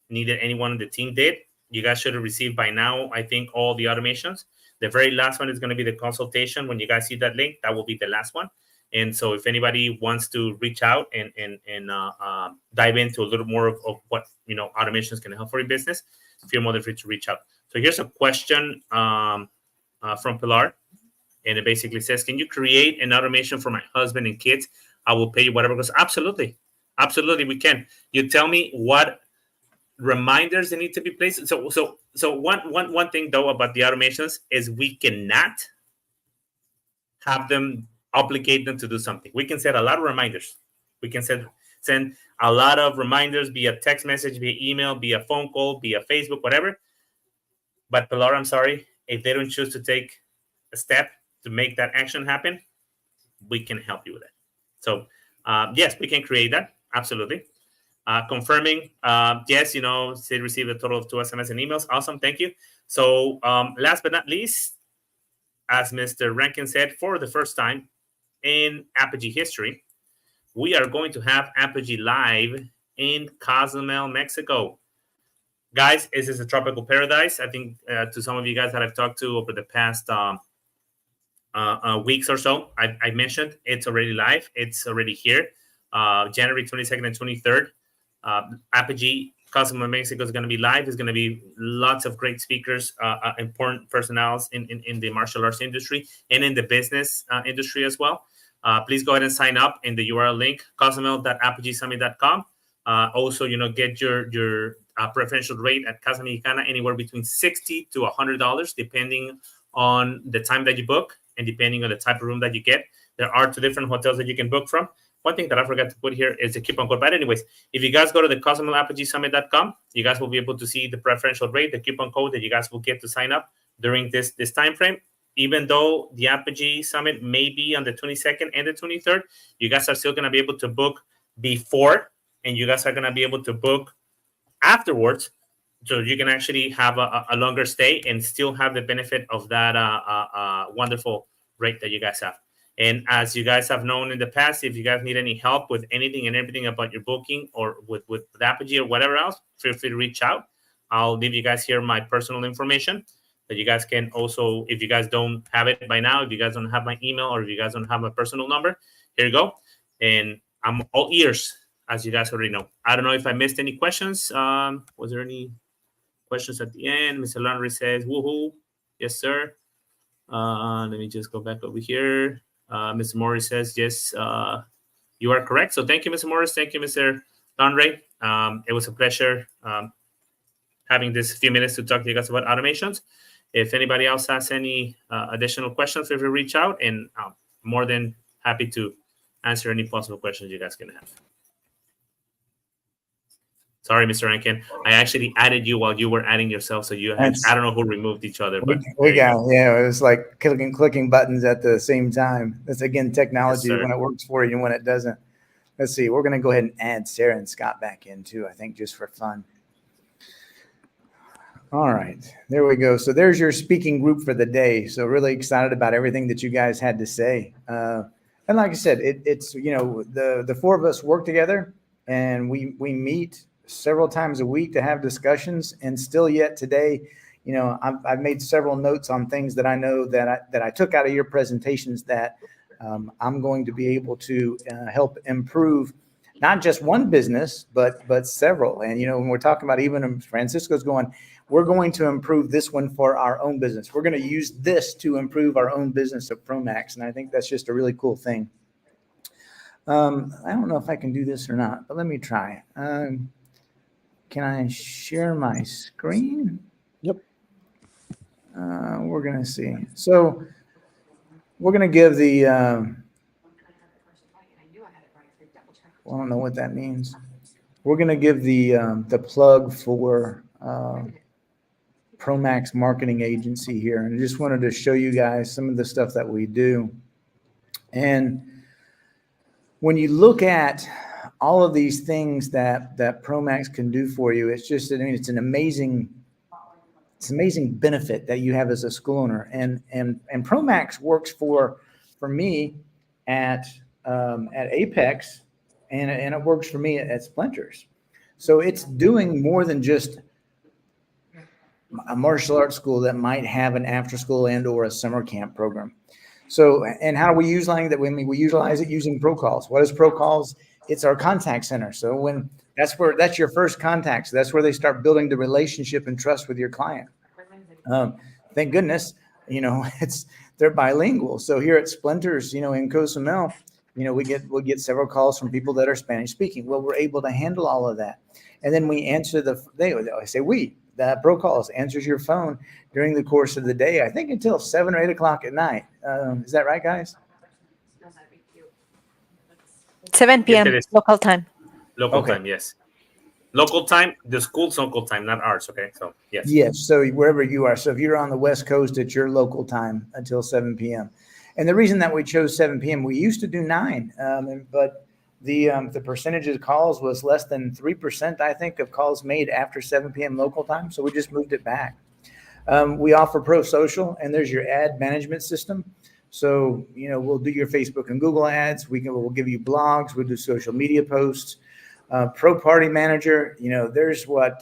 Neither anyone on the team did. You guys should have received by now, I think, all the automations. The very last one is going to be the consultation. When you guys see that link, that will be the last one. And so if anybody wants to reach out and dive into a little more of what, automations can help for your business, feel more than free to reach out. So here's a question from Pilar. And it basically says, can you create an automation for my husband and kids? I will pay you whatever. Because absolutely, we can. You tell me what reminders that need to be placed. So one thing though about the automations is we cannot have them obligate them to do something. We can set a lot of reminders. We can send a lot of reminders via text message, via email, via phone call, via Facebook, whatever. But Pilar, I'm sorry, if they don't choose to take a step to make that action happen, we can help you with it. So yes, we can create that. Absolutely. confirming. Yes, Sid received a total of 2 SMS and emails. Awesome. Thank you. So last but not least, as Mr. Rankin said, for the first time in Apogee history, we are going to have Apogee live in Cozumel, Mexico. Guys, this is a tropical paradise. I think to some of you guys that I've talked to over the past weeks or so, I mentioned it's already live. It's already here. January 22nd and 23rd. Apogee Cozumel, Mexico is going to be live. There's going to be lots of great speakers, important personnels in the martial arts industry and in the business industry as well. Please go ahead and sign up in the URL link, cozumel.apogeesummit.com. Also, get your preferential rate at Casa Mexicana anywhere between $60 to $100, depending on the time that you book and depending on the type of room that you get. There are 2 different hotels that you can book from. One thing that I forgot to put here is the coupon code. But anyways, if you guys go to the CozumelApogeeSummit.com, you guys will be able to see the preferential rate, the coupon code that you guys will get to sign up during this time frame. Even though the Apogee Summit may be on the 22nd and the 23rd, you guys are still going to be able to book before, and you guys are going to be able to book afterwards. So you can actually have a longer stay and still have the benefit of that wonderful rate that you guys have. And as you guys have known in the past, if you guys need any help with anything and everything about your booking or with Apogee or whatever else, feel free to reach out. I'll leave you guys here my personal information that you guys can also, if you guys don't have it by now, if you guys don't have my email or if you guys don't have my personal number, here you go. And I'm all ears, as you guys already know. I don't know if I missed any questions. Was there any questions at the end? Mr. Laundry says, woohoo. Yes, sir. Let me just go back over here. Mr. Morris says, yes, you are correct. So thank you, Mr. Morris. Thank you, Mr. Laundry. It was a pleasure having this few minutes to talk to you guys about automations. If anybody else has any additional questions, feel free to reach out, and I'm more than happy to answer any possible questions you guys can have. Sorry, Mr. Rankin. I actually added you while you were adding yourself, so I don't know who removed each other. But we got it was like clicking buttons at the same time. That's again technology, yes, when it works for you and when it doesn't. Let's see. We're going to go ahead and add Sarah and Scott back in too, I think, just for fun. All right, there we go. So there's your speaking group for the day. So really excited about everything that you guys had to say. And like I said, it's the 4 of us work together, and we meet several times a week to have discussions. And still yet today, I've made several notes on things that I know that I took out of your presentations that I'm going to be able to help improve not just one business, but several. And, when we're talking about, even Francisco's going, we're going to improve this one for our own business. We're going to use this to improve our own business at Promax. And I think that's just a really cool thing. I don't know if I can do this or not, but let me try. Can I share my screen? Yep. We're going to see. So we're going to give the, I don't know what that means. We're going to give the plug for Promax Marketing Agency here. And I just wanted to show you guys some of the stuff that we do. And when you look at all of these things that Promax can do for you, it's just, it's an amazing benefit that you have as a school owner. And Promax works for me at Apex, and it works for me at Splinters. So it's doing more than just a martial arts school that might have an after school and or a summer camp program. So, and how do we utilize that? We utilize it using ProCalls. What is ProCalls? It's our contact center. So when that's your first contact. So that's where they start building the relationship and trust with your client. Thank goodness, they're bilingual. So here at Splinters, in Cozumel, we'll get several calls from people that are Spanish speaking. Well, we're able to handle all of that. And then we answer the ProCalls answers your phone during the course of the day, I think until 7 or 8 o'clock at night. Is that right, guys? 7 p.m. local time. Local time, yes. Local time, the school's local time, not ours, okay? So, yes. Yes, so wherever you are. So if you're on the West Coast, it's your local time until 7 p.m. And the reason that we chose 7 p.m., we used to do 9, but the percentage of calls was less than 3%, I think, of calls made after 7 p.m. local time. So we just moved it back. We offer Pro Social, and there's your ad management system. So, we'll do your Facebook and Google ads. We'll give you blogs. We'll do social media posts. Pro Party Manager, there's what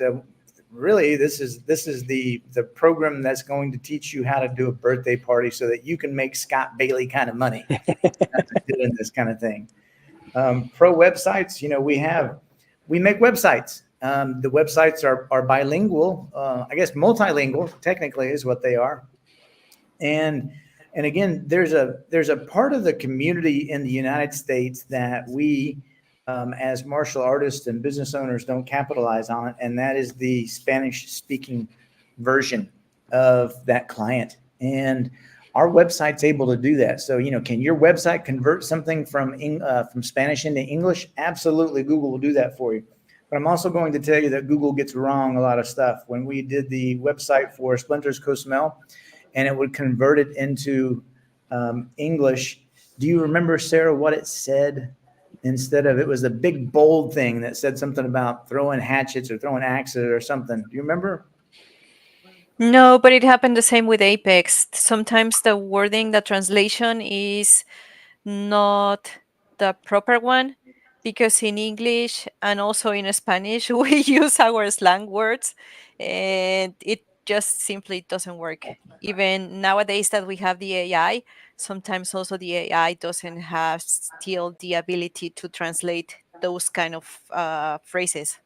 really this is the program that's going to teach you how to do a birthday party so that you can make Scott Bailey kind of money doing this kind of thing. Pro websites, we make websites. The websites are bilingual, I guess multilingual technically is what they are. And again, there's a part of the community in the United States that we, as martial artists and business owners, don't capitalize on, and that is the Spanish-speaking version of that client. And our website's able to do that. So, can your website convert something from Spanish into English? Absolutely, Google will do that for you. But I'm also going to tell you that Google gets wrong a lot of stuff. When we did the website for Splinters Cozumel, and it would convert it into English. Do you remember, Sarah, what it said? Instead of, it was a big bold thing that said something about throwing hatchets or throwing axes or something. Do you remember? No, but it happened the same with Apex. Sometimes the wording, the translation is not the proper one, because in English and also in Spanish we use our slang words, and it just simply doesn't work. Even nowadays that we have the AI, sometimes also the AI doesn't have still the ability to translate those kind of phrases.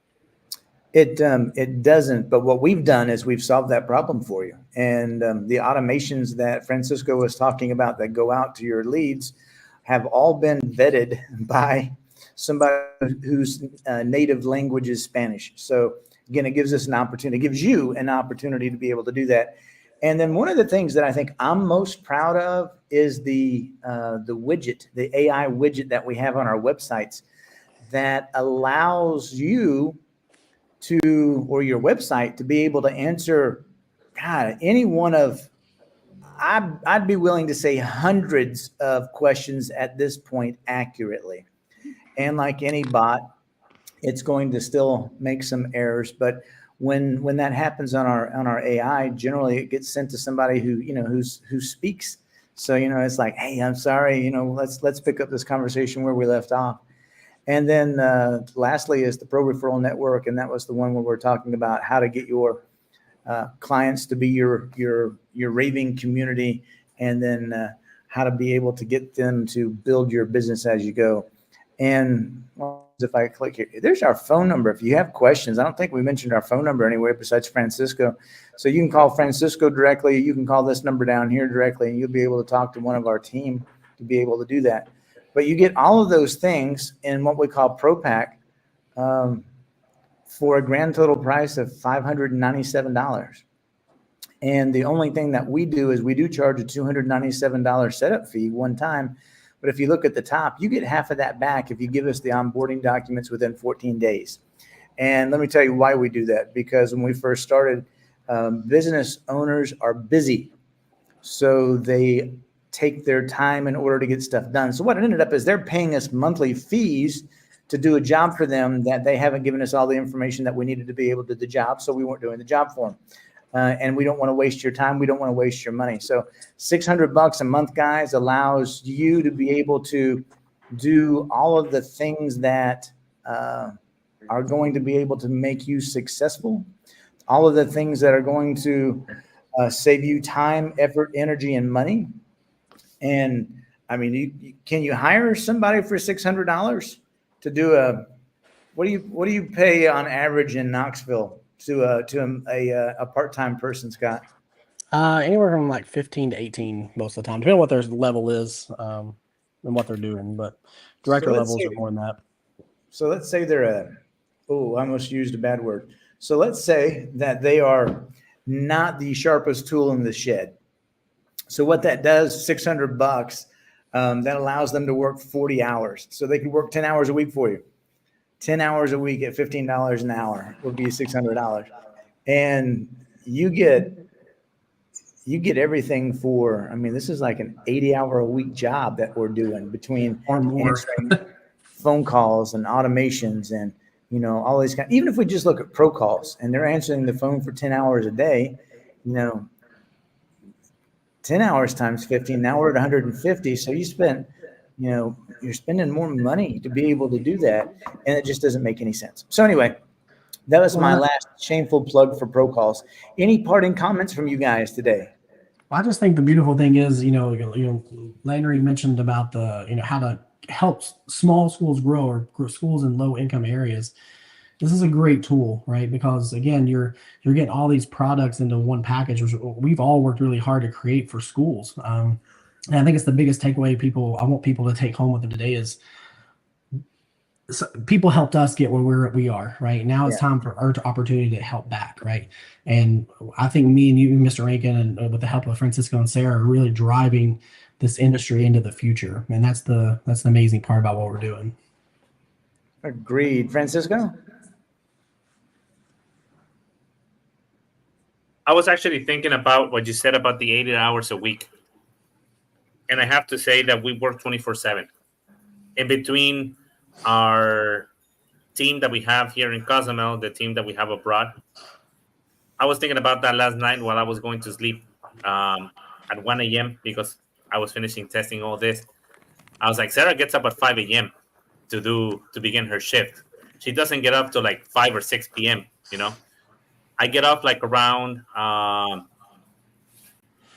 It doesn't, but what we've done is we've solved that problem for you. And the automations that Francisco was talking about that go out to your leads have all been vetted by somebody whose native language is Spanish. So again, it gives us an opportunity, it gives you an opportunity to be able to do that. And then one of the things that I think I'm most proud of is the widget, the AI widget that we have on our websites that allows you to, or your website, to be able to answer, God, any one of, I'd be willing to say hundreds of questions at this point accurately. And like any bot, it's going to still make some errors. But when that happens on our AI, generally it gets sent to somebody who speaks. So, it's like, hey, I'm sorry, let's pick up this conversation where we left off. And then lastly is the Pro Referral Network. And that was the one where we're talking about how to get your clients to be your raving community, and then how to be able to get them to build your business as you go. And if I click here, there's our phone number. If you have questions, I don't think we mentioned our phone number anywhere besides Francisco. So you can call Francisco directly. You can call this number down here directly, and you'll be able to talk to one of our team to be able to do that. But you get all of those things in what we call Pro Pack for a grand total price of $597. And the only thing that we do is we do charge a $297 setup fee one time. But if you look at the top, you get half of that back if you give us the onboarding documents within 14 days. And let me tell you why we do that. Because when we first started, business owners are busy. So they take their time in order to get stuff done. So what it ended up is they're paying us monthly fees to do a job for them that they haven't given us all the information that we needed to be able to do the job. So we weren't doing the job for them. And we don't want to waste your time. We don't want to waste your money. So $600 a month, guys, allows you to be able to do all of the things that are going to be able to make you successful. All of the things that are going to save you time, effort, energy, and money. And I mean, can you hire somebody for $600 to do what do you pay on average in Knoxville to a part-time person, Scott? Anywhere from like 15 to 18 most of the time, depending on what their level is and what they're doing. But director levels are more than that. So let's say they're I almost used a bad word. So let's say that they are not the sharpest tool in the shed. So what that does, $600, that allows them to work 40 hours. So they can work 10 hours a week for you. 10 hours a week at $15 an hour would be $600. And you get everything for, I mean, this is like an 80-hour a week job that we're doing between or more. phone calls and automations and, you know, all these kind. Even if we just look at pro calls and they're answering the phone for 10 hours a day, you know, 10 hours times 15, now we're at 150. So you spent, you know, you're spending more money to be able to do that. And it just doesn't make any sense. So anyway, that was my last shameful plug for pro calls. Any parting comments from you guys today? Well, I just think the beautiful thing is, Landry mentioned about the, how to help small schools grow or schools in low income areas. This is a great tool, right? Because again, you're getting all these products into one package, which we've all worked really hard to create for schools. And I think it's the biggest takeaway I want people to take home with them today is people helped us get where we are, right? Now it's time for our opportunity to help back, right? And I think me and you, Mr. Rankin, and with the help of Francisco and Sarah, are really driving this industry into the future. And that's the amazing part about what we're doing. Agreed. Francisco? I was actually thinking about what you said about the 80 hours a week. And I have to say that we work 24/7. In between our team that we have here in Cozumel, the team that we have abroad. I was thinking about that last night while I was going to sleep at 1 a.m. because I was finishing testing all this. I was like, Sarah gets up at 5 a.m. to begin her shift. She doesn't get up till like 5 or 6 p.m., you know? I get up like around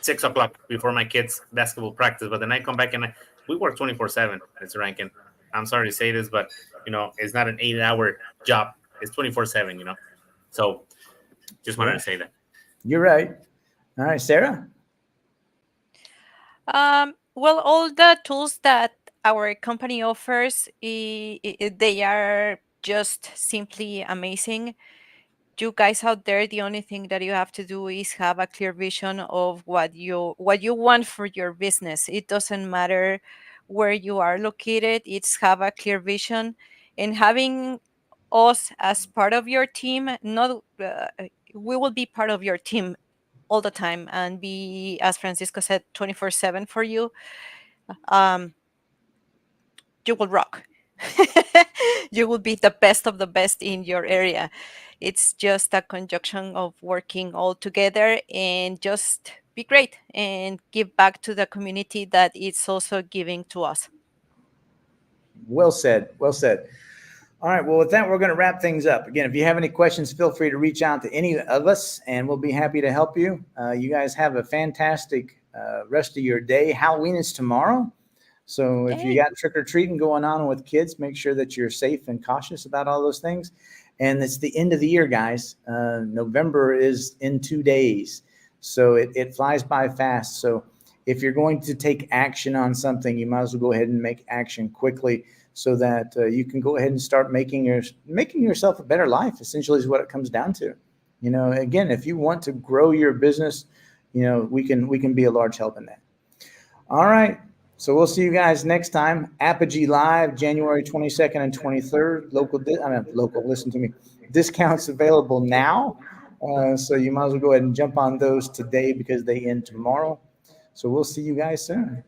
6 o'clock before my kids' basketball practice, but then I come back and we work 24/7. It's Rankin. I'm sorry to say this, but it's not an 8-hour job. It's 24/7. So just wanted to say that. You're right. All right, Sarah. Well, all the tools that our company offers, they are just simply amazing. You guys out there, the only thing that you have to do is have a clear vision of what you want for your business. It doesn't matter where you are located. It's have a clear vision, and having us as part of your team. Not we will be part of your team all the time and be, as Francisco said, 24/7 for you. You will rock. You will be the best of the best in your area. It's just a conjunction of working all together and just be great and give back to the community that it's also giving to us. Well said. Well said. All right. Well, with that, we're going to wrap things up. Again, if you have any questions, feel free to reach out to any of us and we'll be happy to help you. You guys have a fantastic rest of your day. Halloween is tomorrow. So if you got trick-or-treating going on with kids, make sure that you're safe and cautious about all those things. And it's the end of the year, guys. November is in 2 days. So it flies by fast. So if you're going to take action on something, you might as well go ahead and make action quickly so that you can go ahead and start making yourself a better life, essentially is what it comes down to. Again, if you want to grow your business, we can be a large help in that. All right. So we'll see you guys next time. Apogee Live, January 22nd and 23rd. Local, listen to me. Discounts available now. So you might as well go ahead and jump on those today because they end tomorrow. So we'll see you guys soon.